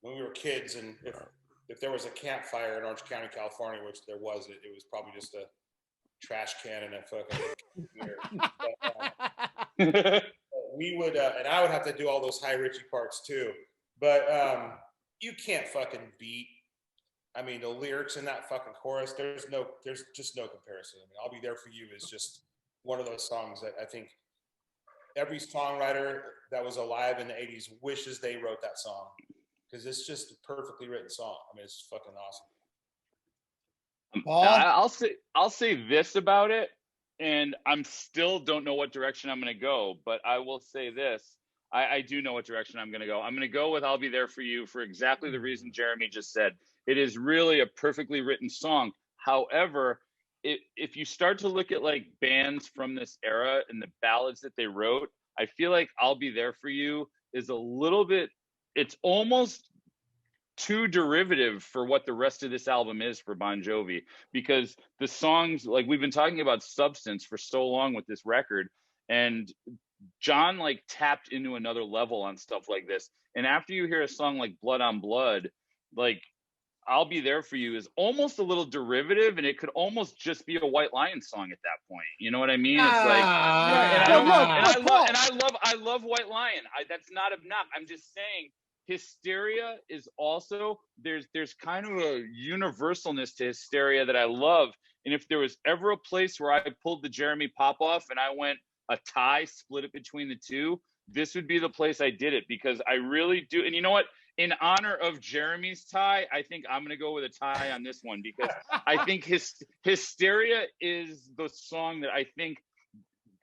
when we were kids, and if there was a campfire in Orange County, California, which there wasn't, it was probably just a trash can and a fucking we would, and I would have to do all those High Richie parts too. But you can't fucking beat. I mean, the lyrics in that fucking chorus. There's just no comparison. I mean, "I'll Be There for You" is just one of those songs that I think every songwriter that was alive in the '80s wishes they wrote that song, because it's just a perfectly written song. I mean, it's fucking awesome. I'll say this about it, and I'm still don't know what direction I'm going to go, but I will say this. I do know what direction I'm going to go. I'm going to go with "I'll Be There for You" for exactly the reason Jeremy just said. It is really a perfectly written song. However, if you start to look at like bands from this era and the ballads that they wrote, I feel like "I'll Be There for You" is a little bit, it's almost too derivative for what the rest of this album is for Bon Jovi, because the songs, like we've been talking about substance for so long with this record, and John like tapped into another level on stuff like this. And after you hear a song like "Blood on Blood," like "I'll Be There for You" is almost a little derivative, and it could almost just be a White Lion song at that point. You know what I mean? It's like, I love White Lion. That's not a knock. I'm just saying, Hysteria is also, there's kind of a universalness to Hysteria that I love. And if there was ever a place where I pulled the Jeremy Popoff and I went a tie, split it between the two, this would be the place I did it, because I really do. And you know what? In honor of Jeremy's tie, I think I'm going to go with a tie on this one, because I think Hysteria is the song that I think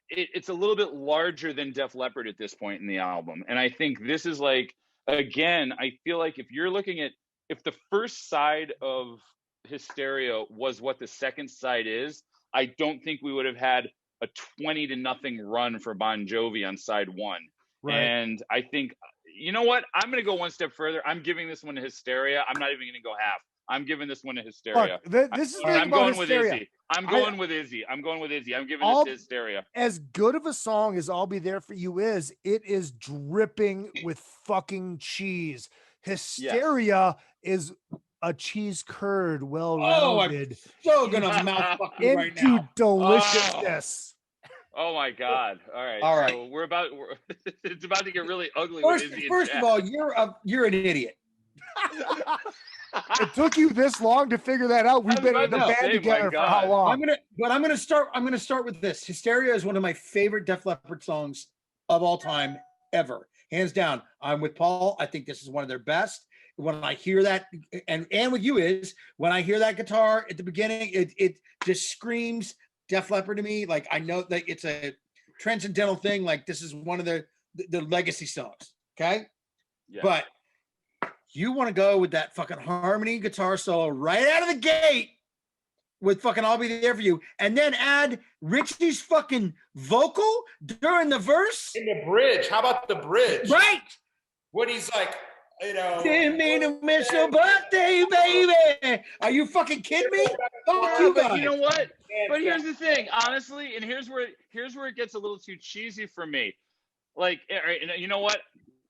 it's a little bit larger than Def Leppard at this point in the album. And I think this is like, again, I feel like if you're looking at, if the first side of Hysteria was what the second side is, I don't think we would have had a 20-0 run for Bon Jovi on side one. Right. And I think, you know what? I'm going to go one step further. I'm giving this one to Hysteria. I'm not even going to go half. I'm giving this one to Hysteria. Look, this is I'm going with Izzy. I'm going with Izzy. I'm giving this to Hysteria. As good of a song as "I'll Be There for You" is, it is dripping with fucking cheese. Hysteria is a cheese curd, well-rounded. Oh, I'm so gonna mouth fuck you right now. Into deliciousness. Oh my God! All right. So it's about to get really ugly. First of all, you're an idiot. It took you this long to figure that out. We've been in the band together for how long? I'm gonna start with this. Hysteria is one of my favorite Def Leppard songs of all time ever, hands down. I'm with Paul. I think this is one of their best. When I hear that, and with you is when I hear that guitar at the beginning, it just screams Def Leppard to me. Like, I know that it's a transcendental thing. Like, this is one of the legacy songs. Okay. Yeah. But you want to go with that fucking harmony guitar solo right out of the gate with fucking "I'll Be There for You," and then add Richie's fucking vocal during the verse. In the bridge. How about the bridge? Right. When he's like, you know, didn't mean to miss your birthday, baby. Are you fucking kidding me? But you know what? But here's the thing, honestly, and here's where it gets a little too cheesy for me. Like, you know what?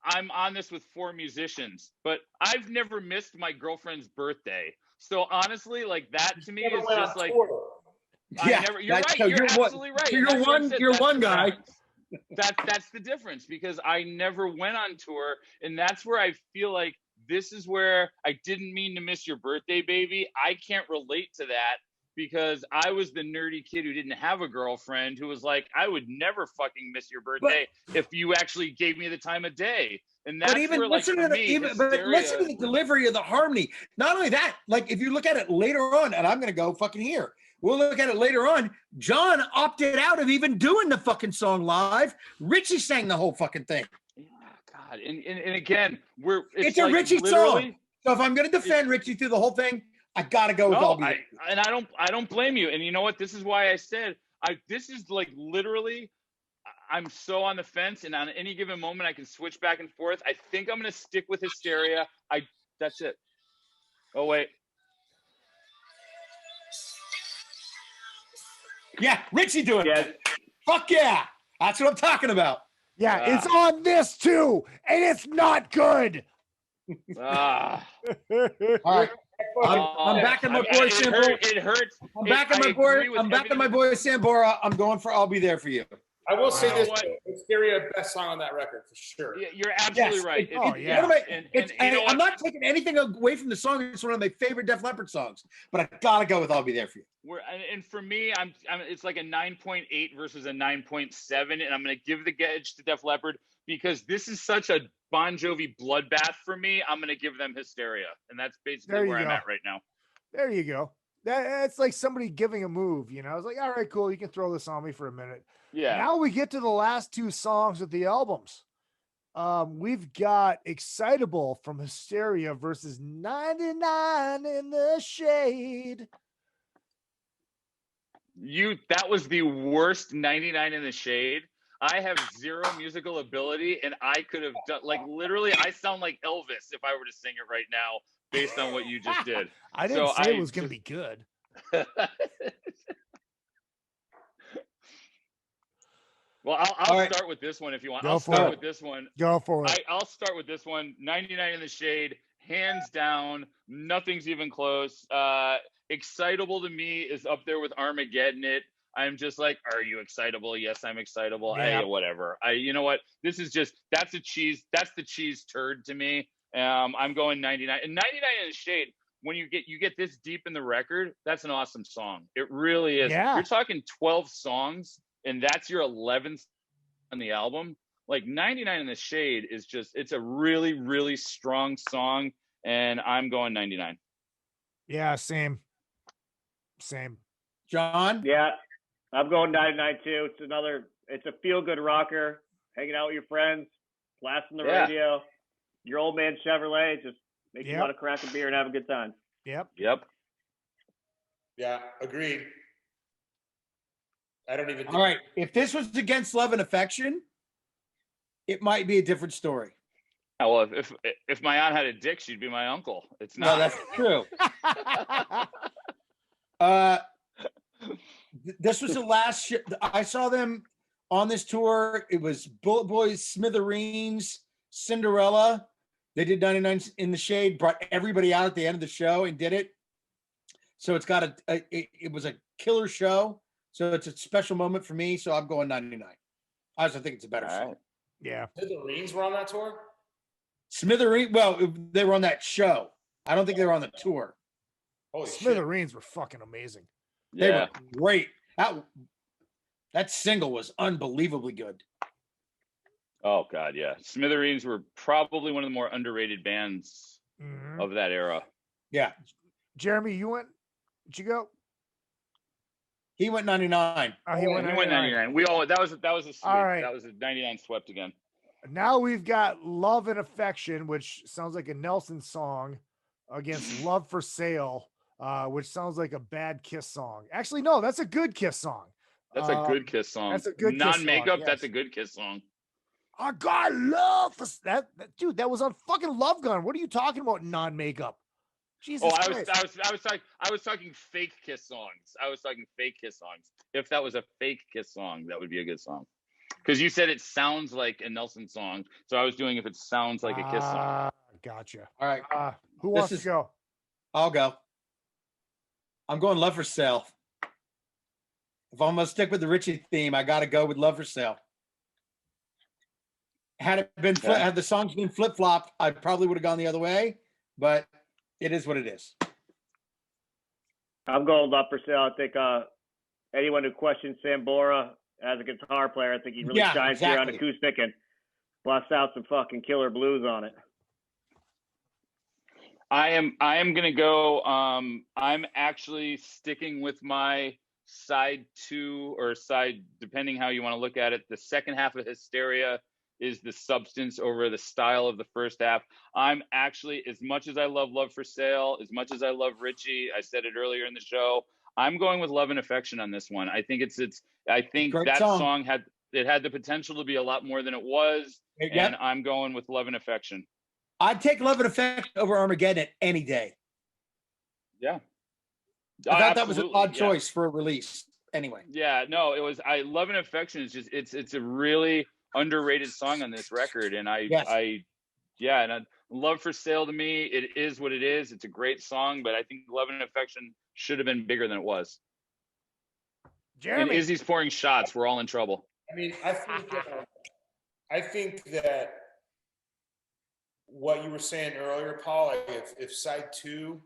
I'm on this with 4 musicians, but I've never missed my girlfriend's birthday. So honestly, like that to me is just like, you're right. So You're absolutely right. So you're one guy. That's the difference, because I never went on tour, and that's where I feel like this is where I didn't mean to miss your birthday, baby. I can't relate to that, because I was the nerdy kid who didn't have a girlfriend, who was like, I would never fucking miss your birthday if you actually gave me the time of day. And that's where, like, for me, but listen to the delivery of the harmony. Not only that, like if you look at it later on, and I'm gonna go fucking here. We'll look at it later on. John opted out of even doing the fucking song live. Richie sang the whole fucking thing. God, and again, it's a Richie song. So if I'm gonna defend Richie through the whole thing, I gotta go with all the. I don't blame you. And you know what? This is why I said this is like literally. I'm so on the fence, and on any given moment, I can switch back and forth. I think I'm gonna stick with Hysteria. That's it. Oh wait. Yeah, Richie doing it. Fuck yeah. That's what I'm talking about. Yeah, it's on this too, and it's not good. All right. I'm backing my boy Sambora. It hurts. I'm backing my boy Sambora. I'm going for I'll Be There For You. I will say this: Hysteria, best song on that record for sure. Yeah, you're absolutely right. I'm not taking anything away from the song. It's one of my favorite Def Leppard songs, but I gotta go with "I'll Be There For You." And for me, it's like a 9.8 versus a 9.7, and I'm gonna give the edge to Def Leppard because this is such a Bon Jovi bloodbath for me. I'm gonna give them Hysteria, and that's basically where I'm at right now. There you go. That's like somebody giving a move. You know, I was like, all right, cool. You can throw this on me for a minute. Yeah. Now we get to the last 2 songs of the albums. We've got Excitable from Hysteria versus 99 in the Shade. That was the worst 99 in the Shade. I have 0 musical ability, and I could have done, like, literally, I sound like Elvis if I were to sing it right now based on what you just did. I didn't say it was going to be good. Well, I'll start with this one if you want. I'll start with this one. Go for it. I'll start with this one. 99 in the Shade, hands down. Nothing's even close. Excitable to me is up there with Armageddon. I'm just like, are you excitable? Yes, I'm excitable. Yeah. Hey, whatever. You know what? This is just that's the cheese turd to me. I'm going 99. And 99 in the Shade, when you get this deep in the record, that's an awesome song. It really is. Yeah. You're talking 12 songs. And that's your 11th on the album. Like 99 in the Shade is it's a really, really strong song. And I'm going 99. Yeah, same. John? Yeah, I'm going 99 too. It's a feel-good rocker, hanging out with your friends, blasting the radio. Your old man Chevrolet just makes you want to crack a beer and have a good time. Yep. Yeah, agreed. I don't even. All right. If this was Against Love and Affection, it might be a different story. Oh, well, if my aunt had a dick, she'd be my uncle. It's not. No, that's true. This was the last shit. I saw them on this tour. It was Bullet Boys, Smithereens, Cinderella. They did 99 in the Shade, brought everybody out at the end of the show and did it. So it's got it was a killer show. So it's a special moment for me. So I'm going 99. I also think it's a better song. Yeah. Smithereens were on that tour? Smithereens, well, they were on that show. I don't think they were on the tour. Holy Smithereens were fucking amazing. They were great. That single was unbelievably good. Oh, God, yeah. Smithereens were probably one of the more underrated bands of that era. Yeah. Jeremy, did you go? He went 99. Oh, he went 99. That was a sweep. All right. That was a 99 swept again. Now we've got Love and Affection, which sounds like a Nelson song, against Love for Sale, which sounds like a bad Kiss song. Actually, no, that's a good Kiss song. That's a good Kiss song. That's a good non-makeup. Kiss song, yes. That's a good Kiss song. I got love for that, dude. That was on fucking Love Gun. What are you talking about? Non-makeup. Jesus I Christ. was talking fake Kiss songs. I was talking fake Kiss songs. If that was a fake Kiss song, that would be a good song. Because you said it sounds like a Nelson song, so I was doing if it sounds like a Kiss song. Gotcha. All right. Who wants to go? I'll go. I'm going Love for Sale. If I'm gonna stick with the Richie theme, I got to go with Love for Sale. Had the songs been flip flopped, I probably would have gone the other way. But it is what it is. I'm going Love for Sale. I think anyone who questions Sambora as a guitar player, I think he really shines here on acoustic and busts out some fucking killer blues on it. I am gonna go. I'm actually sticking with my side 2 or side, depending how you want to look at it. The second half of Hysteria is the substance over the style of the first half. I'm actually, as much as I love Love for Sale, as much as I love Richie, I said it earlier in the show, I'm going with Love and Affection on this one. I think I think that song had the potential to be a lot more than it was, and I'm going with Love and Affection. I'd take Love and Affection over Armageddon any day. Yeah. I thought that was an odd choice for a release. Anyway. Yeah, no, it was. Love and Affection is just it's a really underrated song on this record, and Love for Sale to me, it is what it is. It's a great song, but I think Love and Affection should have been bigger than it was. Jeremy. And Izzy's pouring shots. We're all in trouble. I mean, I think that what you were saying earlier, Paul, like if side 2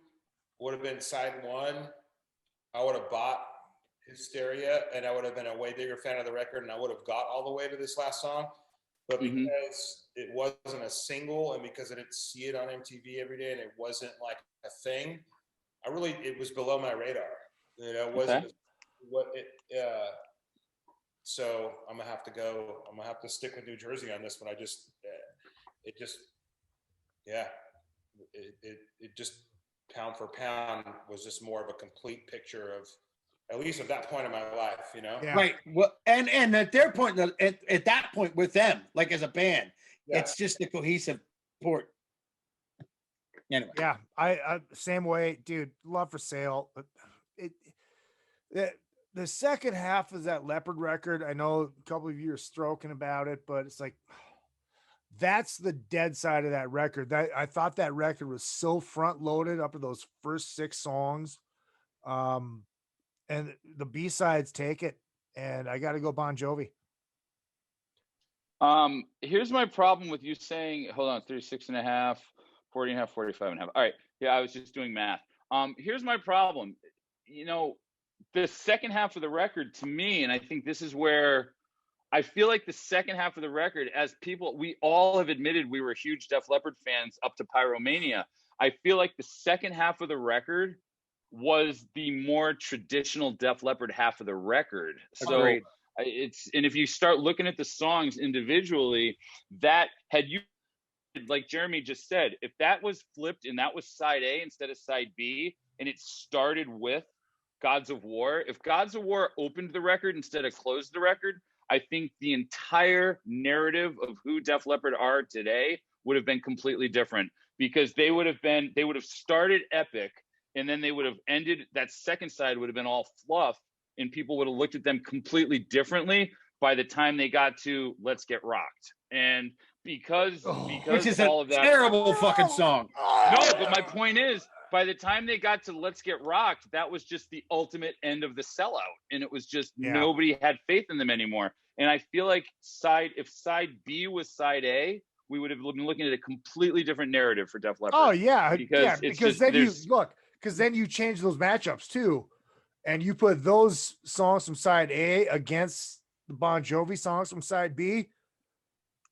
would have been side 1, I would have bought Hysteria and I would have been a way bigger fan of the record and I would have got all the way to this last song. But because it wasn't a single and because I didn't see it on MTV every day and it wasn't like a thing, it was below my radar. You know, it wasn't so I'm gonna have to stick with New Jersey on this one. It just pound for pound was just more of a complete picture of, at least at that point in my life, you know? Yeah. Right. Well, and at their point, at that point with them, like as a band, it's just a cohesive port. Anyway. Yeah, I same way, dude. Love for Sale. The second half of that Leopard record, I know a couple of you are stroking about it, but it's like, that's the dead side of that record. I thought that record was so front loaded up to those first 6 songs. And the B-sides take it, and I got to go Bon Jovi. Here's my problem with you saying, hold on, 36.5, 40.5, 45.5. All right. Yeah, I was just doing math. Here's my problem. You know, the second half of the record to me, and I think this is where I feel like the second half of the record, as people, we all have admitted we were huge Def Leppard fans up to Pyromania. I feel like the second half of the record was the more traditional Def Leppard half of the record. So Agreed. and if you start looking at the songs individually, that had you, like Jeremy just said, if that was flipped and that was side A instead of side B, and it started with Gods of War, if Gods of War opened the record instead of closed the record, I think the entire narrative of who Def Leppard are today would have been completely different, because they would have started epic, and then they would have ended, that second side would have been all fluff, and people would have looked at them completely differently by the time they got to Let's Get Rocked. And because which is all a of that terrible fucking song. No, but my point is, by the time they got to Let's Get Rocked, that was just the ultimate end of the sellout. And it was just nobody had faith in them anymore. And I feel like if side B was side A, we would have been looking at a completely different narrative for Def Leppard. Oh, yeah. Because then you change those matchups too. And you put those songs from side A against the Bon Jovi songs from side B.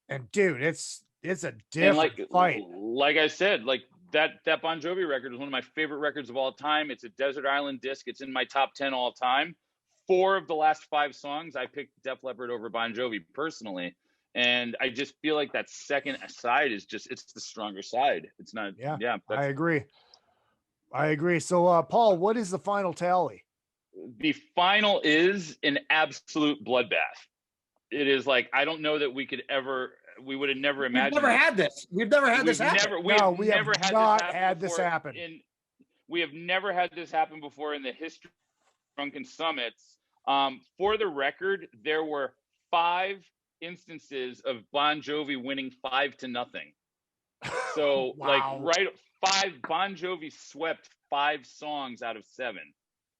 And dude, it's a different fight. Like I said, like that Bon Jovi record is one of my favorite records of all time. It's a Desert Island disc. It's in my top 10 all time. 4 of the last 5 songs, I picked Def Leppard over Bon Jovi personally. And I just feel like that second side is it's the stronger side. It's not. Yeah. I agree. So, Paul, what is the final tally? The final is an absolute bloodbath. It is like, I don't know that we would have never imagined. We've never had this. We've never had this happen. We have not had this happen. We have never had this happen before in the history of Drunken Summits. For the record, there were 5 instances of Bon Jovi winning 5-0. So Wow. like 5, Bon Jovi swept 5 songs out of 7.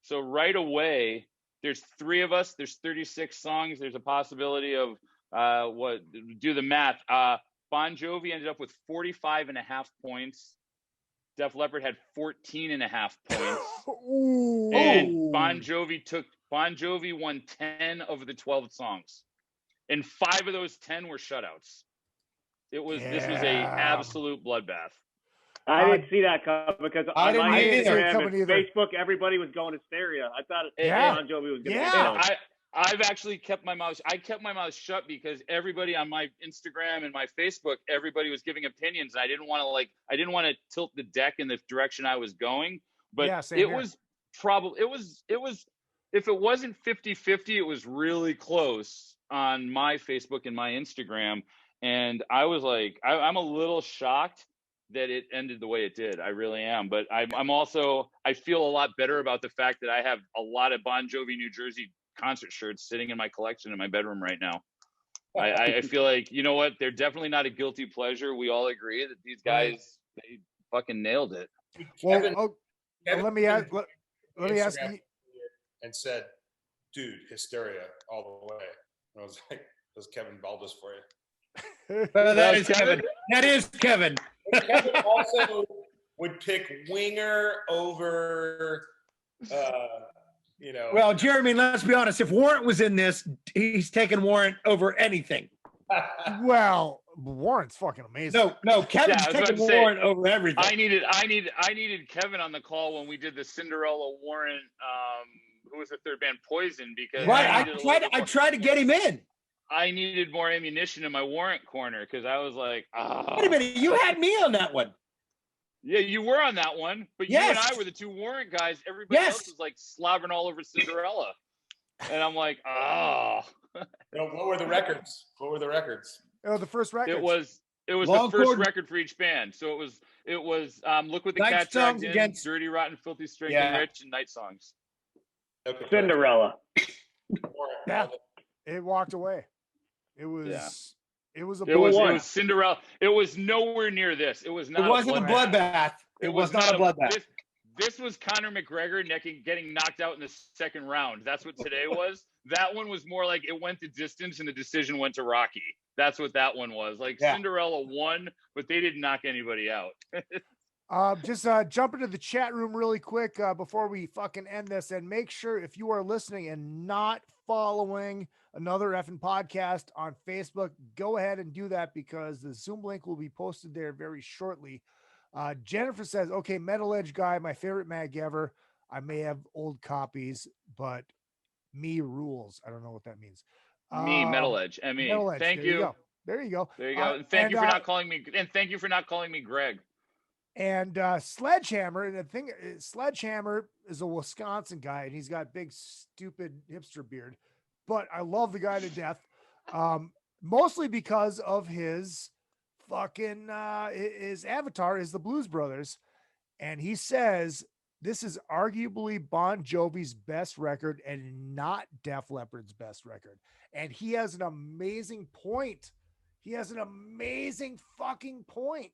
So right away, there's 3 of us. There's 36 songs. There's a possibility of do the math. Bon Jovi ended up with 45.5 points. Def Leppard had 14.5 points. Ooh. And Bon Jovi won 10 of the 12 songs. And 5 of those 10 were shutouts. This was a absolute bloodbath. I didn't see that come because I on didn't my either. Instagram and Facebook, everybody was going hysteria. I thought Bon Jovi was going to And I've actually kept my mouth. I kept my mouth shut because everybody on my Instagram and my Facebook, everybody was giving opinions. And I didn't want to tilt the deck in the direction I was going. But it was if it wasn't 50-50, it was really close on my Facebook and my Instagram. And I was like, I'm a little shocked that it ended the way it did. I really am. But I'm also, I feel a lot better about the fact that I have a lot of Bon Jovi New Jersey concert shirts sitting in my collection in my bedroom right now. I feel like, you know what? They're definitely not a guilty pleasure. We all agree that these guys, they fucking nailed it. Well, let me ask you. And said, dude, hysteria all the way. And I was like, "That's Kevin Baldus for you." That is Kevin. That is Kevin. Kevin also would pick Winger over, Well, Jeremy, let's be honest. If Warrant was in this, he's taking Warrant over anything. Well, Warrant's fucking amazing. No, Kevin's taking Warrant over everything. I needed Kevin on the call when we did the Cinderella Warrant. Who was the third band? Poison, because I tried to get him in. I needed more ammunition in my Warrant corner because I was like, Wait a minute, you had me on that one. Yeah, you were on that one, but you and I were the 2 Warrant guys. Everybody else was like slobbering all over Cinderella, and I'm like, What were the records? Oh, the first record. It was the first record for each band. So it was Look What the Cat Dragged In, Dirty Rotten Filthy Strange and Rich, and Night Songs. Cinderella. Yeah, it walked away. It was a it was Cinderella. It was nowhere near this. It was not. It wasn't a bloodbath. It was not a bloodbath. This was Conor McGregor getting knocked out in the second round. That's what today was. That one was more like it went the distance and the decision went to Rocky. That's what that one was. Like Cinderella won, but they didn't knock anybody out. Just jump into the chat room really quick before we fucking end this, and make sure if you are listening and not following Another Effing Podcast on Facebook, go ahead and do that because the Zoom link will be posted there very shortly. Jennifer says, okay, Metal Edge guy, my favorite mag ever. I may have old copies, but me rules. I don't know what that means. Me, Metal Edge. M-E. Metal Edge. Thank you. There you go. There you go. And thank you for not calling me. And thank you for not calling me Greg. And Sledgehammer, and the thing, Sledgehammer is a Wisconsin guy, and he's got big, stupid hipster beard. But I love the guy to death, mostly because of his fucking his avatar is the Blues Brothers, and he says this is arguably Bon Jovi's best record and not Def Leppard's best record. And he has an amazing point. He has an amazing fucking point.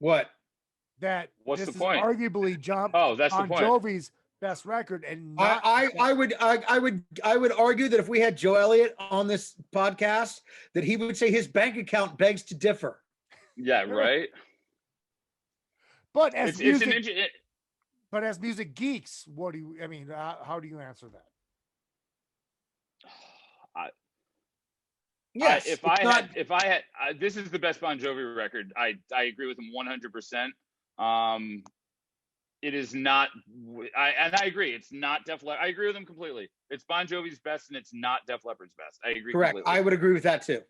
What? What's this the point? Is arguably that's Bon the point. Jovi's best record, and I would argue that if we had Joe Elliott on this podcast, that he would say his bank account begs to differ. Yeah, right. But as as music geeks, what do you? I mean, how do you answer that? Yes. If I had, this is the best Bon Jovi record. I agree with him 100%. It is not. I agree. It's not Def Leppard. I agree with him completely. It's Bon Jovi's best, and it's not Def Leppard's best. I agree. Correct. Completely. I would agree with that too.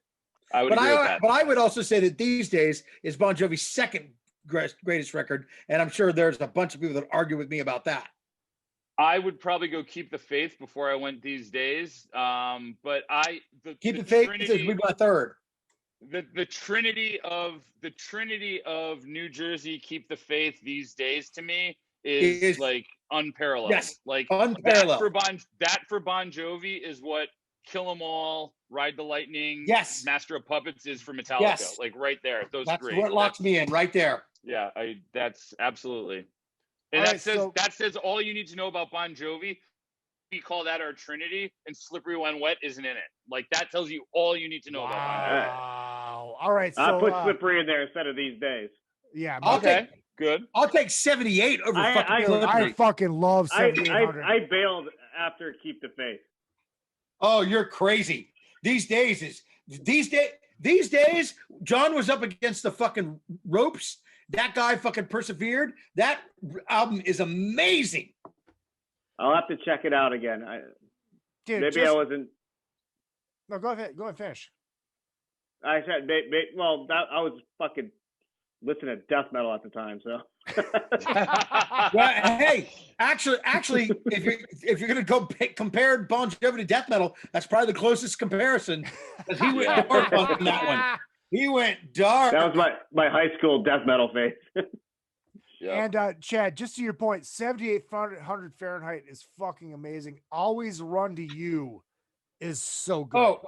But I would also say that these days is Bon Jovi's second greatest record, and I'm sure there's a bunch of people that argue with me about that. I would probably go Keep the Faith before I went These Days. But Keep the Faith would be my third. the trinity of New Jersey keep the faith these days to me is like unparalleled. Yes, like unparalleled. That for Bon Jovi is what Kill 'Em All, Ride the Lightning, yes, Master of Puppets is for Metallica. Yes. Like right there. That's three. what locks me in right there. Yeah, that's absolutely. And All that right, says that says all you need to know about Bon Jovi. We call that our Trinity, and Slippery When Wet isn't in it. Like that tells you all you need to know about Bon Jovi. Wow. All right, so I put Slippery in there instead of These Days. Yeah. Okay. Good. I'll take 78 over fucking Slippery. I fucking love 7800. I bailed after Keep the Faith. Oh, you're crazy. These days, John was up against the fucking ropes. That guy fucking persevered. That album is amazing. I'll have to check it out again. Dude, I wasn't. No, go ahead. Go ahead, finish. I said, I was fucking listening to death metal at the time, so. Well, hey, actually, if you're gonna go compare Bon Jovi to death metal, that's probably the closest comparison. Because he went dark on that one. He went dark. That was my high school death metal phase. And Chad, just to your point, 7800 Fahrenheit is fucking amazing. Always Run to You is so good. Oh,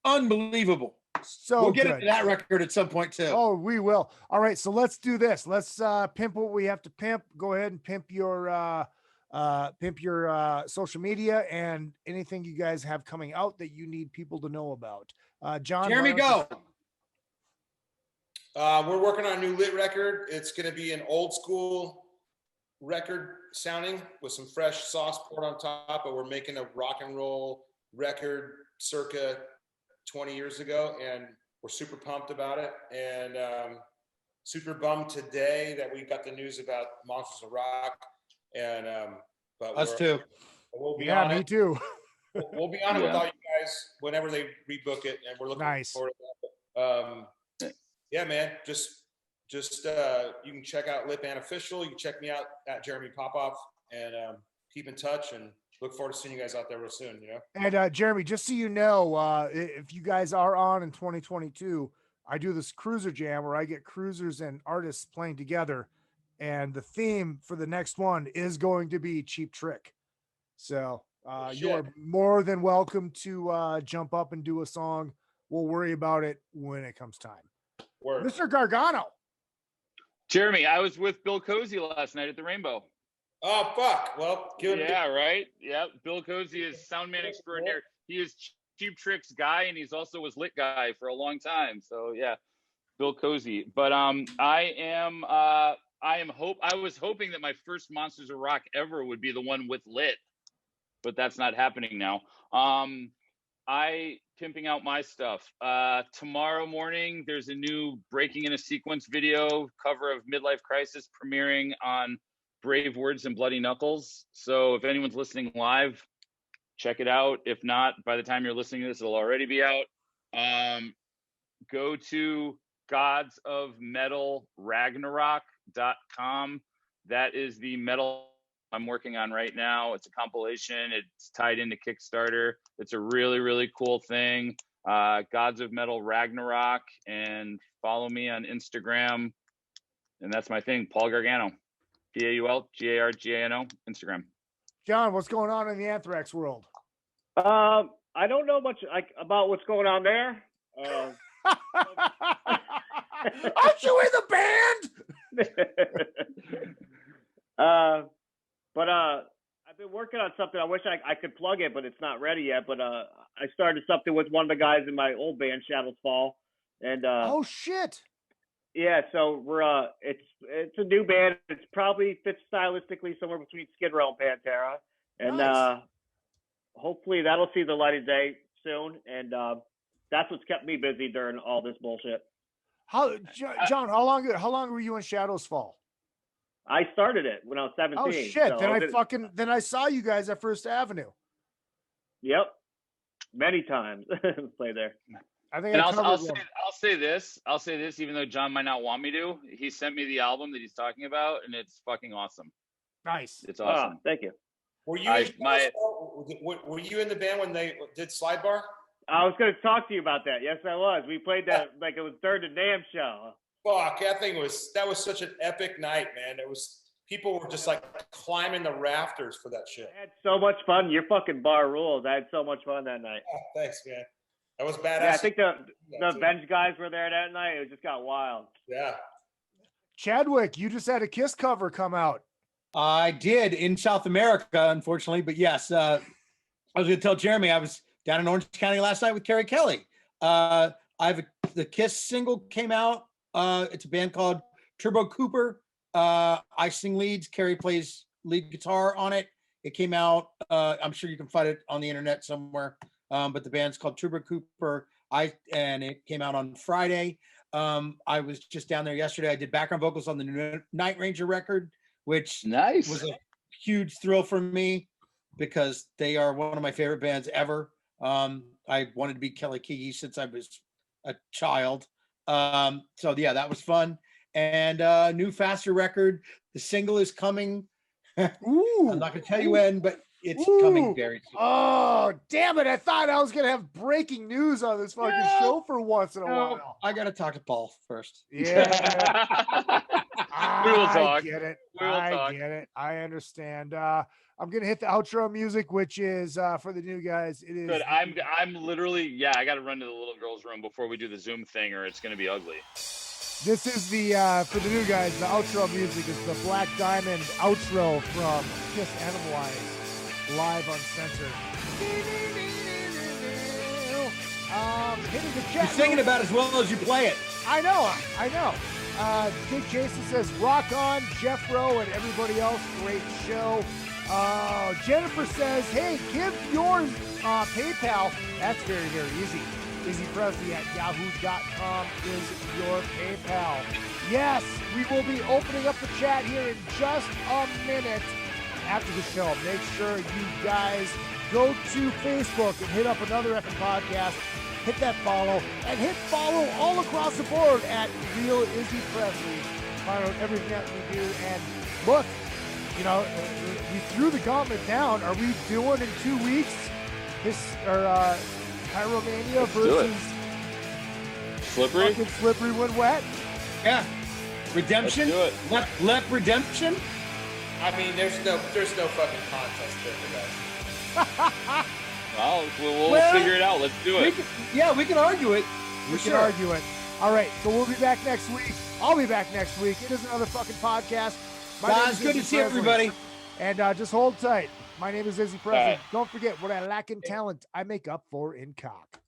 unbelievable. So we'll get good. into that record at some point too. Oh, we will. All right, so let's do this. Let's pimp what we have to pimp. Go ahead and pimp your social media and anything you guys have coming out that you need people to know about. John, Jeremy, go. We're working on a new lit record. It's going to be an old school record sounding with some fresh sauce poured on top, but we're making a rock and roll record circa 20 years ago, and we're super pumped about it. And super bummed today that we got the news about Monsters of Rock. And but us too. We'll be yeah, on me it. too. We'll be on it with all you guys whenever they rebook it, and we're looking forward to that. Yeah, man. Just you can check out Lip Band Official. You can check me out at Jeremy Popoff, and keep in touch. And look forward to seeing you guys out there real soon. You know. And Jeremy, just so you know, if you guys are on in 2022, I do this cruiser jam where I get cruisers and artists playing together, and the theme for the next one is going to be Cheap Trick. So you are more than welcome to jump up and do a song. We'll worry about it when it comes time. Word. Mr. Gargano. Jeremy, I was with Bill Cozy last night at the Rainbow. Oh, fuck. Well, good. Yeah, right? Yeah, Bill Cozy is soundman extraordinaire. He is Cheap Trick's guy, and he's also was Lit guy for a long time. So, yeah, Bill Cozy. But I was hoping that my first Monsters of Rock ever would be the one with Lit, but that's not happening now. Pimping out my stuff. Tomorrow morning, there's a new Breaking in a Sequence video cover of Midlife Crisis premiering on Brave Words and Bloody Knuckles. So if anyone's listening live, check it out. If not, by the time you're listening to this, it'll already be out. Go to godsofmetalragnarok.com. That is the metal I'm working on right now. It's a compilation. It's tied into Kickstarter. It's a really, really cool thing. Gods of Metal Ragnarok, and follow me on Instagram. And that's my thing, Paul Gargano. PaulGargano, Instagram. John, what's going on in the Anthrax world? I don't know much about what's going on there. Aren't you in the band? But I've been working on something. I wish I could plug it, but it's not ready yet. But I started something with one of the guys in my old band, Shadows Fall. And oh shit. Yeah, so we're it's a new band. It's probably fits stylistically somewhere between Skid Row and Pantera. And nice. Hopefully that'll see the light of day soon. And that's what's kept me busy during all this bullshit. John, how long were you in Shadows Fall? I started it when I was 17. Oh shit! So then I saw you guys at First Avenue. Yep, many times play there. I think. And I'll say this. Even though John might not want me to, he sent me the album that he's talking about, and it's fucking awesome. Nice. It's awesome. Thank you. Were you were you in the band when they did Slide Bar? I was going to talk to you about that. Yes, I was. We played that like it was third and damn show. Fuck, that was such an epic night, man. People were just like climbing the rafters for that shit. I had so much fun. Your fucking bar rules. I had so much fun that night. Oh, thanks, man. That was badass. Yeah, I think the Avenged guys were there that night. It just got wild. Yeah. Chadwick, you just had a Kiss cover come out. I did in South America, unfortunately, but yes, I was going to tell Jeremy I was down in Orange County last night with Carrie Kelly. The Kiss single came out. It's a band called Turbo Cooper. I sing leads. Carrie plays lead guitar on it. It came out. I'm sure you can find it on the internet somewhere. But the band's called Turbo Cooper. And it came out on Friday. I was just down there yesterday. I did background vocals on the new Night Ranger record, which was a huge thrill for me because they are one of my favorite bands ever. I wanted to be Kelly Keagy since I was a child. So yeah, that was fun. And new Faster record. The single is coming. Ooh, I'm not going to tell you when, but it's coming very soon. Oh, damn it. I thought I was going to have breaking news on this fucking show for once in a while. I got to talk to Paul first. Yeah. We will talk. I get it. We will talk. Get it. I understand. I'm going to hit the outro music, which is for the new guys. It is. Good. I'm literally, I got to run to the little girl's room before we do the Zoom thing or it's going to be ugly. This is the, for the new guys, the outro music is the Black Diamond outro from Kiss Animalize, live uncensored. Hitting the chat. You're singing about as well as you play it. I know. Dick Jason says, rock on, Jeffro and everybody else. Great show. Jennifer says, hey, give your PayPal. That's very, very easy. izzypresley at yahoo.com is your PayPal. Yes, we will be opening up the chat here in just a minute after the show. Make sure you guys go to Facebook and hit up Another Effing Podcast. Hit that follow and hit follow all across the board at Real Izzy Presley. Find out everything that we do. And look, we threw the gauntlet down. Are we doing in 2 weeks? Pyromania versus Slippery? Fucking Slippery When Wet? Yeah. Redemption? Let's do it. Left redemption? I mean, there's no fucking contest there, guys. Well, we'll figure it out. Let's do it. We can argue it. We can argue it. All right, so we'll be back next week. I'll be back next week. It is Another Fucking Podcast. Guys, good to see everybody. And just hold tight. My name is Izzy Presley. Don't forget, what I lack in talent, I make up for in cock.